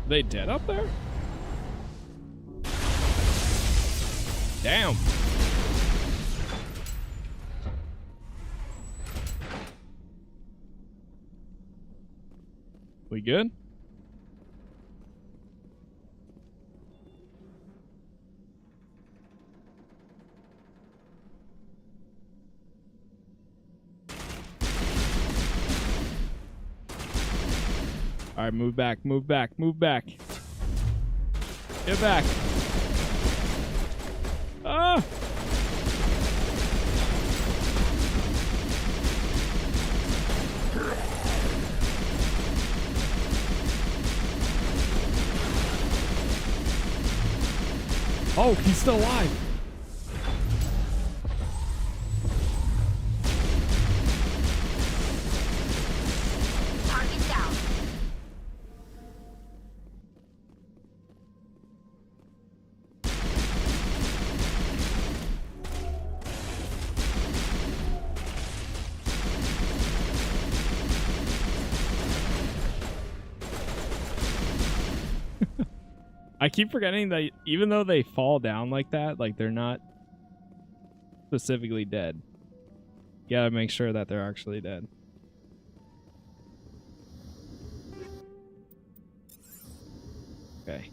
They dead up there? Damn. We good? All right, move back, move back, move back. Get back. Ah! Oh, he's still alive. Target down. I keep forgetting that even though they fall down like that, like they're not specifically dead. You gotta make sure that they're actually dead. Okay.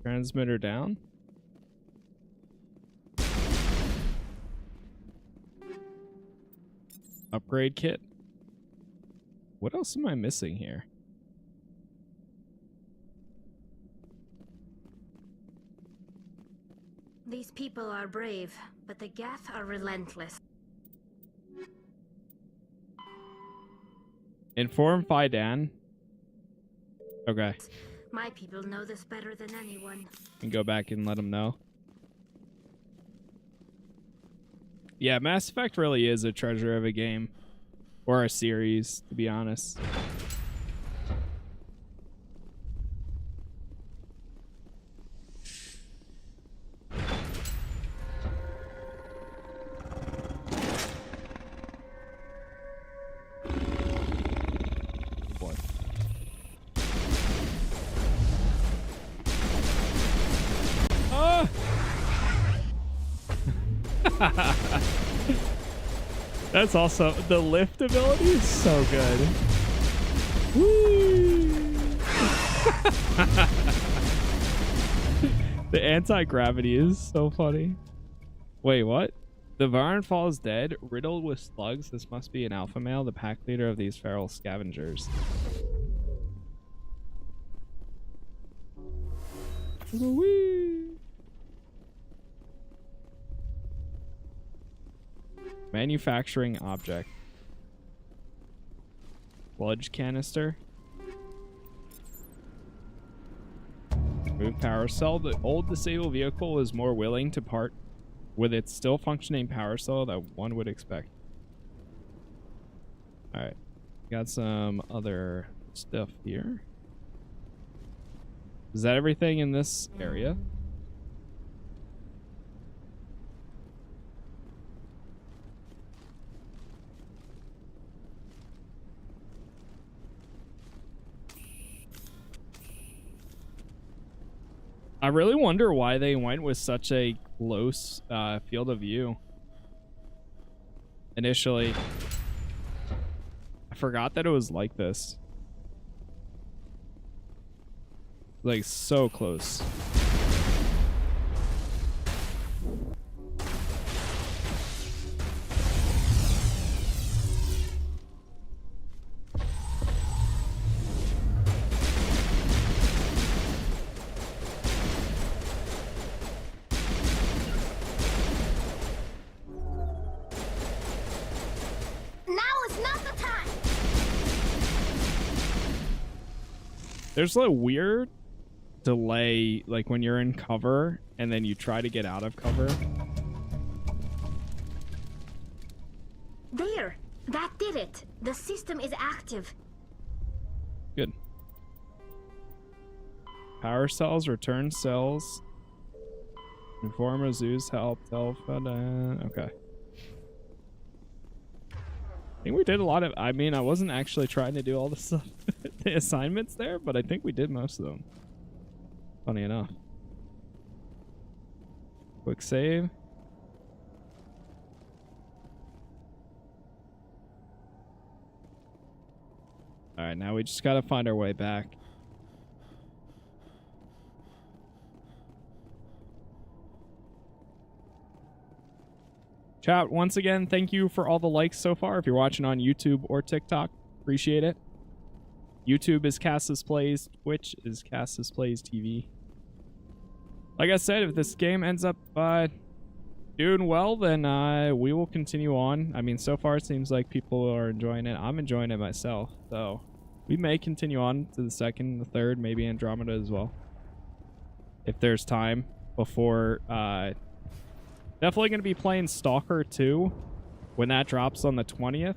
Transmitter down. Upgrade kit. What else am I missing here? These people are brave, but the Geth are relentless. Inform Fidan. Okay. My people know this better than anyone. And go back and let them know. Yeah, Mass Effect really is a treasure of a game. Or a series, to be honest. What? Ah! That's also the lift ability is so good. Woo! The anti-gravity is so funny. Wait, what? The Varn falls dead, riddled with slugs. This must be an alpha male, the pack leader of these feral scavengers. Woo! Manufacturing object. Sludge canister. Move power cell. The old disabled vehicle is more willing to part with its still functioning power cell that one would expect. Alright. Got some other stuff here. Is that everything in this area? I really wonder why they went with such a close field of view. Initially, I forgot that it was like this. Like, so close. There's a weird delay, like when you're in cover and then you try to get out of cover. There! That did it! The system is active. Good. Power cells, return cells. Inform Zeus help. Okay. I think we did a lot of... I mean, I wasn't actually trying to do all the stuff, the assignments there, but I think we did most of them. Funny enough. Quick save. Alright, now we just gotta find our way back. Chat, once again, thank you for all the likes so far. If you're watching on YouTube or TikTok, appreciate it. YouTube is Casas Plays, Twitch is Casas Plays TV. Like I said, if this game ends up doing well, then we will continue on. I mean, so far it seems like people are enjoying it. I'm enjoying it myself, so we may continue on to the second, the third, maybe Andromeda as well, if there's time before. Definitely going to be playing Stalker 2 when that drops on the 20th.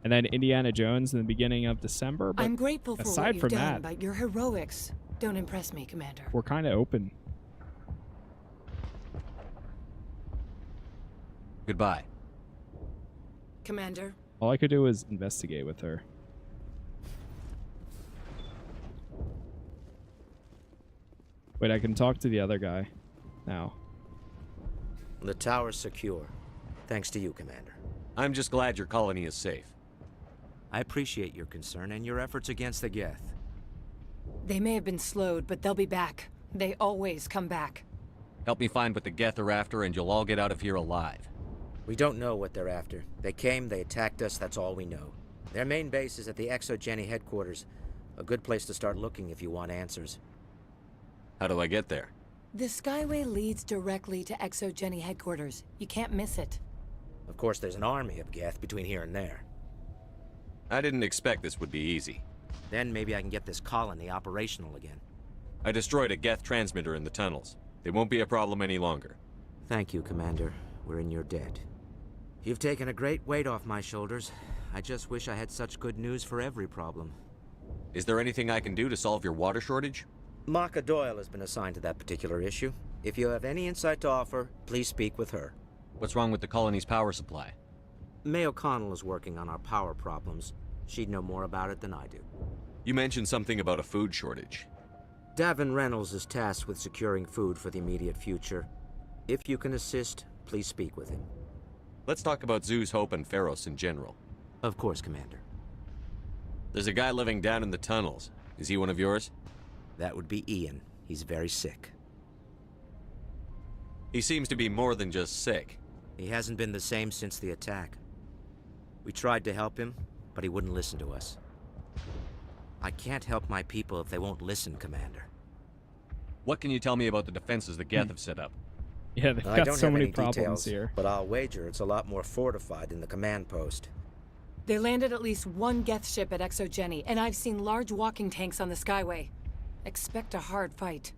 And then Indiana Jones in the beginning of December. But I'm grateful for aside what you've from done, that, but your heroics don't impress me, Commander. we're kind of open. Goodbye. Commander. All I could do was investigate with her. Wait, I can talk to the other guy now. The tower's secure. Thanks to you, Commander. I'm just glad your colony is safe. I appreciate your concern and your efforts against the Geth. They may have been slowed, but they'll be back. They always come back. Help me find what the Geth are after, and you'll all get out of here alive. We don't know what they're after. They came, they attacked us, that's all we know. Their main base is at the Exogeny headquarters. A good place to start looking if you want answers. How do I get there? The Skyway leads directly to Exogeny headquarters. You can't miss it. Of course, there's an army of Geth between here and there. I didn't expect this would be easy. Then maybe I can get this colony operational again. I destroyed a Geth transmitter in the tunnels. It won't be a problem any longer. Thank you, Commander. We're in your debt. You've taken a great weight off my shoulders. I just wish I had such good news for every problem. Is there anything I can do to solve your water shortage? Maka Doyle has been assigned to that particular issue. If you have any insight to offer, please speak with her. What's wrong with the colony's power supply? May O'Connell is working on our power problems. She'd know more about it than I do. You mentioned something about a food shortage. Davin Reynolds is tasked with securing food for the immediate future. If you can assist, please speak with him. Let's talk about Zeus, Hope, and Feros in general. Of course, Commander. There's a guy living down in the tunnels. Is he one of yours? That would be Ian. He's very sick. He seems to be more than just sick. He hasn't been the same since the attack. We tried to help him, but he wouldn't listen to us. I can't help my people if they won't listen, Commander. What can you tell me about the defenses the Geth have set up? Yeah, they've got so many problems here. But I'll wager it's a lot more fortified than the command post. They landed at least one Geth ship at Exogeny, and I've seen large walking tanks on the Skyway. Expect a hard fight.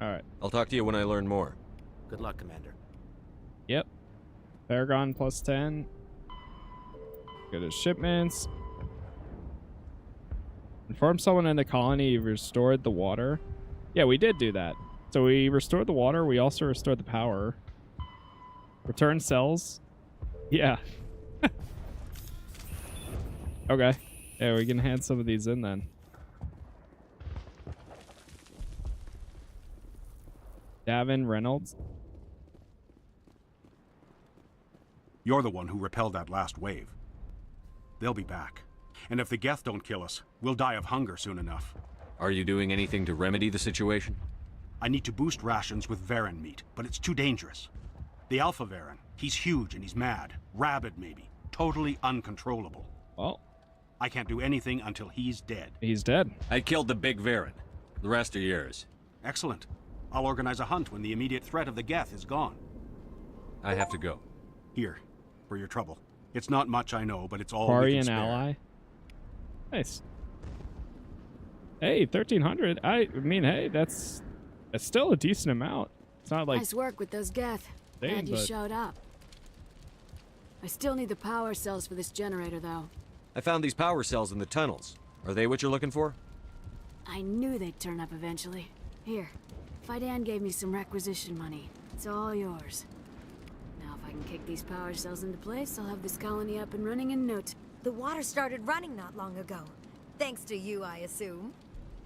Alright. I'll talk to you when I learn more. Good luck, Commander. Yep. Paragon plus 10. Go to shipments. Inform someone in the colony you've restored the water. Yeah, we did do that. So we restored the water. We also restored the power. Return cells. Yeah. Okay. Yeah, we can hand some of these in then. Davin Reynolds. You're the one who repelled that last wave. They'll be back. And if the Geth don't kill us, we'll die of hunger soon enough. Are you doing anything to remedy the situation? I need to boost rations with Varen meat, but it's too dangerous. The Alpha Varen, he's huge and he's mad. Rabid, maybe. Totally uncontrollable. Well, I can't do anything until he's dead. He's dead. I killed the big Varen. The rest are yours. Excellent. I'll organize a hunt when the immediate threat of the Geth is gone. I have to go. Here, for your trouble. It's not much, I know, but it's all Party we an can spare. ally. Nice. Hey, 1,300. I mean, hey, that's still a decent amount. It's not like Nice work with those Geth. Dang, Glad you but- showed up. I still need the power cells for this generator, though. I found these power cells in the tunnels. Are they what you're looking for? I knew they'd turn up eventually. Here, Fidan gave me some requisition money. It's all yours. Now, if I can kick these power cells into place, I'll have this colony up and running in no time. The water started running not long ago. Thanks to you, I assume.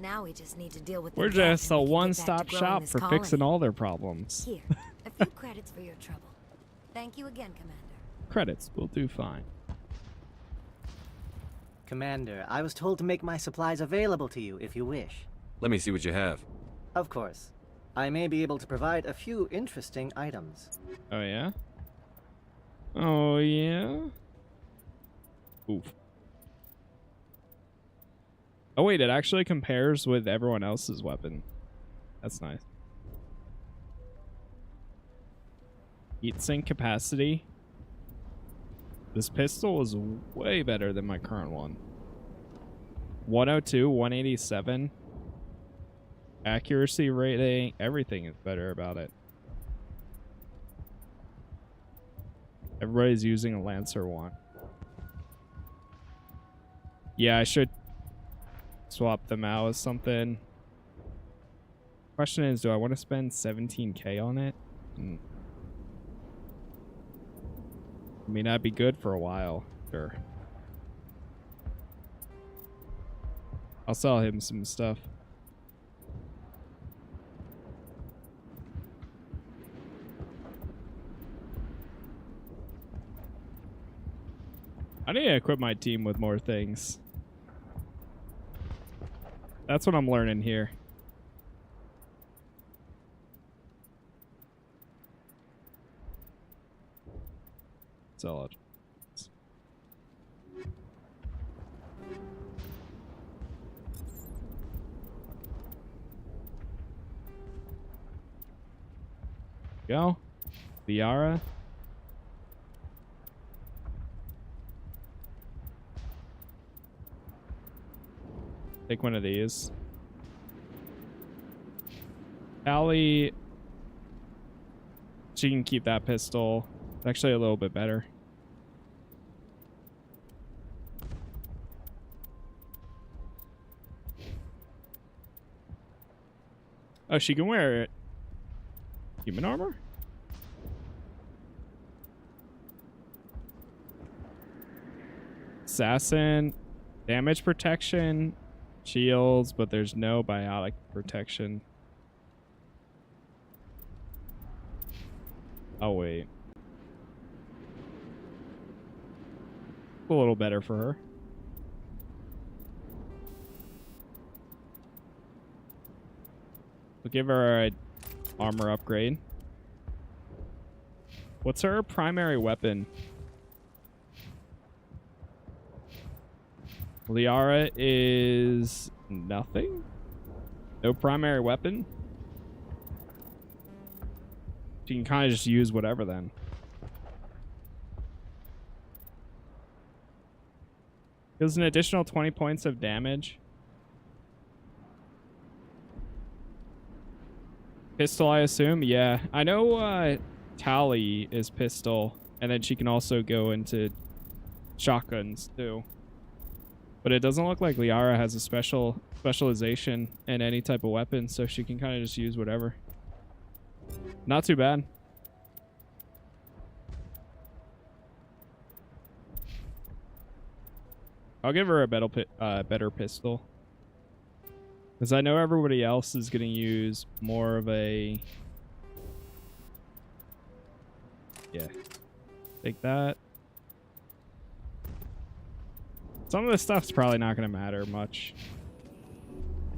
Now we just need to deal with we're the Geth just a and we can get back one-stop to growing shop this for colony. fixing all their problems. Here, a few credits for your trouble. Thank you again, Commander. Credits will do fine. Commander, I was told to make my supplies available to you if you wish. Let me see what you have. Of course. I may be able to provide a few interesting items. Oh, yeah? Oh, yeah? Oof. Oh, wait, it actually compares with everyone else's weapon. That's nice. Heat sink capacity. This pistol is way better than my current one. 102, 187. Accuracy rating, everything is better about it. Everybody's using a Lancer one. Yeah, I should swap them out with something. Question is, do I want to spend 17K on it? I mean, that'd be good for a while. Sure. I'll sell him some stuff. I need to equip my team with more things. That's what I'm learning here. Sell it. Go. Liara. Take one of these. Allie. She can keep that pistol. It's actually a little bit better. Oh, she can wear it. Human armor? Assassin. Damage protection. Shields, but there's no biotic protection. Oh, wait. A little better for her. We'll give her a armor upgrade. What's her primary weapon? Liara is nothing? No primary weapon? She can kind of just use whatever then. Gives an additional 20 points of damage. Pistol, I assume? Yeah. I know Tally is pistol, and then she can also go into shotguns too. But it doesn't look like Liara has a specialization in any type of weapon, so she can kind of just use whatever. Not too bad. I'll give her a better pistol. Because I know everybody else is going to use more of a... Yeah. Take that. Some of this stuff's probably not going to matter much.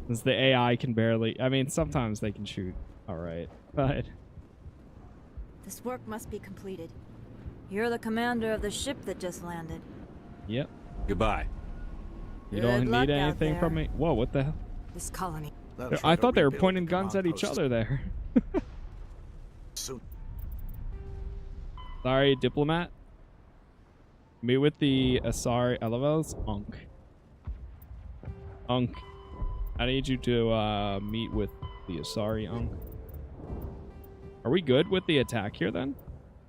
Since the AI can barely... I mean, sometimes they can shoot alright, but... This work must be completed. You're the commander of the ship that just landed. Yep. Goodbye. You Good don't luck need out anything there. from me? Whoa, what the hell? This colony. I thought they were pointing guns at each other there. Sorry, diplomat. Meet with the Asari Elevels. Unk. I need you to meet with the Asari Unk. Are we good with the attack here then?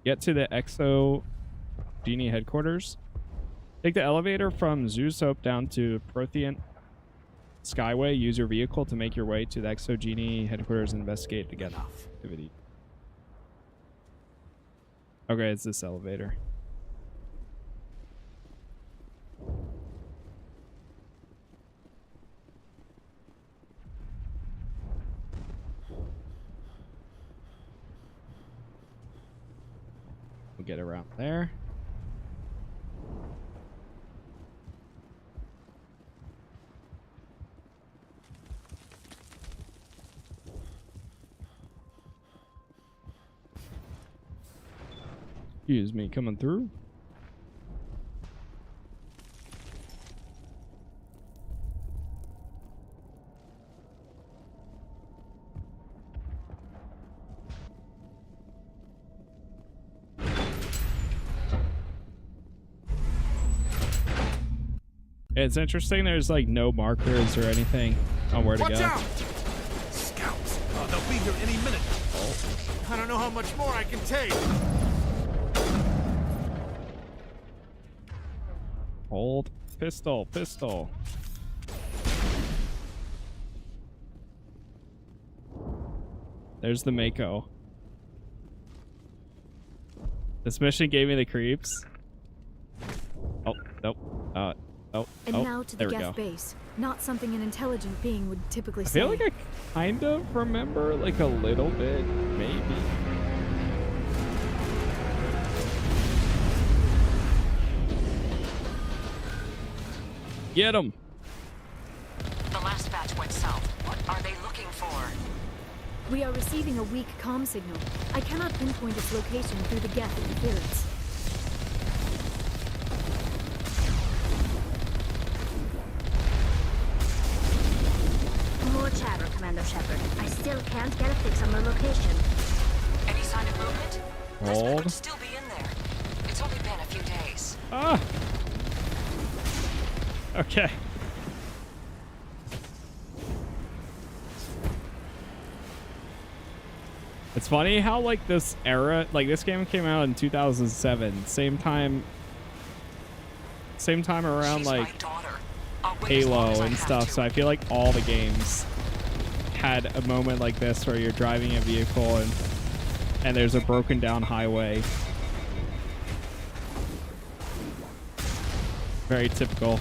Get to the Exo Genie headquarters. Take the elevator from Zeus Hope down to Prothean Skyway. Use your vehicle to make your way to the Exo Genie headquarters and investigate the Geth activity. Okay, it's this elevator. We'll get around there. Excuse me, coming through. It's interesting there's like no markers or anything on where to go. Watch out! Scouts! Oh, they'll be here any minute. I don't know how much more I can take. Hold. Pistol. Pistol. There's the Mako. This mission gave me the creeps. Oh, nope. And now to the Geth base. Not something an intelligent being would typically I say. feel like I kind of remember, like a little bit, maybe. Get him. The last batch went south. What are they looking for? We are receiving a weak comm signal. I cannot pinpoint its location through the Geth interference. More chatter, Commander Shepard. I still can't get a fix on the location. Any sign of movement? Hold. Could still be in there. It's only been a few days. Ah. Okay. It's funny how like this era, like this game came out in 2007, same time around like Halo and stuff. So I feel like all the games had a moment like this where you're driving a vehicle and there's a broken down highway. Very typical.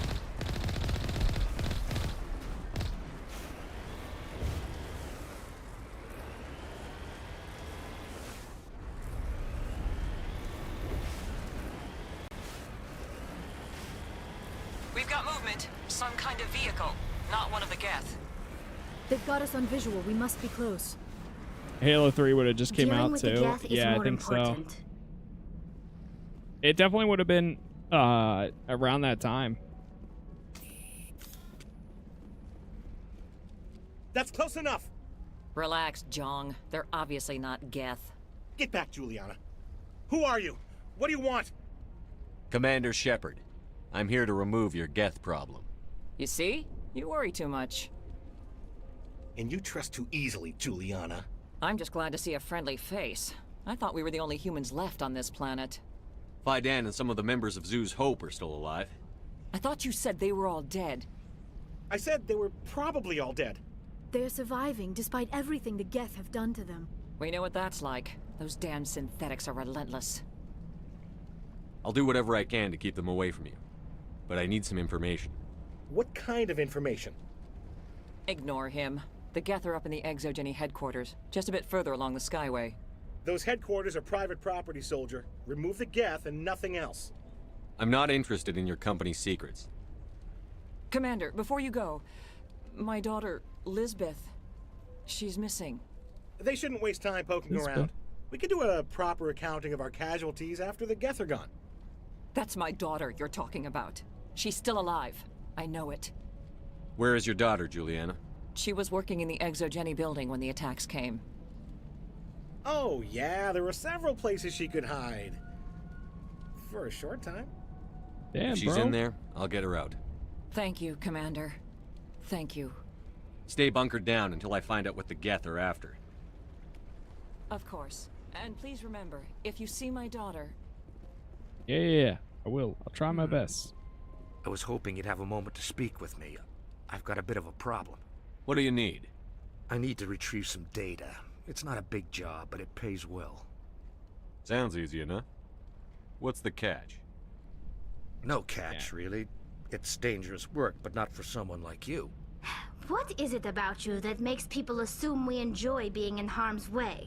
We've got movement. Some kind of vehicle. Not one of the Geth. They've got us on visual. We must be close. Halo 3 would have just came Dealing out with too. the Geth is Yeah, I more think so. important. It definitely would have been around that time. That's close enough. Relax, Jong. They're obviously not Geth. Get back, Juliana. Who are you? What do you want? Commander Shepard, I'm here to remove your Geth problem. You see? You worry too much. And you trust too easily, Juliana. I'm just glad to see a friendly face. I thought we were the only humans left on this planet. Fidan and some of the members of Zoo's Hope are still alive. I thought you said they were all dead. I said they were probably all dead. They're surviving despite everything the Geth have done to them. We know what that's like. Those damn synthetics are relentless. I'll do whatever I can to keep them away from you. But I need some information. What kind of information? Ignore him. The Geth are up in the Exogeny headquarters, just a bit further along the Skyway. Those headquarters are private property, soldier. Remove the Geth and nothing else. I'm not interested in your company's secrets. Commander, before you go, my daughter, Lisbeth, she's missing. They shouldn't waste time poking around. We can do a proper accounting of our casualties after the Geth are gone. That's my daughter you're talking about. She's still alive. I know it. Where is your daughter, Juliana? She was working in the Exogeny building when the attacks came. Oh, yeah, there were several places she could hide. For a short time. Damn, if she's in there, I'll get her out. Thank you, Commander. Thank you. Stay bunkered down until I find out what the Geth are after. Of course. And please remember, if you see my daughter... Yeah, I will. I'll try my best. I was hoping you'd have a moment to speak with me. I've got a bit of a problem. What do you need? I need to retrieve some data. It's not a big job, but it pays well. Sounds easy enough. What's the catch? No catch, really. It's dangerous work, but not for someone like you. What is it about you that makes people assume we enjoy being in harm's way?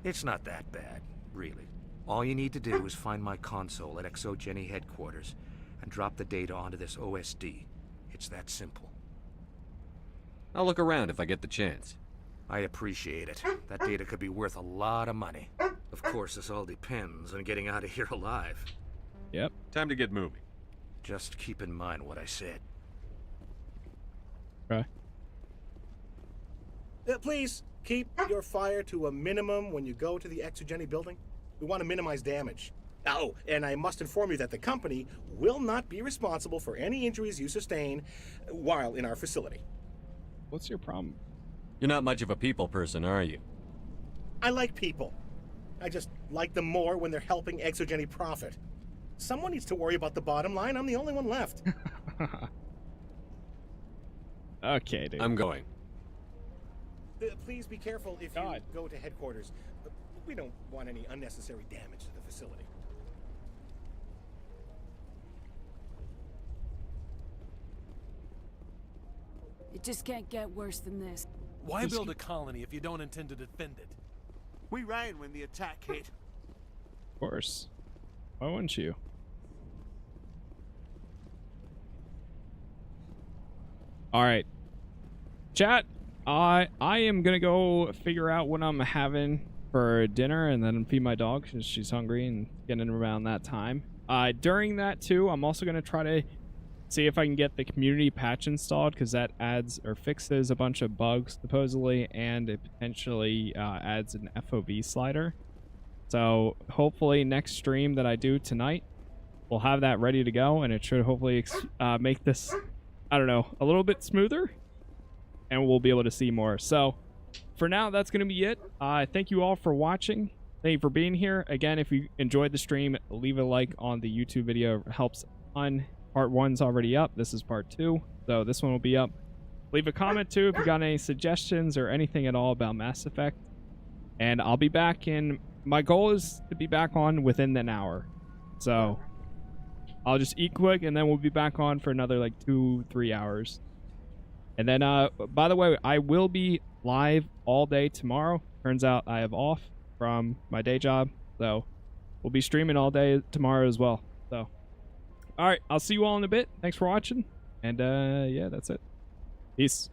It's not that bad, really. All you need to do is find my console at Exogeny headquarters and drop the data onto this OSD. It's that simple. I'll look around if I get the chance. I appreciate it. That data could be worth a lot of money. Of course, this all depends on getting out of here alive. Yep. Time to get moving. Just keep in mind what I said. Okay. Please, keep your fire to a minimum when you go to the Exogeny building. We want to minimize damage. Oh, and I must inform you that the company will not be responsible for any injuries you sustain while in our facility. What's your problem? You're not much of a people person, are you? I like people. I just like them more when they're helping Exogeny profit. Someone needs to worry about the bottom line. I'm the only one left. Okay, dude. I'm going. Please be careful if you go to headquarters. We don't want any unnecessary damage to the facility. It just can't get worse than this. Why build a colony if you don't intend to defend it? We ran when the attack hit. Of course. Why wouldn't you? All right. Chat, I am going to go figure out what I'm having for dinner and then feed my dog since she's hungry and getting around that time. During that, too, I'm also going to try to see if I can get the community patch installed because that adds or fixes a bunch of bugs, supposedly, and it potentially adds an FOV slider. So hopefully next stream that I do tonight, we'll have that ready to go, and it should hopefully make this, I don't know, a little bit smoother, and we'll be able to see more. So for now, that's going to be it. Thank you all for watching. Thank you for being here. Again, if you enjoyed the stream, leave a like on the YouTube video. It helps on. Part 1's already up. This is part 2, so this one will be up. Leave a comment too if you got any suggestions or anything at all about Mass Effect. And I'll be back in. My goal is to be back on within an hour. So I'll just eat quick and then we'll be back on for another like 2-3 hours. And then by the way, I will be live all day tomorrow. Turns out I have off from my day job. So we'll be streaming all day tomorrow as well. So all right, I'll see you all in a bit. Thanks for watching. And yeah, that's it. Peace.